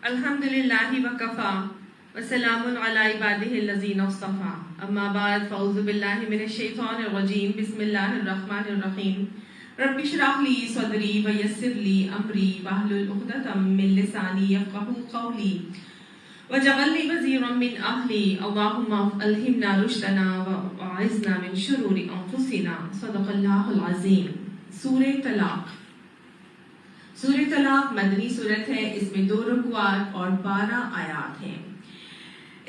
الحمدللہ وکفا وسلام علی عبادہ الذین اصطفى اما بعد فاعوذ باللہ من الشیطان الرجیم بسم اللہ الرحمن الرحیم رب اشرح لی صدری ویسر لی امری واحلل عقدۃ من لسانی یفقهوا قولی واجعل لي وزيرا من اہلی اللهم الہمنا رشدنا واعذنا من شرور انفسنا صدق اللہ العظیم۔ سورہ طلاق۔ سورہ طلاق مدنی سورت ہے، اس میں 2 رکوعات اور 12 آیات ہیں۔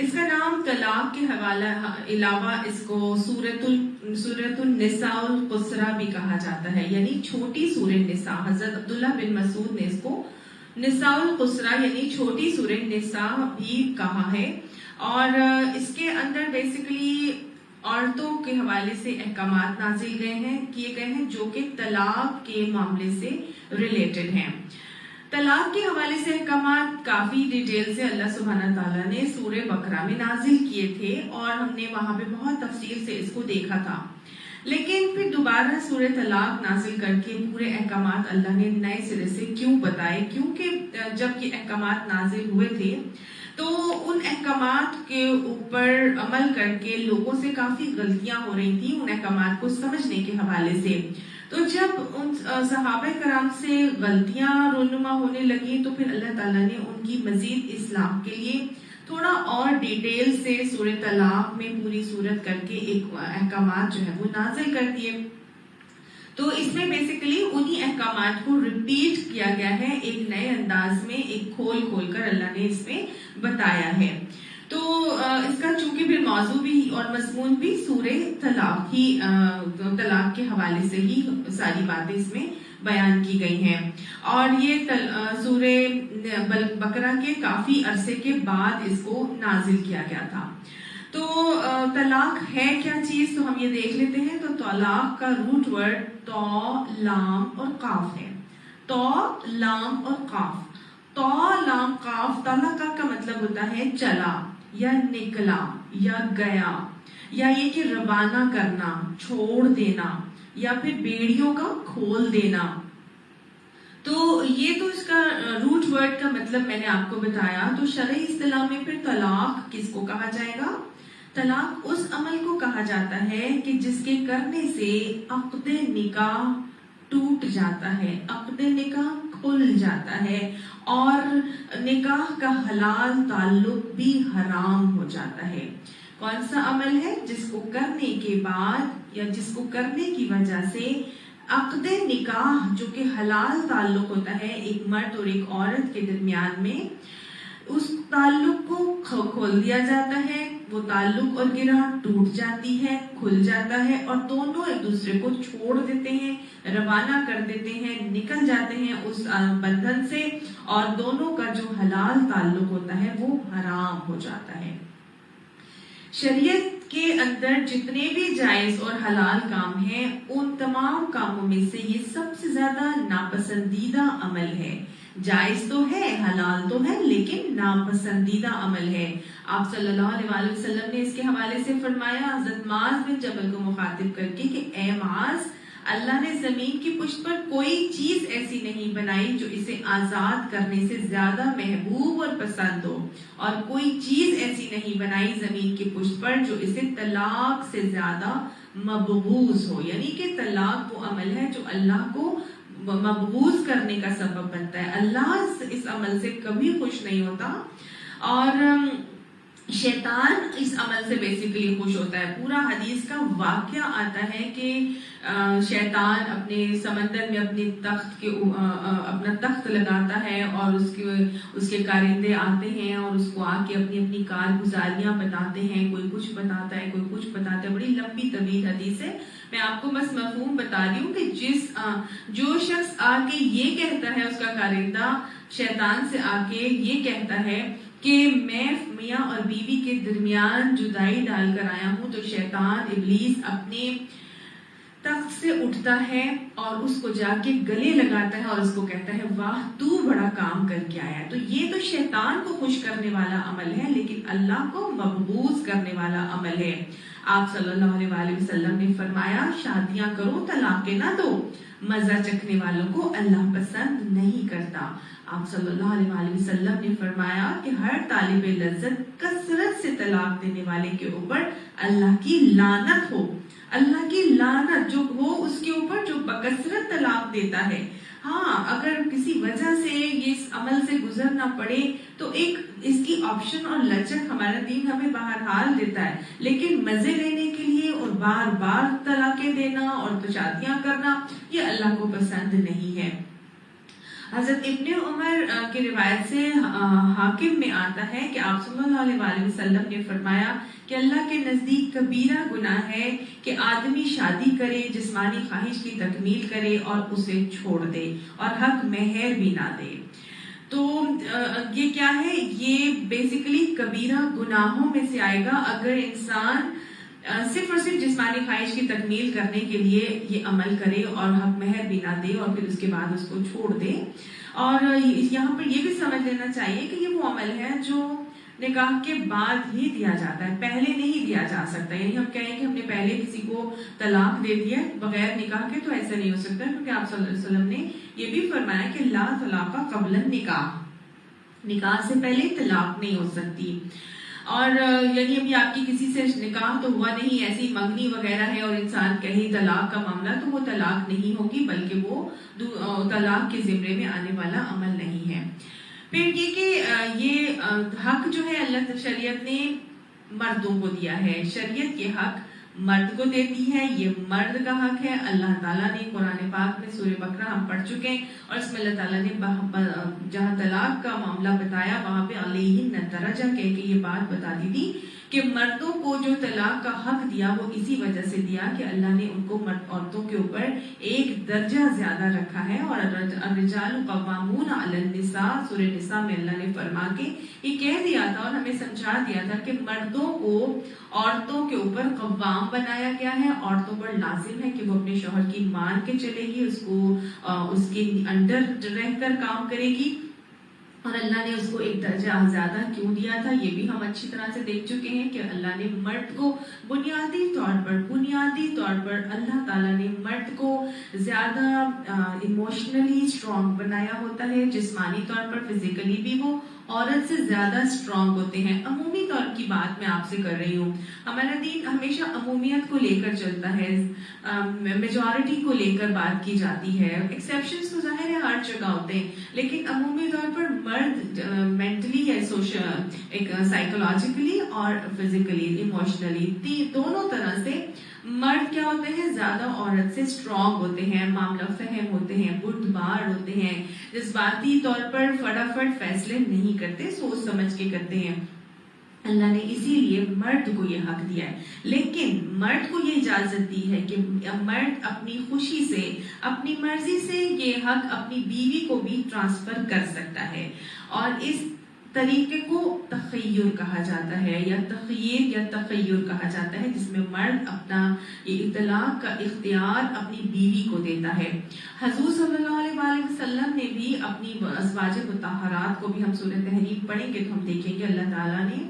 اس کا نام طلاق کے حوالہ علاوہ اس کو سورۃ النساء القصریٰ بھی کہا جاتا ہے، یعنی چھوٹی سورہ نساء۔ حضرت عبداللہ بن مسعود نے اس کو نساء القصریٰ یعنی چھوٹی سورہ نساء بھی کہا ہے، اور اس کے اندر بیسیکلی عورتوں کے حوالے سے احکامات نازل کیے گئے ہیں جو کہ طلاق کے معاملے سے ریلیٹڈ ہیں۔ طلاق کے حوالے سے احکامات کافی ڈیٹیل سے اللہ سبحانہ تعالیٰ نے سورہ بقرہ میں نازل کیے تھے، اور ہم نے وہاں پہ بہت تفصیل سے اس کو دیکھا تھا، لیکن پھر دوبارہ سورہ طلاق نازل کر کے پورے احکامات اللہ نے نئے سرے سے کیوں بتائے؟ کیونکہ جب یہ احکامات نازل ہوئے تھے تو ان احکامات کے اوپر عمل کر کے لوگوں سے کافی غلطیاں ہو رہی تھیں ان احکامات کو سمجھنے کے حوالے سے۔ تو جب ان صحابہ کرام سے غلطیاں رونما ہونے لگی تو پھر اللہ تعالیٰ نے ان کی مزید اصلاح کے لیے تھوڑا اور ڈیٹیل سے سورہ طلاق میں پوری صورت کر کے ایک احکامات جو ہے وہ نازل کر دیے۔ تو اس میں بیسیکلی انہی احکامات کو ریپیٹ کیا گیا ہے ایک نئے انداز میں، ایک کھول کر اللہ نے اس میں بتایا ہے۔ تو اس کا چونکہ پھر موضوع بھی اور مضمون بھی سورہ طلاق کے حوالے سے ہی ساری باتیں اس میں بیان کی گئی ہیں، اور یہ سورہ بقرہ کے کافی عرصے کے بعد اس کو نازل کیا گیا تھا۔ تو طلاق ہے کیا چیز، تو ہم یہ دیکھ لیتے ہیں۔ تو طلاق کا روٹ ورڈ تو، لام اور قاف ہے۔ تو، لام اور قاف۔ تو، لام، قاف۔ طلاق کا مطلب ہوتا ہے چلا یا نکلا یا گیا، یا یہ کہ روانہ کرنا، چھوڑ دینا، یا پھر بیڑیوں کا کھول دینا۔ تو یہ تو اس کا روٹ ورڈ کا مطلب میں نے آپ کو بتایا۔ تو شرعی اصطلاح میں پھر طلاق کس کو کہا جائے گا؟ طلاق اس عمل کو کہا جاتا ہے کہ جس کے کرنے سے عقد نکاح ٹوٹ جاتا ہے، عقد نکاح کھل جاتا ہے، اور نکاح کا حلال تعلق بھی حرام ہو جاتا ہے۔ کون سا عمل ہے جس کو کرنے کے بعد یا جس کو کرنے کی وجہ سے عقد نکاح جو کہ حلال تعلق ہوتا ہے ایک مرد اور ایک عورت کے درمیان میں، اس تعلق کو کھول دیا جاتا ہے، وہ تعلق اور گرہ ٹوٹ جاتی ہے، کھل جاتا ہے، اور دونوں ایک دوسرے کو چھوڑ دیتے ہیں، روانہ کر دیتے ہیں، نکل جاتے ہیں اس بندھن سے، اور دونوں کا جو حلال تعلق ہوتا ہے وہ حرام ہو جاتا ہے۔ شریعت کے اندر جتنے بھی جائز اور حلال کام ہیں ان تمام کاموں میں سے یہ سب سے زیادہ ناپسندیدہ عمل ہے۔ جائز تو ہے، حلال تو ہے، لیکن ناپسندیدہ عمل ہے۔ آپ صلی اللہ علیہ وسلم نے اس کے حوالے سے فرمایا حضرت معاذ بن جبل کو مخاطب کر کے کہ اے معاذ، اللہ نے زمین کی پشت پر کوئی چیز ایسی نہیں بنائی جو اسے آزاد کرنے سے زیادہ محبوب اور پسند ہو، اور کوئی چیز ایسی نہیں بنائی زمین کی پشت پر جو اسے طلاق سے زیادہ مبغوض ہو، یعنی کہ طلاق وہ عمل ہے جو اللہ کو مبغوض کرنے کا سبب بنتا ہے۔ اللہ اس عمل سے کبھی خوش نہیں ہوتا، اور شیطان اس عمل سے بیسیکلی خوش ہوتا ہے۔ پورا حدیث کا واقعہ آتا ہے کہ شیطان اپنے سمندر میں اپنا تخت لگاتا ہے، اور اس کے کارندے آتے ہیں اور اس کو آ کے اپنی اپنی کارگزاریاں بتاتے ہیں، کوئی کچھ بتاتا ہے، کوئی کچھ بتاتا ہے۔ بڑی لمبی طویل حدیث ہے، میں آپ کو بس مفہوم بتا رہی ہوں کہ جو شخص آ کے یہ کہتا ہے، اس کا کارندہ شیطان سے آ کے یہ کہتا ہے کہ میں میاں اور بیوی کے درمیان جدائی ڈال کر آیا ہوں، تو شیطان ابلیس اپنے تخت سے اٹھتا ہے اور اس کو جا کے گلے لگاتا ہے اور اس کو کہتا ہے واہ تو بڑا کام کر کے آیا ہے. تو یہ تو شیطان کو خوش کرنے والا عمل ہے، لیکن اللہ کو مبغوض کرنے والا عمل ہے. آپ صلی اللہ علیہ وآلہ وسلم نے فرمایا شادیاں کرو طلاقیں نہ دو، مزہ چکھنے والوں کو اللہ پسند نہیں کرتا. آپ صلی اللہ علیہ وآلہ وسلم نے فرمایا کہ ہر طالب لذت کثرت سے طلاق دینے والے کے اوپر اللہ کی لعنت ہو. اللہ کی لعنت جو ہو اس کے اوپر جو بکثرت طلاق دیتا ہے. ہاں اگر کسی وجہ سے یہ اس عمل سے گزرنا پڑے تو ایک اس کی آپشن اور لچک ہمارا دین ہمیں بہرحال دیتا ہے، لیکن مزے لینے کے لیے اور بار بار طلاقیں دینا اور شادیاں کرنا یہ اللہ کو پسند نہیں ہے. حضرت ابن عمر کی روایت سے حاکم میں آتا ہے کہ آپ صلی اللہ علیہ وآلہ وسلم نے فرمایا کہ اللہ کے نزدیک کبیرہ گناہ ہے کہ آدمی شادی کرے، جسمانی خواہش کی تکمیل کرے اور اسے چھوڑ دے اور حق مہر بھی نہ دے. تو یہ کیا ہے؟ یہ بیسیکلی کبیرہ گناہوں میں سے آئے گا اگر انسان صرف اور صرف جسمانی خواہش کی تکمیل کرنے کے لیے یہ عمل کرے اور حق مہر بھی نہ دے اور پھر اس کے بعد اس کو چھوڑ دے. اور یہاں پر یہ بھی سمجھ لینا چاہیے کہ یہ وہ عمل ہے جو نکاح کے بعد ہی دیا جاتا ہے، پہلے نہیں دیا جا سکتا. یعنی ہم کہیں کہ ہم نے پہلے کسی کو طلاق دے دیا بغیر نکاح کے، تو ایسا نہیں ہو سکتا، کیونکہ آپ صلی اللہ علیہ وسلم نے یہ بھی فرمایا کہ لا طلاق قبل النکاح، نکاح سے پہلے طلاق نہیں ہو سکتی. اور یعنی ابھی آپ کی کسی سے نکاح تو ہوا نہیں، ایسی منگنی وغیرہ ہے اور انسان کہیں طلاق کا معاملہ، تو وہ طلاق نہیں ہوگی بلکہ وہ طلاق کے زمرے میں آنے والا عمل نہیں ہے. پھر یہ کہ یہ حق جو ہے اللہ شریعت نے مردوں کو دیا ہے، شریعت یہ حق مرد کو دیتی ہے، یہ مرد کا حق ہے. اللہ تعالیٰ نے قرآن پاک میں سورہ بقرہ ہم پڑھ چکے ہیں، اور اس میں اللہ تعالیٰ نے جہاں طلاق کا معاملہ بتایا وہاں پہ علیہن درجہ کہہ کے یہ بات بتا دی تھی کہ مردوں کو جو طلاق کا حق دیا وہ اسی وجہ سے دیا کہ اللہ نے ان کو عورتوں کے اوپر ایک درجہ زیادہ رکھا ہے. اور الرجال قوامون علی النساء سورہ نساء میں اللہ نے فرما کے یہ کہہ دیا تھا اور ہمیں سمجھا دیا تھا کہ مردوں کو عورتوں کے اوپر قوام بنایا گیا ہے. عورتوں پر لازم ہے کہ وہ اپنے شوہر کی مان کے چلے گی، اس کو اس کے انڈر رہ کر کام کرے گی. اور اللہ نے اس کو ایک درجہ زیادہ کیوں دیا تھا یہ بھی ہم اچھی طرح سے دیکھ چکے ہیں کہ اللہ نے مرد کو بنیادی طور پر اللہ تعالیٰ نے مرد کو زیادہ ایموشنلی اسٹرانگ بنایا ہوتا ہے، جسمانی طور پر فزیکلی بھی وہ عورت سے زیادہ اسٹرانگ ہوتے ہیں. عمومی طور کی بات میں آپ سے کر رہی ہوں، ہمارا دین ہمیشہ عمومیت کو لے کر چلتا ہے، میجورٹی کو لے کر بات کی جاتی ہے. ایکسیپشنز تو ظاہر ہے ہر جگہ ہوتے ہیں، لیکن عمومی طور پر مرد مینٹلی یا ایک سائیکولوجیکلی اور فزیکلی ایموشنلی دونوں طرح سے مرد کیا ہوتے ہیں؟ زیادہ عورت سے اسٹرانگ ہوتے ہیں، معاملہ فہم ہوتے ہیں، بردبار ہوتے ہیں، جذباتی طور پر فٹافٹ فیصلے نہیں کرتے، سوچ سمجھ کے کرتے ہیں. اللہ نے اسی لیے مرد کو یہ حق دیا ہے، لیکن مرد کو یہ اجازت دی ہے کہ مرد اپنی خوشی سے اپنی مرضی سے یہ حق اپنی بیوی کو بھی ٹرانسفر کر سکتا ہے. اور اس طریقے کو تخیر کہا جاتا ہے یا تخیر یا تخیر کہا جاتا ہے، جس میں مرد اپنا یہ طلاق کا اختیار اپنی بیوی کو دیتا ہے. حضور صلی اللہ علیہ وآلہ وسلم نے بھی اپنی ازواج مطہرات کو بھی، ہم سورہ تحریم پڑھیں گے تو ہم دیکھیں گے اللہ تعالیٰ نے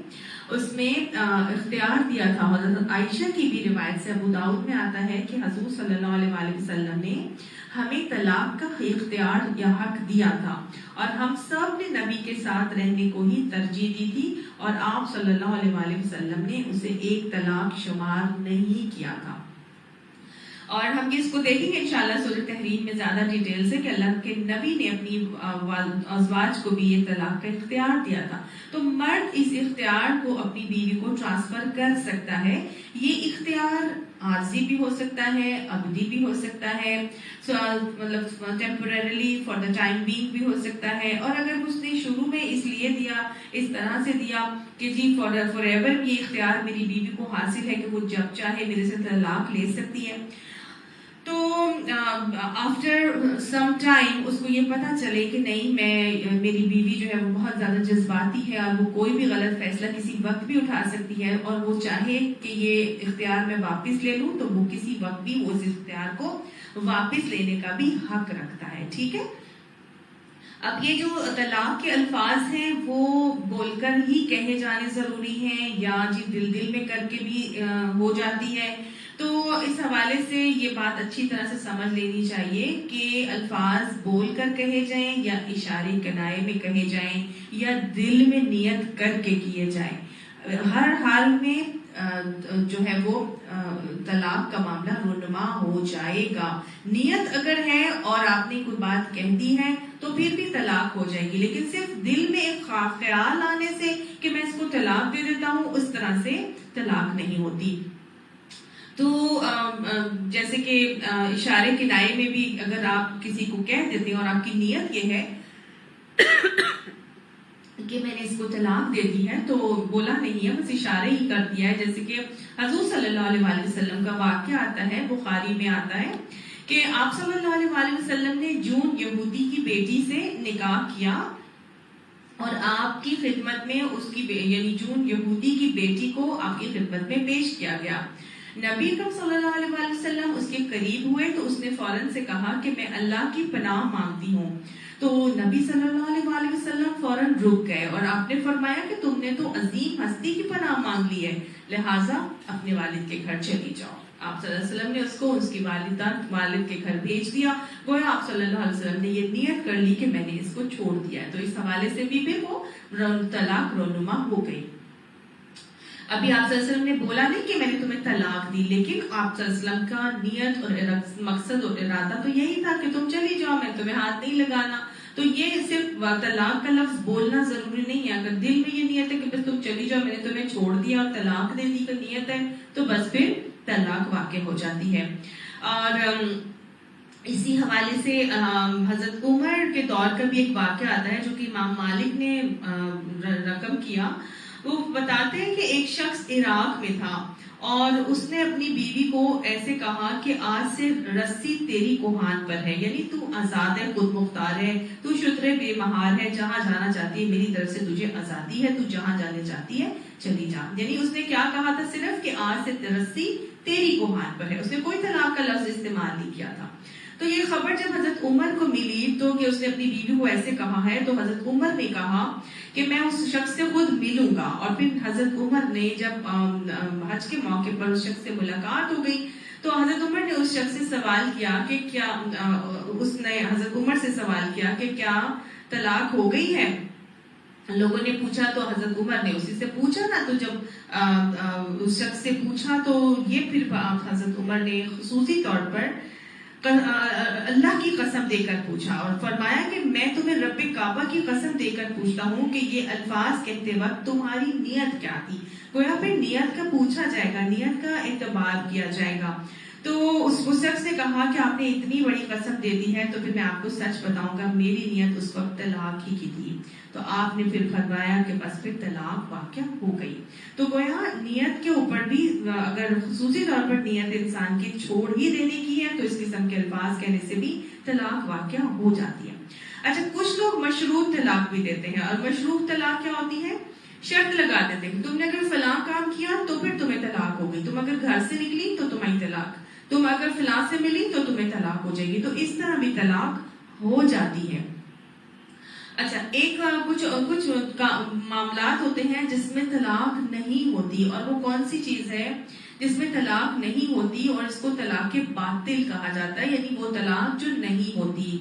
اس میں اختیار دیا تھا. حضرت عائشہ کی بھی روایت سے ابو داؤد میں آتا ہے کہ حضور صلی اللہ علیہ وآلہ وسلم نے ہمیں طلاق کا اختیار یا حق دیا تھا، اور ہم سب نے نبی کے ساتھ رہنے کو ہی ترجیح دی تھی، اور آپ صلی اللہ علیہ وآلہ وسلم نے اسے ایک طلاق شمار نہیں کیا تھا. اور ہم اس کو دیکھیں گے انشاءاللہ سورہ تحریم میں زیادہ ڈیٹیل سے کہ اللہ کے نبی نے اپنی ازواج کو بھی یہ طلاق کا اختیار دیا تھا. تو مرد اس اختیار کو اپنی بیوی کو ٹرانسفر کر سکتا ہے. یہ اختیار عارضی بھی ہو سکتا ہے، ابدی بھی ہو سکتا ہے، مطلب temporarily for the time being بھی ہو سکتا ہے. اور اگر اس نے شروع میں اس لیے دیا، اس طرح سے دیا کہ جی فار ایور یہ اختیار میری بیوی کو حاصل ہے کہ وہ جب چاہے میرے سے طلاق لے سکتی ہے، تو آفٹر سم ٹائم اس کو یہ پتہ چلے کہ نہیں، میری بیوی جو ہے وہ بہت زیادہ جذباتی ہے اور وہ کوئی بھی غلط فیصلہ کسی وقت بھی اٹھا سکتی ہے، اور وہ چاہے کہ یہ اختیار میں واپس لے لوں تو وہ کسی وقت بھی اس اختیار کو واپس لینے کا بھی حق رکھتا ہے. ٹھیک ہے. اب یہ جو طلاق کے الفاظ ہیں وہ بول کر ہی کہے جانے ضروری ہیں یا دل میں کر کے بھی ہو جاتی ہے. تو اس حوالے سے یہ بات اچھی طرح سے سمجھ لینی چاہیے کہ الفاظ بول کر کہے جائیں یا اشارے کنائے میں کہے جائیں یا دل میں نیت کر کے کیے جائیں، ہر حال میں جو ہے وہ طلاق کا معاملہ رونما ہو جائے گا. نیت اگر ہے اور آپ نے کوئی بات کہہ دی ہے تو پھر بھی طلاق ہو جائے گی، لیکن صرف دل میں ایک خیال آنے سے کہ میں اس کو طلاق دے دیتا ہوں، اس طرح سے طلاق نہیں ہوتی. تو جیسے کہ اشارے کنائے میں بھی اگر آپ کسی کو کہہ دیتے ہیں اور آپ کی نیت یہ ہے کہ میں نے اس کو طلاق دے دی ہے، تو بولا نہیں ہے، بس اشارے ہی کر دیا ہے. جیسے کہ حضور صلی اللہ علیہ وسلم کا واقعہ آتا ہے، بخاری میں آتا ہے کہ آپ صلی اللہ علیہ وسلم نے جون یہودی کی بیٹی سے نکاح کیا اور آپ کی خدمت میں اس کی یعنی جون یہودی کی بیٹی کو آپ کی خدمت میں پیش کیا گیا. نبی اکرم صلی اللہ علیہ وسلم اس کے قریب ہوئے تو اس نے فوراً سے کہا کہ میں اللہ کی پناہ مانگتی ہوں. تو نبی صلی اللہ علیہ وسلم فوراً رک گئے اور آپ نے فرمایا کہ تم نے تو عظیم ہستی کی پناہ مانگ لی ہے، لہٰذا اپنے والد کے گھر چلی جاؤ. آپ صلی اللہ علیہ وسلم نے اس کو اس کی والد کے گھر بھیج دیا. گویا آپ صلی اللہ علیہ وسلم نے یہ نیت کر لی کہ میں نے اس کو چھوڑ دیا ہے. تو اس حوالے سے بھی پھر وہ طلاق رونما ہو گئی. ابھی آپ صلی اللہ علیہ وسلم نے بولا نہیں کہ میں نے تمہیں طلاق دی، لیکن آپ صلی اللہ علیہ وسلم کا نیت اور مقصد اور ارادہ تو یہی تھا کہ تم چلی جاؤ، میں تمہیں ہاتھ نہیں لگانا. تو یہ صرف طلاق کا لفظ بولنا ضروری نہیں ہے. اگر دل میں یہ نیت ہے کہ بس تم چلی جاؤ، میں نے تمہیں چھوڑ دیا اور طلاق دے دی کا نیت ہے تو بس پھر طلاق واقع ہو جاتی ہے. اور اسی حوالے سے حضرت عمر کے دور کا بھی ایک واقعہ آتا ہے جو کہ امام مالک نے رقم کیا. وہ بتاتے ہیں کہ ایک شخص عراق میں تھا اور اس نے اپنی بیوی کو ایسے کہا کہ آج سے رسی تیری کوہان پر ہے، یعنی تو آزاد ہے، خود مختار ہے، تو شتر بے مہار ہے، جہاں جانا چاہتی ہے میری طرف سے تجھے آزادی ہے، تو جہاں جانے چاہتی ہے چلی جا. یعنی اس نے کیا کہا تھا؟ صرف کہ آج سے رسی تیری کوہان پر ہے. اس نے کوئی طلاق کا لفظ استعمال نہیں کیا تھا. تو یہ خبر جب حضرت عمر کو ملی تو کہ اس نے اپنی بیوی کو ایسے کہا ہے، تو حضرت عمر نے کہا کہ میں اس شخص سے خود ملوں گا. اور پھر حضرت عمر نے جب حج کے موقع پر اس شخص سے ملاقات ہو گئی تو حضرت عمر نے اس شخص سے سوال کیا کہ کیا اس نے حضرت عمر سے سوال کیا کہ کیا طلاق ہو گئی ہے. لوگوں نے پوچھا تو حضرت عمر نے اسی سے پوچھا نا. تو جب اس شخص سے پوچھا تو یہ پھر حضرت عمر نے خصوصی طور پر اللہ کی قسم دے کر پوچھا اور فرمایا کہ میں تمہیں رب کعبہ کی قسم دے کر پوچھتا ہوں کہ یہ الفاظ کہتے وقت تمہاری نیت کیا تھی. گویا پھر نیت کا پوچھا جائے گا، نیت کا اعتبار کیا جائے گا. تو اس شخص نے کہا کہ آپ نے اتنی بڑی قسم دے دی ہے تو پھر میں آپ کو سچ بتاؤں گا، میری نیت اس وقت طلاق ہی کی تھی. تو آپ نے پھر فرمایا کہ بس پھر طلاق واقع ہو گئی. تو گویا نیت کے اوپر بھی اگر خصوصی طور پر نیت انسان کی چھوڑ ہی دینے کی ہے تو اس قسم کے الفاظ کہنے سے بھی طلاق واقع ہو جاتی ہے. اچھا، کچھ لوگ مشروط طلاق بھی دیتے ہیں. اور مشروط طلاق کیا ہوتی ہے؟ شرط لگا دیتے ہیں تم نے اگر فلاں کام کیا تو پھر تمہیں طلاق ہو گئی، تم اگر گھر سے نکلی تو تمہیں طلاق، تم اگر فلاں سے ملی تو تمہیں طلاق ہو جائے گی. تو اس طرح بھی طلاق ہو جاتی ہے. اچھا، ایک کچھ معاملات ہوتے ہیں جس میں طلاق نہیں ہوتی، اور وہ کون سی چیز ہے جس میں طلاق نہیں ہوتی اور اس کو طلاق باطل کہا جاتا ہے، یعنی وہ طلاق جو نہیں ہوتی.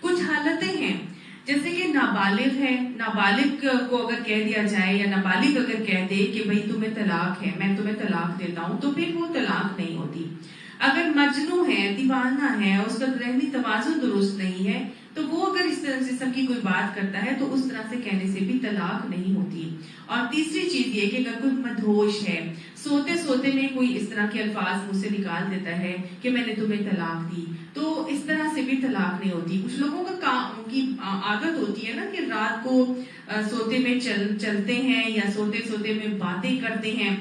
کچھ حالتیں ہیں جیسے کہ نابالغ ہے، نابالغ کو اگر کہہ دیا جائے یا نابالغ اگر کہہ دے کہ بھئی تمہیں طلاق ہے، میں تمہیں طلاق دیتا ہوں، تو پھر وہ طلاق نہیں ہوتی. اگر مجنون ہے، دیوانہ ہے، اس کا ذہنی توازن درست نہیں ہے، تو وہ اگر اس قسم کی کوئی بات کرتا ہے تو اس طرح سے کہنے سے بھی طلاق نہیں ہوتی. اور تیسری چیز یہ کہ اگر کوئی مدہوش ہے، سوتے سوتے میں کوئی اس طرح کے الفاظ منہ سے نکال دیتا ہے کہ میں نے تمہیں طلاق دی، تو اس طرح سے بھی طلاق نہیں ہوتی. کچھ لوگوں کی عادت ہوتی ہے نا کہ رات کو سوتے میں چلتے ہیں یا سوتے سوتے میں باتیں کرتے ہیں،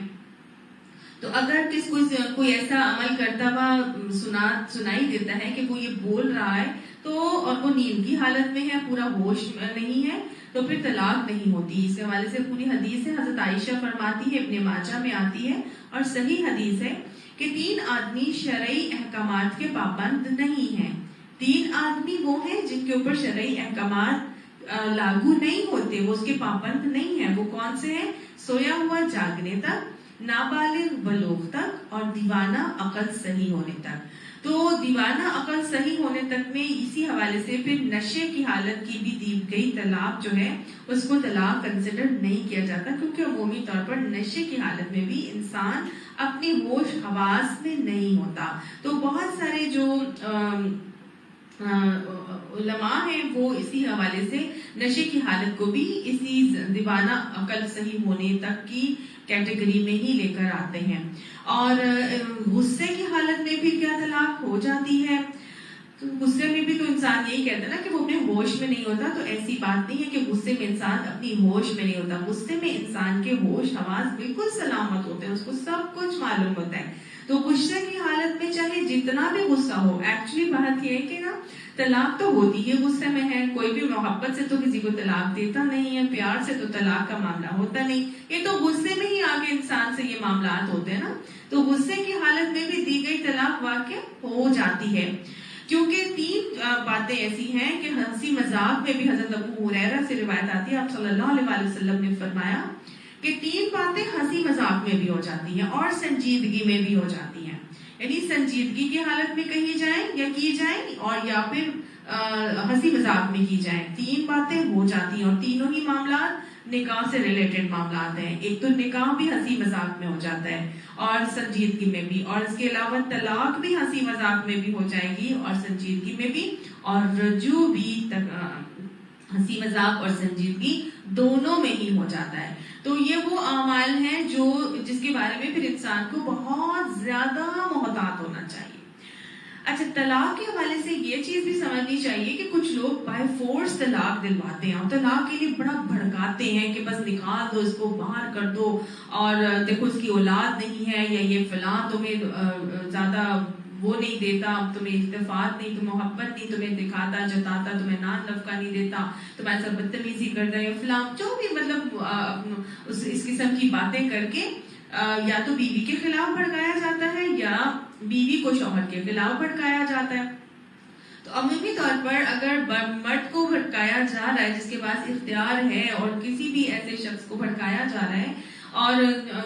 تو اگر کوئی ایسا عمل کرتا ہوا سنائی دیتا ہے کہ وہ یہ بول رہا ہے تو اور وہ نیند کی حالت میں ہے، پورا ہوش نہیں ہے، تو پھر طلاق نہیں ہوتی. اس حوالے سے پوری حدیث ہے، حضرت عائشہ فرماتی ہے، ابن ماجہ میں آتی ہے اور صحیح حدیث ہے کہ 3 آدمی شرعی احکامات کے پابند نہیں ہیں. 3 آدمی وہ ہیں جن کے اوپر شرعی احکامات لاگو نہیں ہوتے، وہ اس کے پابند نہیں ہیں. وہ کون سے ہیں؟ سویا ہوا جاگنے تک، نابالغ بلوغ تک اور دیوانہ عقل صحیح ہونے تک. تو دیوانہ عقل صحیح ہونے تک میں اسی حوالے سے پھر نشے کی حالت کی بھی دی گئی طلاق جو ہے اس کو طلاق کنسیڈر نہیں کیا جاتا، کیونکہ عمومی طور پر نشے کی حالت میں بھی انسان اپنی ہوش حواس میں نہیں ہوتا. تو بہت سارے جو علماء ہیں وہ اسی حوالے سے نشے کی حالت کو بھی اسی دیوانہ عقل صحیح ہونے تک کی کیٹیگری میں ہی لے کر آتے ہیں. اور غصے کی حالت میں بھی کیا طلاق ہو جاتی ہے؟ تو غصے میں بھی تو انسان یہی کہتا ہے نا کہ وہ اپنے ہوش میں نہیں ہوتا. تو ایسی بات نہیں ہے کہ غصے میں انسان اپنی ہوش میں نہیں ہوتا. غصے میں انسان کے ہوش حواس بالکل سلامت ہوتے ہیں، اس کو سب کچھ معلوم ہوتا ہے. تو غصے کی حالت میں چاہے جتنا بھی غصہ ہو، ایکچولی بات یہ ہے کہ نا طلاق تو ہوتی ہے غصے میں ہے. کوئی بھی محبت سے تو کسی کو طلاق دیتا نہیں ہے، پیار سے تو طلاق کا معاملہ ہوتا نہیں. یہ تو غصے میں ہی آگے انسان سے یہ معاملات ہوتے ہیں نا. تو غصے کی حالت میں بھی دی گئی طلاق واقع ہو جاتی ہے، کیونکہ 3 باتیں ایسی ہیں کہ ہنسی مذاق میں بھی حضرت ابو ہریرہ سے روایت آتی ہے، آپ صلی اللہ علیہ وسلم نے فرمایا کہ 3 باتیں ہنسی مذاق میں بھی ہو جاتی ہیں اور سنجیدگی میں بھی ہو جاتی ہیں. یعنی سنجیدگی کی حالت میں کہی جائیں یا کی جائیں اور یا پھر ہنسی مذاق میں کی جائیں. 3 باتیں ہو جاتی ہیں اور تینوں ہی معاملات نکاح سے ریلیٹڈ معاملات ہیں. ایک تو نکاح بھی ہنسی مذاق میں ہو جاتا ہے اور سنجیدگی میں بھی، اور اس کے علاوہ طلاق بھی ہنسی مذاق میں بھی ہو جائے گی اور سنجیدگی میں بھی، اور رجوع بھی ہنسی مذاق اور سنجیدگی دونوں میں ہی ہو جاتا ہے. تو یہ وہ اعمال ہیں جس کے بارے میں پھر انسان کو بہت زیادہ محتاط ہونا چاہیے. اچھا، طلاق کے حوالے سے یہ چیز بھی سمجھنی چاہیے کہ کچھ لوگ بائی فورس طلاق دلواتے ہیں اور طلاق کے لیے بڑا بھڑکاتے ہیں کہ بس نکال دو اس کو، باہر کر دو، اور دیکھو اس کی اولاد نہیں ہے یا یہ فلاں تمہیں زیادہ وہ نہیں دیتا، تمہیں التفات نہیں، تم محبت نہیں تمہیں دکھاتا جتاتا، تمہیں نان نفقہ نہیں دیتا، تمہارے ساتھ بدتمیزی کرتا ہے، یا فلاں جو بھی مطلب اس قسم کی باتیں کر کے یا تو بیوی کے خلاف بھڑکایا جاتا ہے یا بیوی کو شوہر کے خلاف بھڑکایا جاتا ہے. تو عمومی طور پر اگر مرد کو بھڑکایا جا رہا ہے جس کے پاس اختیار ہے، اور کسی بھی ایسے شخص کو بھڑکایا جا رہا ہے اور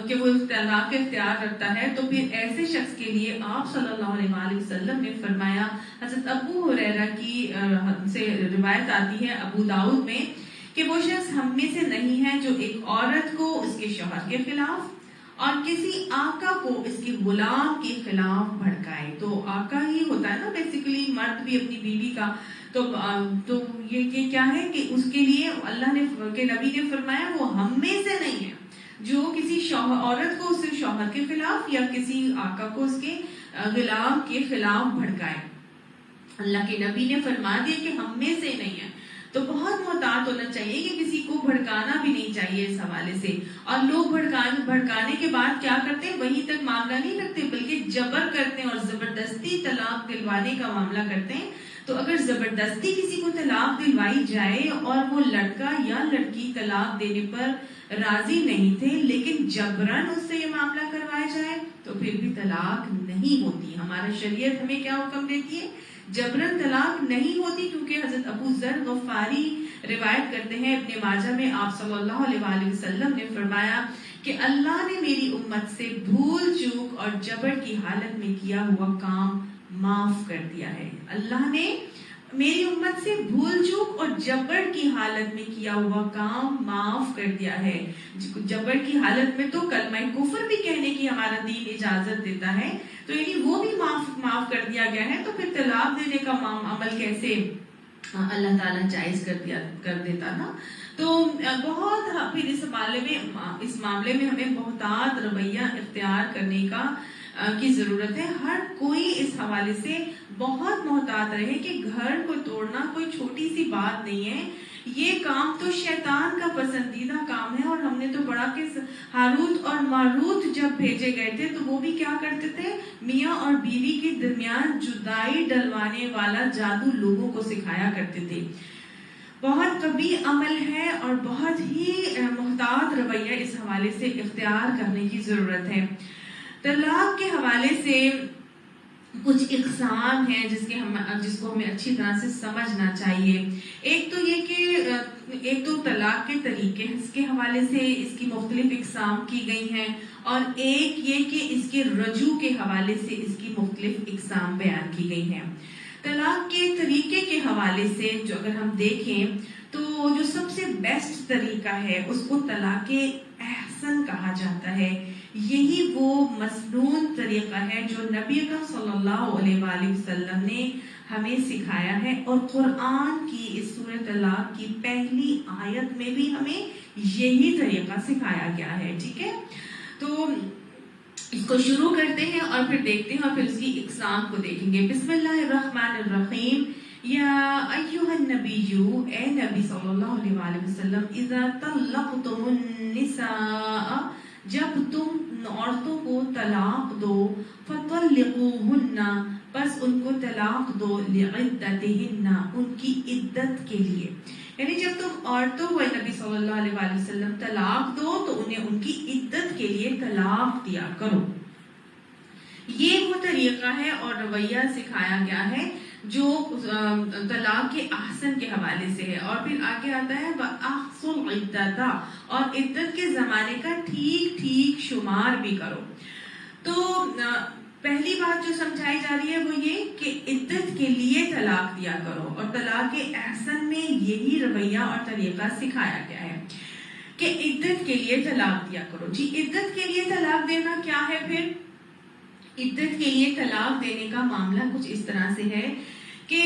کہ وہ طلاق کا اختیار رکھتا ہے، تو پھر ایسے شخص کے لیے آپ صلی اللہ علیہ وسلم نے فرمایا، حضرت ابو ہریرہ کی سے روایت آتی ہے ابو داؤد میں، کہ وہ شخص ہم میں سے نہیں ہے جو ایک عورت کو اس کے شوہر کے خلاف اور کسی آقا کو اس کے غلام کے خلاف بھڑکائے. تو آقا ہی ہوتا ہے نا بیسیکلی، مرد بھی اپنی بیوی کا. تو یہ کیا ہے کہ اس کے لیے اللہ نے کہ نبی نے فرمایا وہ ہم میں سے نہیں ہے جو کسی عورت کو اس کے شوہر کے خلاف یا کسی آقا کو اس کے غلام کے خلاف بھڑکائے. اللہ کے نبی نے فرما دیا کہ ہم میں سے نہیں ہے. تو بہت محتاط ہونا چاہیے کہ کسی کو بھڑکانا بھی نہیں چاہیے اس حوالے سے. اور لوگ بھڑکانے کے بعد کیا کرتے ہیں، وہیں تک معاملہ نہیں رکھتے بلکہ جبر کرتے ہیں اور زبردستی طلاق دلوانے کا معاملہ کرتے ہیں. تو اگر زبردستی کسی کو طلاق دلوائی جائے اور وہ لڑکا یا لڑکی طلاق دینے پر راضی نہیں تھے لیکن جبرن اس سے یہ معاملہ کروایا جائے تو پھر بھی طلاق نہیں ہوتی. ہمارا شریعت ہمیں کیا حکم دیتی ہے؟ جبرن طلاق نہیں ہوتی، کیونکہ حضرت ابو ذر غفاری روایت کرتے ہیں ابن ماجہ میں، آپ صلی اللہ علیہ وسلم نے فرمایا کہ اللہ نے میری امت سے بھول چوک اور جبر کی حالت میں کیا ہوا کام معاف کر دیا ہے. اللہ نے میری امت سے بھول چوک اور جبر کی حالت میں کیا ہوا کام معاف کر دیا ہے. جبر کی حالت میں تو کلمہ کفر بھی کہنے کی ہمارا دین اجازت دیتا ہے، تو یعنی وہ بھی معاف کر دیا گیا ہے. تو پھر طلاق دینے کا عمل کیسے اللہ تعالیٰ جائز کر دیتا نا. تو بہت پھر اس معاملے میں ہمیں محتاط رویہ اختیار کرنے کا کی ضرورت ہے. ہر کوئی اس حوالے سے بہت محتاط رہے کہ گھر کو توڑنا کوئی چھوٹی سی بات نہیں ہے. یہ کام تو شیطان کا پسندیدہ کام ہے. اور ہم نے تو پڑھا کہ ہاروت اور ماروت جب بھیجے گئے تھے تو وہ بھی کیا کرتے تھے؟ میاں اور بیوی کے درمیان جدائی ڈلوانے والا جادو لوگوں کو سکھایا کرتے تھے. بہت قبیح عمل ہے اور بہت ہی محتاط رویہ اس حوالے سے اختیار کرنے کی ضرورت ہے. طلاق کے حوالے سے کچھ اقسام ہیں جس کو ہمیں اچھی طرح سے سمجھنا چاہیے. ایک تو یہ کہ ایک تو طلاق کے طریقے اس کے حوالے سے اس کی مختلف اقسام کی گئی ہیں، اور ایک یہ کہ اس کے رجوع کے حوالے سے اس کی مختلف اقسام بیان کی گئی ہیں. طلاق کے طریقے کے حوالے سے جو اگر ہم دیکھیں تو جو سب سے بیسٹ طریقہ ہے اس کو طلاق احسن کہا جاتا ہے. یہی وہ مسنون طریقہ ہے جو نبی اکرم صلی اللہ علیہ وآلہ وسلم نے ہمیں سکھایا ہے، اور قرآن کی اس سورہ طلاق کی پہلی آیت میں بھی ہمیں یہی طریقہ سکھایا گیا ہے. ٹھیک ہے، تو اس کو شروع کرتے ہیں اور پھر دیکھتے ہیں اور پھر اس کی اقسام کو دیکھیں گے. بسم اللہ الرحمن الرحیم. یا ایھا النبی، اے نبی صلی اللہ علیہ وآلہ وسلم، اذا طلقتم النساء، جب تم عورتوں کو طلاق دو، فطلقوہن، بس ان کو طلاق دو، لعدتہن، ان کی عدت کے لیے. یعنی جب تم عورتوں کو نبی صلی اللہ علیہ وآلہ وسلم طلاق دو تو انہیں ان کی عدت کے لیے طلاق دیا کرو. یہ وہ طریقہ ہے اور رویہ سکھایا گیا ہے جو طلاق کے احسن کے حوالے سے ہے. اور پھر آگے آتا ہے وَأَحْصُوا الْعِدَّةَ، اور عدت کے زمانے کا ٹھیک ٹھیک شمار بھی کرو. تو پہلی بات جو سمجھائی جا رہی ہے وہ یہ کہ عدت کے لیے طلاق دیا کرو، اور طلاق کے احسن میں یہی رویہ اور طریقہ سکھایا گیا ہے کہ عدت کے لیے طلاق دیا کرو. جی، عدت کے لیے طلاق دینا کیا ہے؟ پھر عدت کے لیے طلاق دینے کا معاملہ کچھ اس طرح سے ہے کہ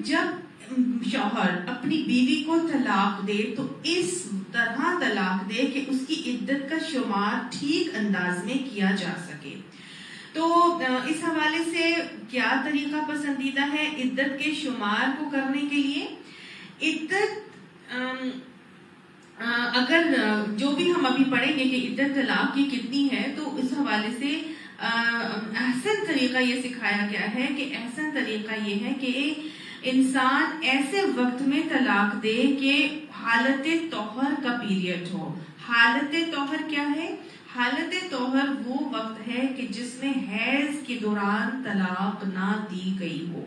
جب شوہر اپنی بیوی کو طلاق دے تو اس طرح طلاق دے کہ اس کی عدت کا شمار ٹھیک انداز میں کیا جا سکے. تو اس حوالے سے کیا طریقہ پسندیدہ ہے عدت کے شمار کو کرنے کے لیے؟ عدت اگر جو بھی ہم ابھی پڑھیں گے کہ عدت طلاق کی کتنی ہے، تو اس حوالے سے احسن طریقہ یہ سکھایا گیا ہے کہ احسن طریقہ یہ ہے کہ انسان ایسے وقت میں طلاق دے کہ حالت طہر کا پیریڈ ہو. حالت طہر کیا ہے؟ حالت طہر وہ وقت ہے کہ جس میں حیض کے دوران طلاق نہ دی گئی ہو.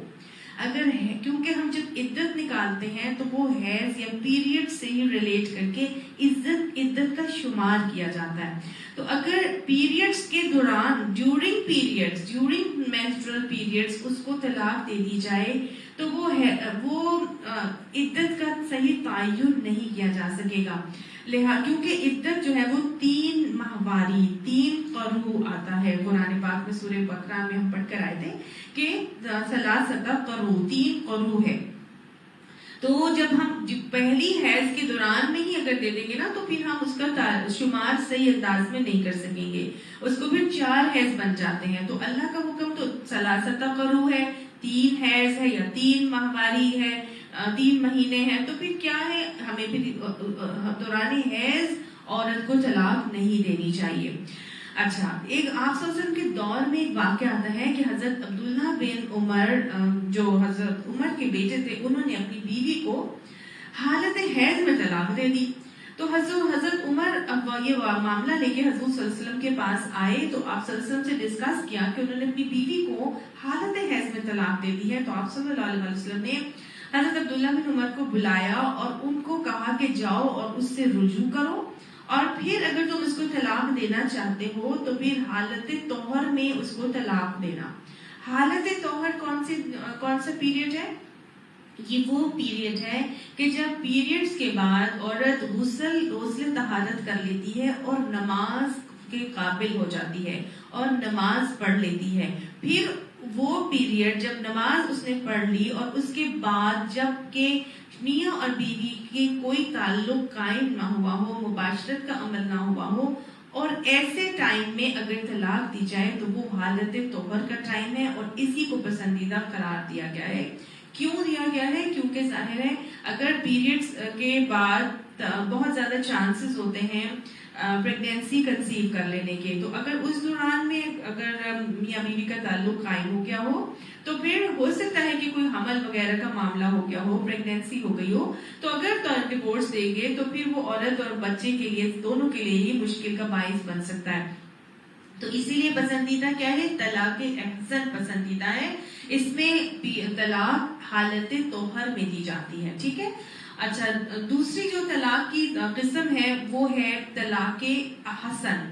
اگر کیونکہ ہم جب عدت نکالتے ہیں تو وہ حیض یا پیریڈ سے ہی ریلیٹ کر کے عدت کا شمار کیا جاتا ہے. تو اگر پیریڈز کے دوران ڈیورنگ مینسٹرل پیریڈز اس کو طلاق دے دی جائے تو وہ عدت کا صحیح تعین نہیں کیا جا سکے گا. کیونکہ عدت جو ہے وہ 3 ماہواری 3 قروء آتا ہے قرآن پاک میں. سورہ بقرہ میں ہم پڑھ کر آئے تھے کہ 3 قروء ہے. تو جب ہم پہلی حیض کے دوران میں ہی اگر دے دیں گے نا تو پھر ہم اس کا شمار صحیح انداز میں نہیں کر سکیں گے. اس کو پھر 4 حیض بن جاتے ہیں. تو اللہ کا حکم تو 3 قروء ہے، 3 حیض ہے یا 3 ماہواری ہے، 3 مہینے ہیں. تو پھر کیا ہے، ہمیں پھر دوران حیض عورت کو طلاق نہیں دینی چاہیے. اچھا، ایک آپ صلی اللہ علیہ وسلم کے دور میں ایک واقعہ آتا ہے کہ حضرت عبداللہ بن عمر جو حضرت عمر کے بیٹے تھے، انہوں نے اپنی بیوی کو حالت حیض میں طلاق دے دی. تو حضرت عمر اب یہ معاملہ لے کے حضور صلی اللہ علیہ وسلم کے پاس آئے تو آپ صلی اللہ علیہ وسلم سے ڈسکس کیا کہ انہوں نے اپنی بیوی کو حالت حیض میں طلاق دے دی ہے. تو آپ صلی اللہ علیہ وسلم نے حضرت عبداللہ بن عمر کو بلایا اور ان کو کہا کہ جاؤ اور اس سے رجوع کرو، اور پھر اگر تم اس کو طلاق دینا چاہتے ہو تو پھر حالت طہر میں اس کو طلاق دینا. حالت طہر کون سا پیریڈ ہے؟ یہ وہ پیریڈ ہے کہ جب پیریڈز کے بعد عورت غسل طہارت کر لیتی ہے اور نماز کے قابل ہو جاتی ہے اور نماز پڑھ لیتی ہے. پھر وہ پیریڈ جب نماز اس نے پڑھ لی اور اس کے بعد جب کہ میاں اور بیوی کے کوئی تعلق قائم نہ ہوا ہو، مباشرت کا عمل نہ ہوا ہو، اور ایسے ٹائم میں اگر طلاق دی جائے تو وہ حالت طہر کا ٹائم ہے اور اسی کو پسندیدہ قرار دیا گیا ہے. کیوں دیا گیا ہے؟ کیونکہ ظاہر ہے اگر پیریڈز کے بعد بہت زیادہ چانسز ہوتے ہیں پریگنینسی کنسیو کر لینے کے، تو اگر اس دوران میں اگر میاں بیوی کا تعلق قائم ہو گیا ہو تو پھر ہو سکتا ہے کہ کوئی حمل وغیرہ کا معاملہ ہو گیا ہو، پریگنینسی ہو گئی ہو، تو اگر ڈیورس دیں گے تو پھر وہ عورت اور بچے کے لیے، دونوں کے لیے ہی مشکل کا باعث بن سکتا ہے. تو اسی لیے پسندیدہ کیا ہے؟ طلاق احسن پسندیدہ ہے. اس میں طلاق حالت طہر میں دی جاتی ہے. ٹھیک ہے. اچھا، دوسری جو طلاق کی قسم ہے وہ ہے طلاق حسن.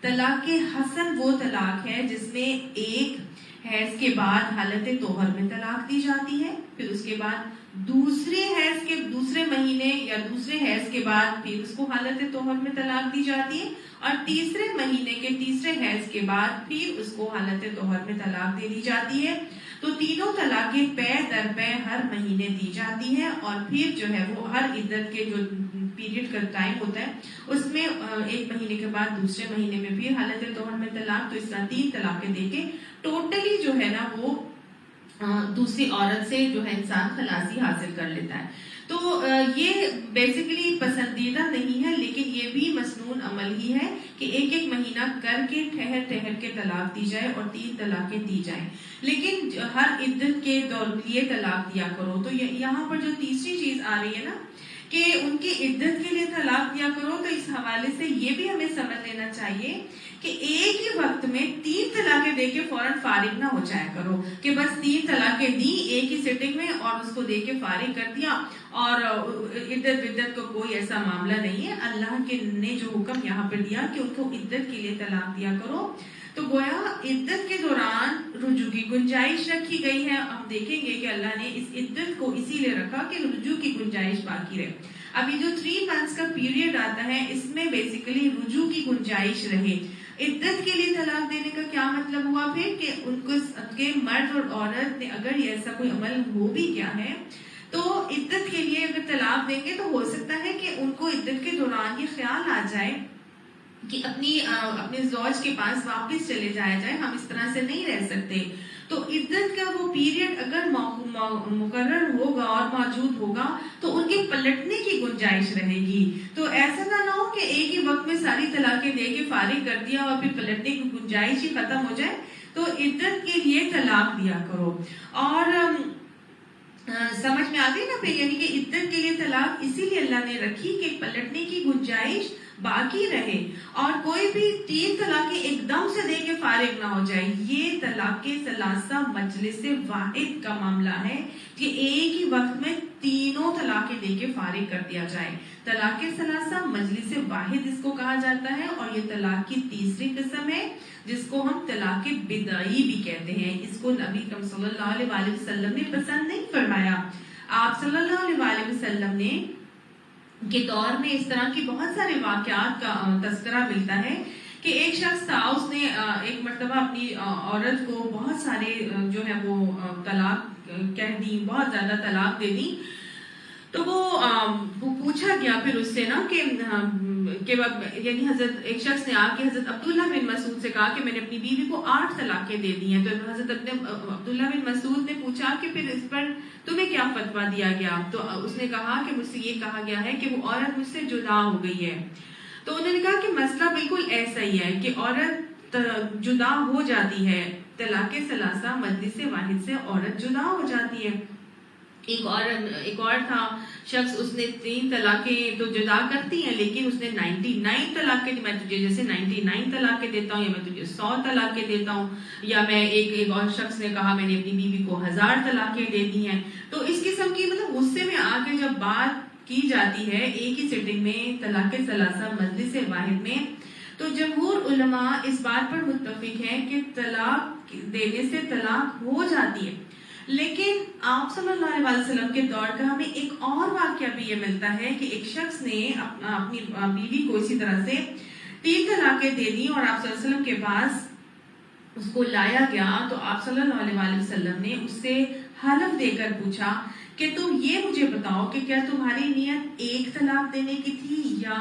طلاق حسن وہ طلاق ہے جس میں ایک حیض کے بعد حالت طہر میں طلاق دی جاتی ہے، پھر اس کے بعد دوسرے حیض کے دوسرے مہینے یا دوسرے حیض کے بعد پھر اس کو حالت طہر میں طلاق دی جاتی ہے، اور تیسرے مہینے کے تیسرے حیض کے بعد پھر اس کو حالت طہر میں طلاق دے دی جاتی ہے. تو تینوں طلاقیں پے در پے ہر مہینے دی جاتی ہیں، اور پھر جو ہے وہ ہر عدت کے جو پیریڈ کا ٹائم ہوتا ہے اس میں ایک مہینے کے بعد دوسرے مہینے میں پھر حالت طہر میں طلاق. تو اس طرح 3 طلاقیں دے کے ٹوٹلی جو ہے نا وہ دوسری عورت سے جو ہے انسان خلاصی حاصل کر لیتا ہے. تو یہ بیسیکلی پسندیدہ نہیں ہے، لیکن یہ بھی مسنون عمل ہی ہے کہ ایک ایک مہینہ کر کے ٹھہر ٹھہر کے طلاق دی جائے اور 3 طلاقیں دی جائیں، لیکن ہر عدت کے دور لیے طلاق دیا کرو. تو یہاں پر جو تیسری چیز آ رہی ہے نا کہ ان کی عدت کے لیے طلاق دیا کرو، تو اس حوالے سے یہ بھی ہمیں سمجھ لینا چاہیے کہ ایک ہی وقت میں 3 طلاقیں دے کے فوراً فارغ نہ ہو جایا کرو کہ بس 3 طلاقیں دی ایک ہی سیٹنگ میں اور اس کو دے کے فارغ کر دیا اور عدت کو کوئی ایسا معاملہ نہیں ہے. اللہ کے نے جو حکم یہاں پر دیا کہ ان کو عدت کے لیے طلاق دیا کرو، تو گویا عدت کے دوران رجوع کی گنجائش رکھی گئی ہے. ہم دیکھیں گے کہ اللہ نے اس عدت کو اسی لیے رکھا کہ رجوع کی گنجائش باقی رہے. ابھی جو 3 months کا پیریڈ آتا ہے اس میں بیسیکلی رجوع کی گنجائش رہے. عدت کے لیے طلاق دینے کا کیا مطلب ہوا پھر کہ ان کو کے مرد اور عورت نے اگر ایسا کوئی عمل ہو بھی کیا ہے تو عدت کے لیے اگر طلاق دیں گے تو ہو سکتا ہے کہ ان کو عدت کے دوران یہ خیال آ جائے کہ اپنے زوج کے پاس واپس چلے جایا جائے، ہم اس طرح سے نہیں رہ سکتے. تو عدت کا وہ پیریڈ اگر مقرر ہوگا اور موجود ہوگا تو ان کے پلٹنے کی گنجائش رہے گی. تو ایسا نہ ہو کہ ایک ہی وقت میں ساری طلاقیں دے کے فارغ کر دیا اور پھر پلٹنے کی گنجائش ہی ختم ہو جائے. تو عدت کے لیے طلاق دیا کرو. اور سمجھ میں آتی ہے نا پھر، یعنی کہ عدت کے لیے طلاق اسی لیے اللہ نے رکھی کہ پلٹنے کی گنجائش باقی رہے اور کوئی بھی 3 طلاقیں ایک دم سے دے کے فارغ نہ ہو جائے. یہ طلاق ثلاثہ مجلس واحد کا معاملہ ہے کہ ایک ہی وقت میں تینوں طلاقیں دے کے فارغ کر دیا جائے. طلاق ثلاثہ مجلس واحد اس کو کہا جاتا ہے، اور یہ طلاق کی تیسری قسم ہے جس کو ہم طلاق بدعی بھی کہتے ہیں. اس کو نبی کریم صلی اللہ علیہ وسلم نے پسند نہیں فرمایا. آپ صلی اللہ علیہ وسلم نے کے دور میں اس طرح کی بہت سارے واقعات کا تذکرہ ملتا ہے کہ ایک شخص تھا، اس نے ایک مرتبہ اپنی عورت کو بہت سارے جو ہے وہ طلاق کہہ دی، بہت زیادہ طلاق دے دی. تو وہ پوچھا گیا پھر اس سے نا کہ یعنی حضرت ایک شخص نے آ کے حضرت عبداللہ بن مسعود سے کہا کہ میں نے اپنی بیوی کو 8 طلاقیں دے دی ہیں. تو حضرت عبداللہ بن مسعود نے پوچھا کہ پھر اس پر تمہیں کیا فتویٰ دیا گیا؟ تو اس نے کہا کہ مجھ سے یہ کہا گیا ہے کہ وہ عورت مجھ سے جدا ہو گئی ہے. تو انہوں نے کہا کہ مسئلہ بالکل ایسا ہی ہے کہ عورت جدا ہو جاتی ہے، طلاق ثلاثہ مجلس واحد سے عورت جدا ہو جاتی ہے. ایک اور تھا شخص، اس نے 3 طلاقیں تو جدا کرتی ہیں لیکن اس نے 99 طلاقیں، میں تجھے جیسے 99 طلاقیں دیتا ہوں یا میں تجھے 100 طلاقیں دیتا ہوں، یا میں ایک اور شخص نے کہا میں نے اپنی بیوی کو 1000 طلاقیں دے دی ہیں. تو اس قسم کی مطلب غصے میں آ کے جب بات کی جاتی ہے ایک ہی سیٹنگ میں طلاق ثلاثہ مجلس واحد میں، تو جمہور علماء اس بات پر متفق ہیں کہ طلاق دینے سے طلاق ہو جاتی ہے. لیکن آپ صلی اللہ علیہ وسلم کے دور کا ہمیں ایک اور واقعہ بھی یہ ملتا ہے کہ ایک شخص نے اپنی بیوی کو اسی طرح سے 3 طلاقیں دے دی اور آپ صلی اللہ علیہ وسلم کے پاس اس کو لایا گیا. تو آپ صلی اللہ علیہ وسلم نے اس سے حلف دے کر پوچھا کہ تم یہ مجھے بتاؤ کہ کیا تمہاری نیت 1 طلاق دینے کی تھی یا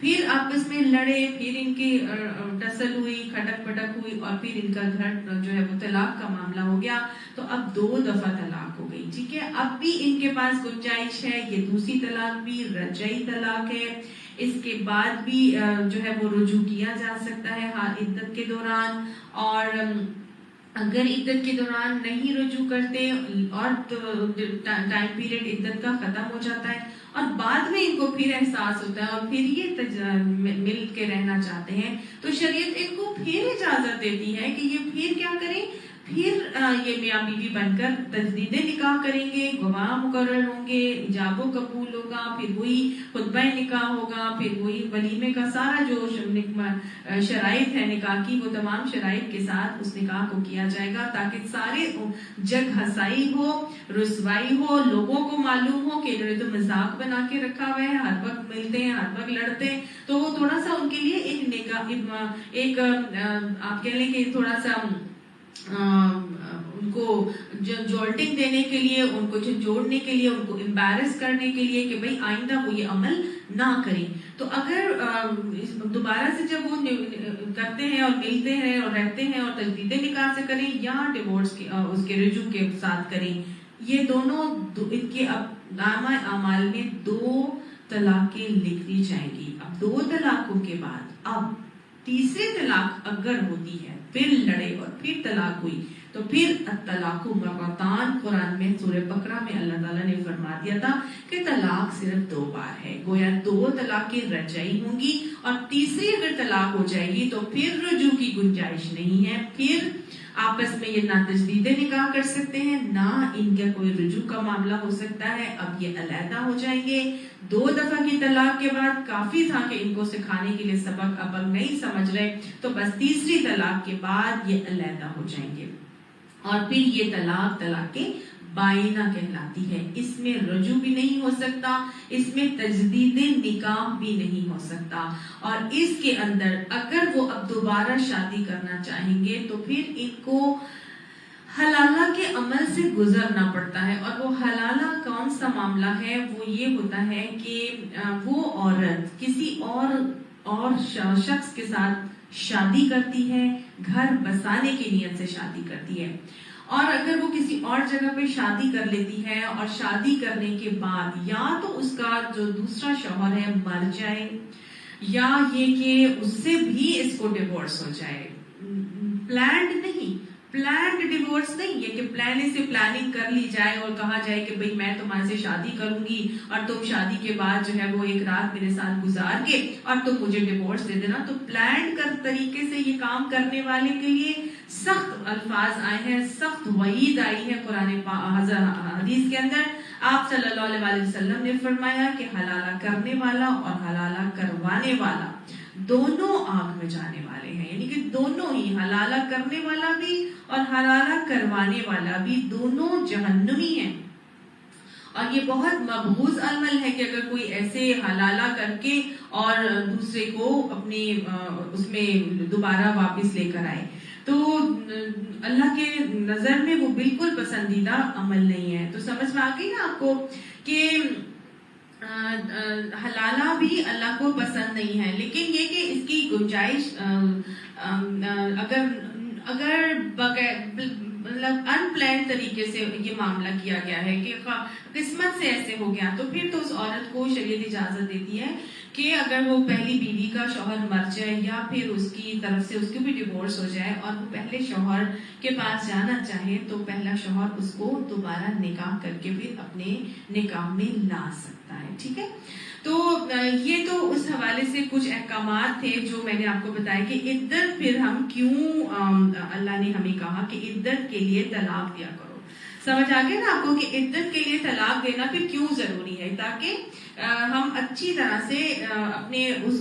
پھر آپس میں لڑے، پھر ان کی ٹسل ہوئی، کھٹک پٹک ہوئی، اور پھر ان کا گھر جو ہے وہ طلاق کا معاملہ ہو گیا، تو اب 2 دفعہ طلاق ہو گئی، ٹھیک ہے۔ اب بھی ان کے پاس گنجائش ہے، یہ دوسری طلاق بھی رجعی طلاق ہے، اس کے بعد بھی جو ہے وہ رجوع کیا جا سکتا ہے عدت کے دوران، اور اگر عدت کے دوران نہیں رجوع کرتے اور ٹائم پیریڈ عدت کا ختم ہو جاتا ہے اور بعد میں ان کو پھر احساس ہوتا ہے اور پھر یہ مل کے رہنا چاہتے ہیں، تو شریعت ان کو پھر اجازت دیتی ہے کہ یہ پھر کیا کریں، پھر یہ میاں بیوی بن کر تجدید نکاح کریں گے، گواہ مقرر ہوں گے، ایجاب و قبول ہوگا، پھر وہی خطبہ نکاح ہوگا، پھر وہی ولیمے کا سارا جو شرائط ہے نکاح کی، وہ تمام شرائط کے ساتھ اس نکاح کو کیا جائے گا، تاکہ سارے جگ ہنسائی ہو، رسوائی ہو، لوگوں کو معلوم ہو کہ انہوں نے تو مذاق بنا کے رکھا ہوا ہے، ہر وقت ملتے ہیں، ہر وقت لڑتے ہیں، تو وہ تھوڑا سا ان کے لیے ایک نکاح، ایک آپ کہہ لیں کہ تھوڑا سا ان کو جولٹنگ دینے کے لیے، ان کو جھنجھوڑنے کے لیے، ان کو امبیرس کرنے کے لیے کہ بھئی آئندہ وہ یہ عمل نہ کریں۔ تو اگر دوبارہ سے جب وہ کرتے ہیں اور ملتے ہیں اور رہتے ہیں اور تجدید نکاح سے کریں یا ڈیورس اس کے رجوع کے ساتھ کریں، یہ دونوں ان کے نامہ اعمال میں 2 طلاقیں لکھ دی جائیں گی۔ اب 2 طلاقوں کے بعد اب تیسری طلاق اگر ہوتی ہے، پھر لڑے اور پھر طلاق ہوئی، تو پھر الطلاق مرتان، قرآن میں سورہ بقرہ میں اللہ تعالیٰ نے فرما دیا تھا کہ طلاق صرف 2 بار ہے، گویا 2 طلاقیں رجعی ہوں گی، اور تیسری اگر طلاق ہو جائے گی تو پھر رجوع کی گنجائش نہیں ہے، پھر آپس میں یہ نہ تجدید نکاح کر سکتے ہیں، نہ ان کا کوئی رجوع کا معاملہ ہو سکتا ہے، اب یہ علیحدہ ہو جائیں گے۔ 2 دفعہ کی طلاق کے بعد کافی تھا کہ ان کو سکھانے کے لیے سبق، اب نہیں سمجھ رہے، تو بس تیسری طلاق کے بعد یہ علیحدہ ہو جائیں گے، اور پھر یہ طلاق بائنہ کہلاتی ہے، اس میں رجوع بھی نہیں ہو سکتا، اس میں تجدید نکاح بھی نہیں ہو سکتا، اور اس کے اندر اگر وہ اب دوبارہ شادی کرنا چاہیں گے تو پھر ان کو حلالہ کے عمل سے گزرنا پڑتا ہے، اور وہ حلالہ کون سا معاملہ ہے، وہ یہ ہوتا ہے کہ وہ عورت کسی اور شخص کے ساتھ شادی کرتی ہے، گھر بسانے کی نیت سے شادی کرتی ہے، اور اگر وہ کسی اور جگہ پہ شادی کر لیتی ہے اور شادی کرنے کے بعد یا تو اس کا جو دوسرا شوہر ہے مر جائے، یا یہ کہ اس سے بھی اس کو ڈیورس ہو جائے، پلانڈ ڈیورس نہیں ہے کہ پلاننگ کر لی جائے اور کہا جائے کہ بھئی میں تمہارے سے شادی کروں گی اور تم شادی کے بعد جو ہے وہ ایک رات میرے ساتھ گزار کے اور تم مجھے ڈیورس دے دینا، تو پلانڈ طریقے سے یہ کام کرنے والے کے لیے سخت الفاظ آئے ہیں، سخت وعید آئی ہے قرآن حدیث کے اندر۔ آپ صلی اللہ علیہ وسلم نے فرمایا کہ حلالہ کرنے والا اور حلالہ کروانے والا دونوں آگ میں جانے والے ہیں، یعنی کہ دونوں ہی، حلالہ کرنے والا بھی اور حلالہ کروانے والا بھی، دونوں جہنمی ہیں۔ اور یہ بہت مبغوض عمل ہے کہ اگر کوئی ایسے حلالہ کر کے اور دوسرے کو اپنے اس میں دوبارہ واپس لے کر آئے، تو اللہ کے نظر میں وہ بالکل پسندیدہ عمل نہیں ہے۔ تو سمجھ میں آ گئی نا آپ کو کہ حلالہ بھی اللہ کو پسند نہیں ہے، لیکن یہ کہ اس کی گنجائش اگر مطلب ان پلان طریقے سے یہ معاملہ کیا گیا ہے کہ قسمت سے ایسے ہو گیا، تو پھر تو اس عورت کو شریعت اجازت دیتی ہے کہ اگر وہ پہلی بیوی کا شوہر مر جائے یا پھر اس کی طرف سے اس کی بھی ڈیورس ہو جائے اور وہ پہلے شوہر کے پاس جانا چاہے، تو پہلا شوہر اس کو دوبارہ نکاح کر کے پھر اپنے نکاح میں لا سکتا ہے، ٹھیک ہے۔ تو یہ تو اس حوالے سے کچھ احکامات تھے جو میں نے آپ کو بتایا کہ عدت پھر ہم کیوں اللہ نے ہمیں کہا کہ عدت کے لیے طلاق دیا کرو۔ سمجھ آ گیا نا آپ کو کہ عدت کے لیے طلاق دینا پھر کیوں ضروری ہے، تاکہ ہم اچھی طرح سے اپنے اس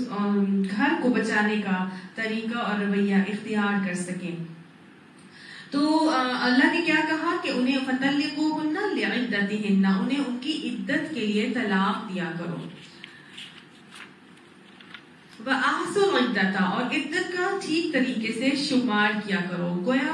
گھر کو بچانے کا طریقہ اور رویہ اختیار کر سکیں۔ تو اللہ نے کیا کہا کہ انہیں فَطَلِّقُوهُنَّ لِعِدَّتِهِنَّ، انہیں ان کی عدت کے لیے طلاق دیا کرو۔ وَأَحْصُوا الْعِدَّةَ، اور عدت کا ٹھیک طریقے سے شمار کیا کرو۔ گویا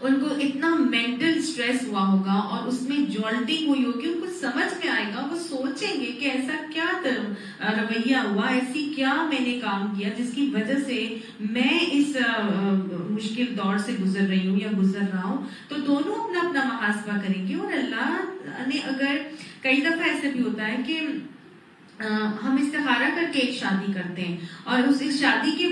ان کو اتنا مینٹل سٹریس ہوا ہوگا اور اس میں جولٹنگ ہوئی ہوگی، ان کو سمجھ میں آئے گا، وہ سوچیں گے کہ ایسا کیا رویہ ہوا، ایسی کیا میں نے کام کیا جس کی وجہ سے میں اس مشکل دور سے گزر رہی ہوں یا گزر رہا ہوں. تو دونوں اپنا اپنا محاسبہ کریں گے. اور اللہ نے اگر کئی دفعہ ایسے بھی ہوتا ہے کہ ہم استخارہ کر کے ایک شادی کرتے ہیں اور اس شادی کے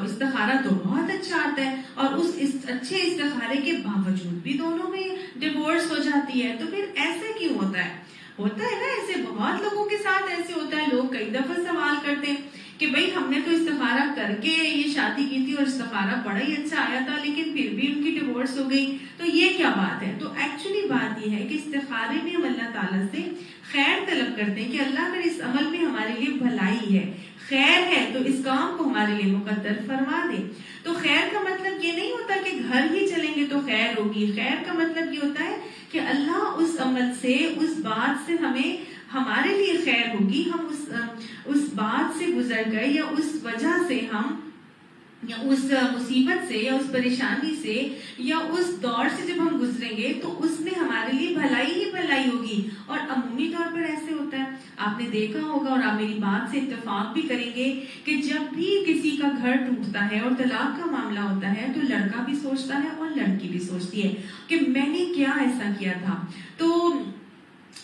استخارہ تو بہت اچھا آتا ہے اور اس اچھے استخارے کے باوجود بھی دونوں میں ڈیورس ہو جاتی ہے. تو پھر ایسے کیوں ہوتا ہے؟ ہوتا ہے نا، ایسے بہت لوگوں کے ساتھ ایسے ہوتا ہے. لوگ کئی دفعہ سوال کرتے ہیں کہ بھئی ہم نے تو استخارہ کر کے یہ شادی کی تھی اور استخارہ بڑا ہی اچھا آیا تھا لیکن پھر بھی ان کی ڈیورس ہو گئی، تو یہ کیا بات ہے؟ تو ایکچولی بات یہ ہے کہ استخارے میں ہم اللہ تعالیٰ سے خیر طلب کرتے ہیں کہ اللہ اگر اس عمل میں ہمارے لیے بھلائی ہے، خیر ہے، تو اس کام کو ہمارے لیے مقدر فرما دے. تو خیر کا مطلب یہ نہیں ہوتا کہ گھر ہی چلیں گے تو خیر ہوگی. خیر کا مطلب یہ ہوتا ہے کہ اللہ اس عمل سے، اس بات سے ہمارے لیے خیر ہوگی. ہم اس بات سے گزر گئے یا اس وجہ سے ہم یا اس مصیبت سے یا اس پریشانی سے یا اس دور سے جب ہم گزریں گے تو اس میں ہمارے لیے بھلائی ہی بھلائی ہوگی. اور عمومی طور پر ایسے ہوتا ہے، آپ نے دیکھا ہوگا اور آپ میری بات سے اتفاق بھی کریں گے کہ جب بھی کسی کا گھر ٹوٹتا ہے اور طلاق کا معاملہ ہوتا ہے تو لڑکا بھی سوچتا ہے اور لڑکی بھی سوچتی ہے کہ میں نے کیا ایسا کیا تھا. تو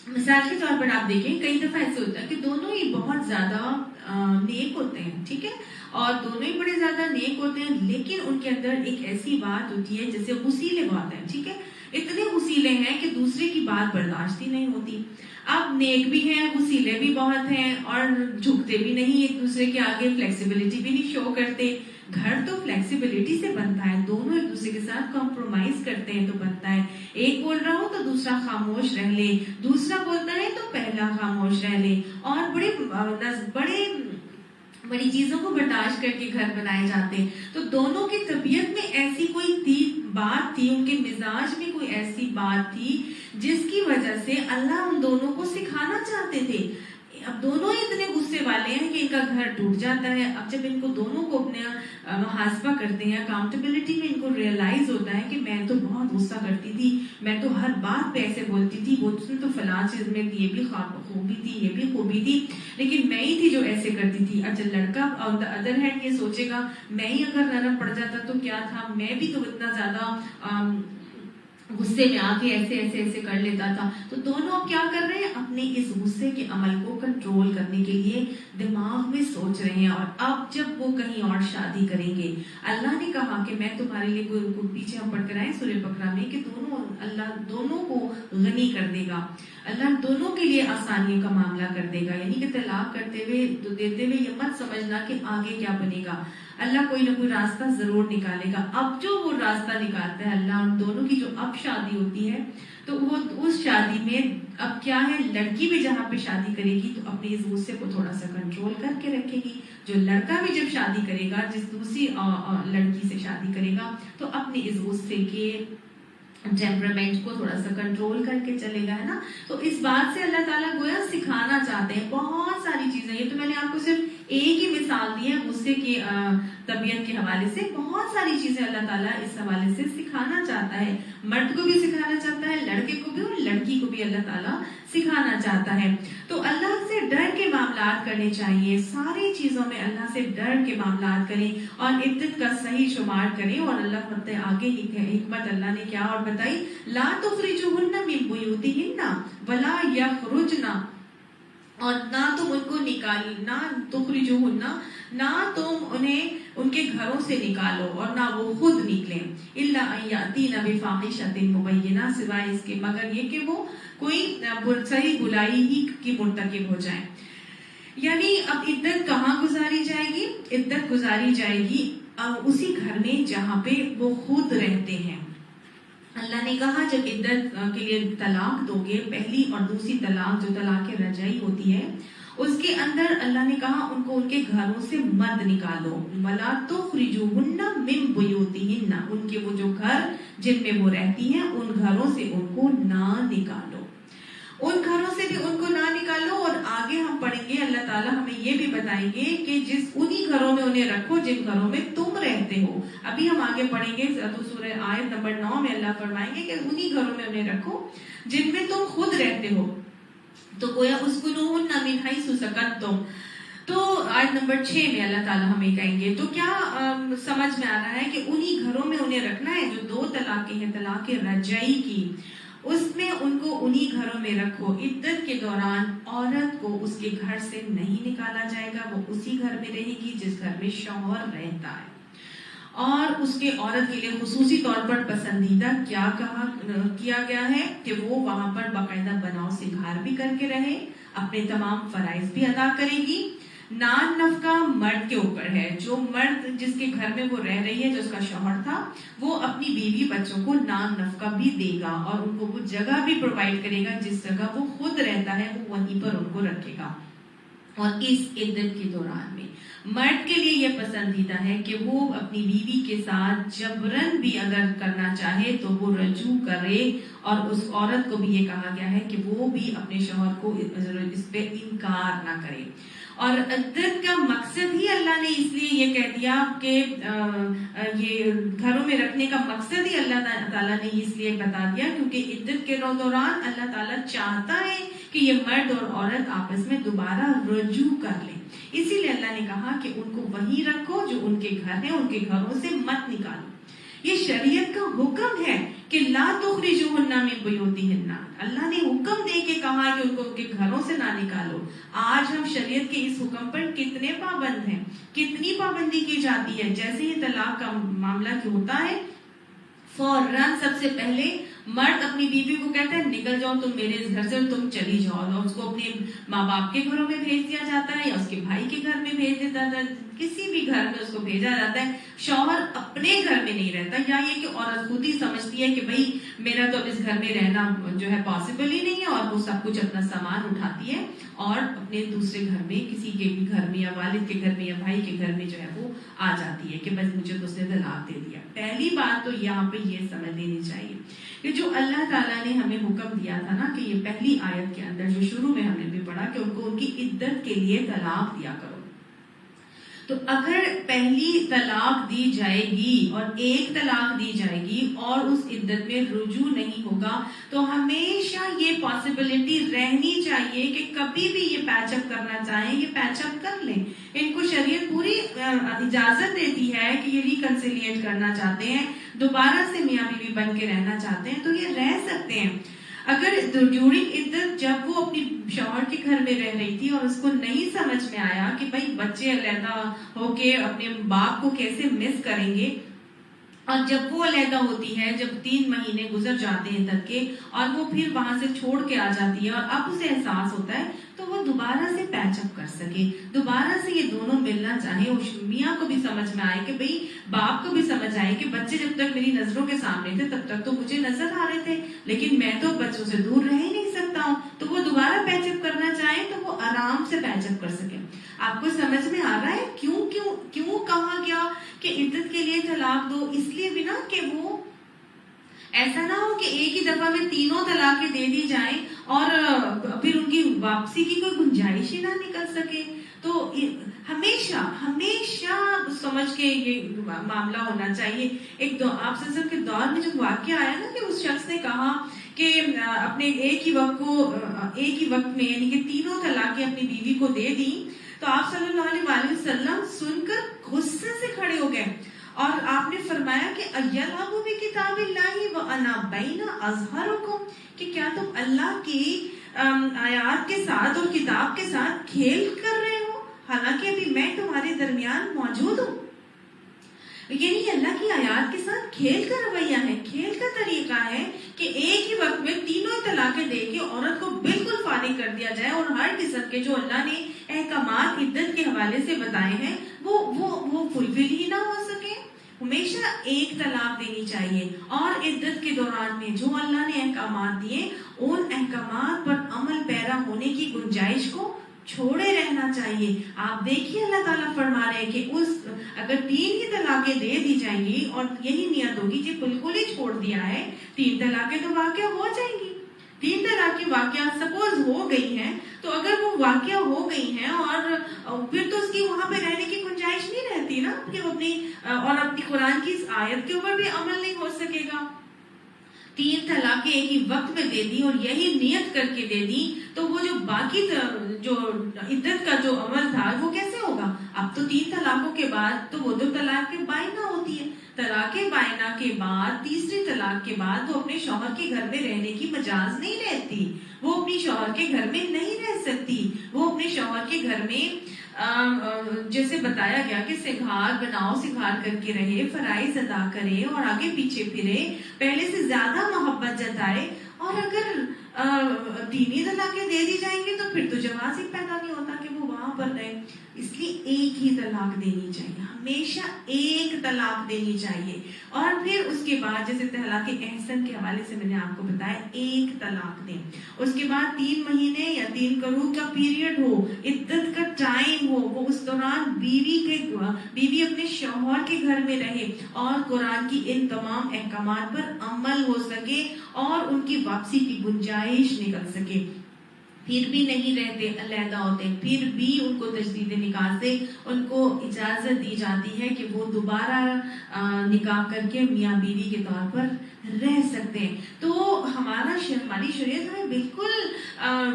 مثال کے طور پر آپ دیکھیں کئی دفعہ ایسے ہوتا ہے کہ دونوں ہی بہت زیادہ نیک ہوتے ہیں، ٹھیک ہے، اور دونوں ہی بڑے زیادہ نیک ہوتے ہیں، لیکن ان کے اندر ایک ایسی بات ہوتی ہے جیسے غصیلے بہت ہیں، ٹھیک ہے، اتنے غصیلے ہیں کہ دوسرے کی بات برداشت ہی نہیں ہوتی. اب نیک بھی ہیں، غصیلے بھی بہت ہیں اور جھکتے بھی نہیں ایک دوسرے کے آگے، فلیکسیبلٹی بھی نہیں شو کرتے. گھر تو فلیکسیبلٹی سے بنتا ہے، دونوں ایک دوسرے کے ساتھ کمپرومائز کرتے ہیں تو بنتا ہے. ایک بول رہا ہو تو دوسرا خاموش رہ لے، دوسرا بولتا ہے تو پہلا خاموش رہ لے، اور بڑی چیزوں کو برداشت کر کے گھر بنائے جاتے ہیں. تو دونوں کی طبیعت میں ایسی کوئی بات تھی، ان کے مزاج میں کوئی ایسی بات تھی جس کی وجہ سے اللہ ان دونوں کو سکھانا چاہتے تھے. اب دونوں ہی اتنے غصے والے ہیں کہ ان کا گھر ٹوٹ جاتا ہے. اب جب ان کو دونوں کو اپنا محاسبہ کرتے ہیں، اکاؤنٹیبلٹی میں ان کو ریئلائز ہوتا ہے کہ میں تو بہت غصہ کرتی تھی، میں تو ہر بات پہ ایسے بولتی تھی، وہ تو فلاں چیز میں یہ بھی خوبی تھی، یہ بھی خوبی تھی، لیکن میں ہی تھی جو ایسے کرتی تھی. اچھا لڑکا آن دا ادر ہینڈ یہ سوچے گا میں ہی اگر نرم پڑ جاتا تو کیا تھا، میں بھی تو اتنا زیادہ غصے میں آ کے ایسے کر لیتا تھا. تو دونوں کیا کر رہے ہیں؟ اپنے اس غصے کے عمل کو کنٹرول کرنے کے لیے دماغ میں سوچ رہے ہیں. اور اب جب وہ کہیں اور شادی کریں گے، اللہ نے کہا کہ میں تمہارے لیے کوئی پیچھے ہم پڑھ کر آئے سورہ بقرہ میں کہ اللہ دونوں کو غنی کر دے گا، اللہ دونوں کے لیے آسانیوں کا معاملہ کر دے گا. یعنی کہ طلاق دیتے ہوئے یہ مت سمجھنا کہ آگے کیا بنے گا، اللہ کوئی نہ کوئی راستہ ضرور نکالے گا. اب جو وہ راستہ نکالتا ہے اللہ ان دونوں کی جو اب شادی ہوتی ہے تو وہ اس شادی میں اب کیا ہے، لڑکی بھی جہاں پہ شادی کرے گی تو اپنے اس غصے کو تھوڑا سا کنٹرول کر کے رکھے گی. جو لڑکا بھی جب شادی کرے گا، جس دوسری لڑکی سے شادی کرے گا تو اپنے اس غصے کے ٹیمپرامنٹ کو تھوڑا سا کنٹرول کر کے چلے گا، ہے نا. تو اس بات سے اللہ تعالیٰ گویا سکھانا چاہتے ہیں بہت ساری چیزیں. یہ تو میں نے آپ کو صرف ایک ہی مثال دی ہے غصے کی طبیعت کے حوالے سے. بہت ساری چیزیں اللہ تعالیٰ اس حوالے سے سکھانا چاہتا ہے. مرد کو بھی سکھانا چاہتا ہے، لڑکے کو بھی اور لڑکی کو بھی اللہ تعالیٰ سکھانا چاہتا ہے. تو اللہ سے ڈر کے معاملات کرنے چاہیے، ساری چیزوں میں اللہ سے ڈر کے معاملات کریں اور عدت کا صحیح شمار کریں. اور اللہ فرماتے آگے حکمت اللہ نے کیا اور بتائی، لا تخرجوہن من بیوتہن ولا یخرجن، اور نہ تم ان کو نہ تخرجوہن، نہ تم انہیں ان کے گھروں سے نکالو اور نہ وہ خود نکلیں، الا ان یاتین بفاحشۃ مبینہ، سوائے اس کے مگر یہ کہ وہ کوئی صحیح بلائی ہی کی مرتکب ہو جائیں. یعنی اب عدت کہاں گزاری جائے گی؟ عدت گزاری جائے گی اسی گھر میں جہاں پہ وہ خود رہتے ہیں. اللہ نے کہا جب عدت کے لیے طلاق دو گے، پہلی اور دوسری طلاق جو طلاق رجعی ہوتی ہے اس کے اندر اللہ نے کہا ان کو ان کے گھروں سے مت نکالو. ولا تخرجوہن من بیوتہن، ان کے وہ جو گھر جن میں وہ رہتی ہیں ان گھروں سے ان کو نہ نکالو. ان گھروں سے بھی ان کو نہ نکالو. اور آگے ہم پڑھیں گے اللہ تعالیٰ ہمیں یہ بھی بتائیں گے کہ انہی گھروں میں انہیں رکھو جن گھروں میں تم رہتے ہو. ابھی ہم آگے پڑھیں گے تو سورہ آیت نمبر 9 میں اللہ فرمائیں گے کہ انہی گھروں میں انہیں رکھو جن میں تم خود رہتے ہو. تو گویا اسکنوہن من حیث سکنتم. تو آیت نمبر 6 میں اللہ تعالیٰ ہمیں کہیں گے. تو کیا سمجھ میں آ رہا ہے کہ انہی گھروں میں انہیں رکھنا ہے جو 2 طلاقیں ہیں, طلاق رجعی کی, اس میں ان کو انہی گھروں میں رکھو. عدت کے دوران عورت کو اس کے گھر سے نہیں نکالا جائے گا, وہ اسی گھر میں رہے گی جس گھر میں شوہر رہتا ہے. اور اس کے عورت کے لیے خصوصی طور پر پسندیدہ کیا کیا گیا ہے کہ وہ وہاں پر باقاعدہ بناؤ سنگھار بھی کر کے رہے, اپنے تمام فرائض بھی ادا کرے گی. نان نفقہ مرد کے اوپر ہے. جو مرد جس کے گھر میں وہ رہ رہی ہے, جو اس کا شوہر تھا, وہ اپنی بیوی بچوں کو نان نفقہ بھی دے گا اور ان کو وہ جگہ بھی پرووائڈ کرے گا جس جگہ وہ خود رہتا ہے, وہ وہیں پر ان کو رکھے گا. اور اس عدت کے دوران میں مرد کے لیے یہ پسندیدہ ہے کہ وہ اپنی بیوی کے ساتھ جبرن بھی اگر کرنا چاہے تو وہ رجوع کرے. اور اس عورت کو بھی یہ کہا گیا ہے کہ وہ بھی اپنے شوہر کو اس پہ انکار نہ کرے. اور عدت کا مقصد ہی اللہ نے اس لیے یہ کہہ دیا کہ یہ گھروں میں رکھنے کا مقصد ہی اللہ تعالیٰ نے اس لیے بتا دیا کیونکہ عدت کے دوران اللہ تعالیٰ چاہتا ہے کہ یہ مرد اور عورت آپس میں دوبارہ رجوع کر لیں. اسی لیے اللہ نے کہا کہ ان کو وہیں رکھو جو ان کے گھر ہیں, ان کے گھروں سے مت نکالو. یہ شریعت کا حکم ہے کہ لا تخرجوہن من بیوتہن. اللہ نے حکم دے کے کہا کہ ان کو ان کے گھروں سے نہ نکالو. آج ہم شریعت کے اس حکم پر کتنے پابند ہیں, کتنی پابندی کی جاتی ہے. جیسے ہی طلاق کا معاملہ ہوتا ہے, فوراً سب سے پہلے مرد اپنی بیوی کو کہتا ہے نکل جاؤ تم میرے اس گھر سے, تم چلی جاؤ. اور اس کو اپنے ماں باپ کے گھروں میں بھیج دیا جاتا ہے یا اس کے بھائی کے گھر میں بھیج دیتا ہے, کسی بھی گھر میں اس کو بھیجا جاتا ہے. شوہر اپنے گھر میں نہیں رہتا, یا یہ کہ عورت خود ہی سمجھتی ہے کہ بھئی میرا تو اب اس گھر میں رہنا جو ہے پاسبل ہی نہیں ہے, اور وہ سب کچھ اپنا سامان اٹھاتی ہے اور اپنے دوسرے گھر میں, کسی کے بھی گھر میں یا والد کے گھر میں یا بھائی کے گھر میں جو ہے وہ آ جاتی ہے کہ بس مجھے تو اس نے طلاق دے دیا. پہلی بات تو یہاں پہ یہ سمجھ لینی چاہیے کہ جو اللہ تعالیٰ نے ہمیں حکم دیا تھا نا, کہ یہ پہلی آیت کے اندر جو شروع میں ہم نے بھی پڑھا کہ ان کو ان کی عدت کے لیے طلاق دیا کرو. تو اگر پہلی طلاق دی جائے گی اور ایک طلاق دی جائے گی اور اس عدت میں رجوع نہیں ہوگا, تو ہمیشہ یہ پاسبلٹی رہنی چاہیے کہ کبھی بھی یہ پیچ اپ کرنا چاہیں یہ پیچ اپ کر لیں. ان کو شریعت پوری اجازت دیتی ہے کہ یہ ریکنسیلیٹ کرنا چاہتے ہیں, دوبارہ سے میاں بیوی بن کے رہنا چاہتے ہیں تو یہ رہ سکتے ہیں. اگر ڈیورنگ عدت جب وہ اپنی شوہر کے گھر میں رہ رہی تھی اور اس کو نہیں سمجھ میں آیا کہ بھائی بچے علیحدہ ہو کے اپنے باپ کو کیسے مس کریں گے, اور جب وہ علیحدہ ہوتی ہے, جب 3 مہینے گزر جاتے ہیں عدت کے اور وہ پھر وہاں سے چھوڑ کے آ جاتی ہے اور اب اسے احساس ہوتا ہے, تو وہ دوبارہ سے پیچ اپ کر سکے, دوبارہ سے یہ دونوں ملنا چاہے. اس میاں کو بھی سمجھ میں آئے کہ بھئی باپ کو بھی سمجھ آئے کہ بچے جب تک میری نظروں کے سامنے تھے تب تک تو مجھے نظر آ رہے تھے, لیکن میں تو بچوں سے دور رہ ہی نہیں سکتا ہوں. تو وہ دوبارہ پیچ اپ کرنا چاہیں تو وہ آرام سے پیچ اپ کر سکیں. آپ کو سمجھ میں آ رہا ہے کیوں کہا گیا کہ عدت کے لیے طلاق دو؟ اس لیے بھی نا کہ وہ ایسا نہ ہو کہ ایک ہی دفعہ میں تینوں طلاقیں دے دی جائیں اور پھر ان کی واپسی کی کوئی گنجائش ہی نہ نکل سکے. تو ہمیشہ سمجھ کے یہ معاملہ ہونا چاہیے. ایک آپ سلسلے کے دور میں جو واقعہ آیا نا کہ اس شخص نے کہا کہ اپنے ایک ہی وقت میں یعنی کہ تینوں طلاقیں اپنی بیوی کو دے دی, تو آپ صلی اللہ علیہ وسلم سن کر غصے سے کھڑے ہو گئے اور آپ نے فرمایا کہ اَيَلْعَبُ بِكِتَابِ اللَّهِ وَأَنَا بَيْنَ أَظْهَرُكُمْ, کہ کیا تم اللہ کی آیات کے ساتھ اور کتاب کے ساتھ کھیل کر رہے ہو حالانکہ ابھی میں تمہارے درمیان موجود ہوں. یعنی اللہ کی آیات کے ساتھ کھیل کا رویہ ہے, کھیل کا طریقہ ہے کہ ایک ہی وقت میں تینوں طلاقیں دے کے عورت کو بالکل فارغ کر دیا جائے اور ہر قسم کے جو اللہ نے احکامات عدت کے حوالے سے بتائے ہیں وہ فلفل ہی نہ ہو سکے. ہمیشہ ایک طلاق دینی چاہیے اور عدت کے دوران میں جو اللہ نے احکامات دیے ان احکامات پر عمل پیرا ہونے کی گنجائش کو چھوڑے رہنا چاہیے. آپ دیکھیے اللہ تعالیٰ فرما رہے ہیں کہ اگر 3 ہی طلاقیں دے دی جائیں گی اور یہی نیت ہوگی کہ بالکل ہی چھوڑ دیا ہے, 3 طلاقیں تو واقع ہو جائیں گی. 3 طلاق کے واقعات سپوز ہو گئی ہیں تو اگر وہ واقعہ ہو گئی ہیں اور پھر تو اس کی وہاں پہ رہنے کی گنجائش نہیں رہتی نا کہ وہ اپنی قرآن کی اس آیت کے اوپر بھی عمل نہیں ہو سکے گا. 3 طلاقیں ایک ہی وقت میں دے دی اور یہی نیت کر کے دے دی تو وہ جو باقی جو عدت کا جو عمل تھا وہ کیسے ہوگا؟ اب تو 3 طلاقوں کے بعد تو وہ 2 طلاق بائنہ ہوتی ہے. طلاق بائنہ کے بعد تیسری طلاق کے بعد وہ اپنے شوہر کے گھر میں رہنے کی مجاز نہیں رہتی. وہ اپنی شوہر کے گھر میں نہیں رہ سکتی. وہ اپنے شوہر کے گھر میں جیسے بتایا گیا کہ سنگھار بناؤ، سنگھار کر کے رہے، فرائض ادا کرے اور آگے پیچھے پھرے، پہلے سے زیادہ محبت جتائے. اور اگر 3 طلاقیں دے دی جائیں گی تو پھر تو جواز ہی پیدا نہیں ہوتا کہ وہ وہاں پر رہے. اس لیے ایک ہی طلاق دینی چاہیے، ہمیشہ ایک طلاق دینی چاہیے. اور پھر اس کے بعد جیسے طلاق احسن کے حوالے سے میں نے آپ کو بتایا 1 طلاق دیں. اس کے بعد 3 مہینے یا 3 قروء کا پیریڈ ہو، عدت کا ٹائم ہو، وہ اس دوران بیوی اپنے شوہر کے گھر میں رہے اور قرآن کی ان تمام احکامات پر عمل ہو سکے اور ان کی واپسی کی گنجائش نکل سکے. پھر بھی نہیں رہتے، علیحدہ ہوتے، پھر بھی ان کو تجدید نکاح سے ان کو اجازت دی جاتی ہے کہ وہ دوبارہ نکاح کر کے میاں بیوی کے طور پر رہ سکتے ہیں. تو ہماری شریعت ہمیں بالکل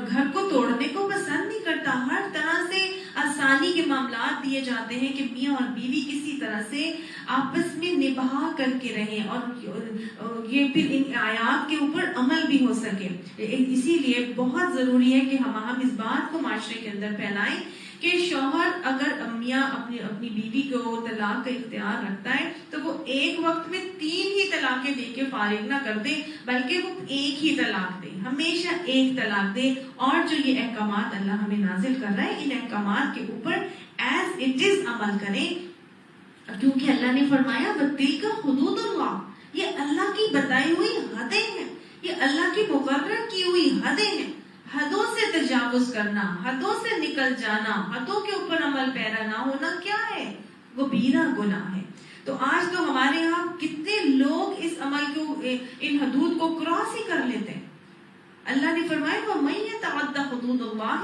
گھر کو توڑنے کو پسند نہیں کرتا. ہر طرح سے آسانی کے معاملات دیے جاتے ہیں کہ میاں اور بیوی کسی طرح سے آپس میں نبھا کر کے رہیں اور یہ پھر ان آیات کے اوپر عمل بھی ہو سکے. اسی لیے بہت ضروری ہے کہ ہم اس بات کو معاشرے کے اندر پھیلائیں کہ شوہر اگر میاں اپنی بیوی کو طلاق کا اختیار رکھتا ہے تو وہ ایک وقت میں 3 ہی طلاقیں دے کے فارغ نہ کر دے، بلکہ وہ ایک ہی طلاق دے، ہمیشہ ایک طلاق دے. اور جو یہ احکامات اللہ ہمیں نازل کر رہا ہے ان احکامات کے اوپر ایز اٹ از عمل کریں، کیونکہ اللہ نے فرمایا وَتِلْكَ حُدُودُ اللَّهِ، یہ اللہ کی بتائی ہوئی حدیں ہیں، یہ اللہ کی مقرر کی ہوئی حدیں ہیں. حدوں سے تجاوز کرنا، حدوں سے نکل جانا، حدوں کے اوپر عمل پیرا نہ ہونا کیا ہے؟ وہ کبیرہ گناہ ہے. تو آج تو ہمارے ہاں کتنے لوگ اس عمل کو، ان حدود کو کراس ہی کر لیتے ہیں. اللہ نے فرمایا وَمَن يَتَعَدَّ حُدُودَ اللَّهِ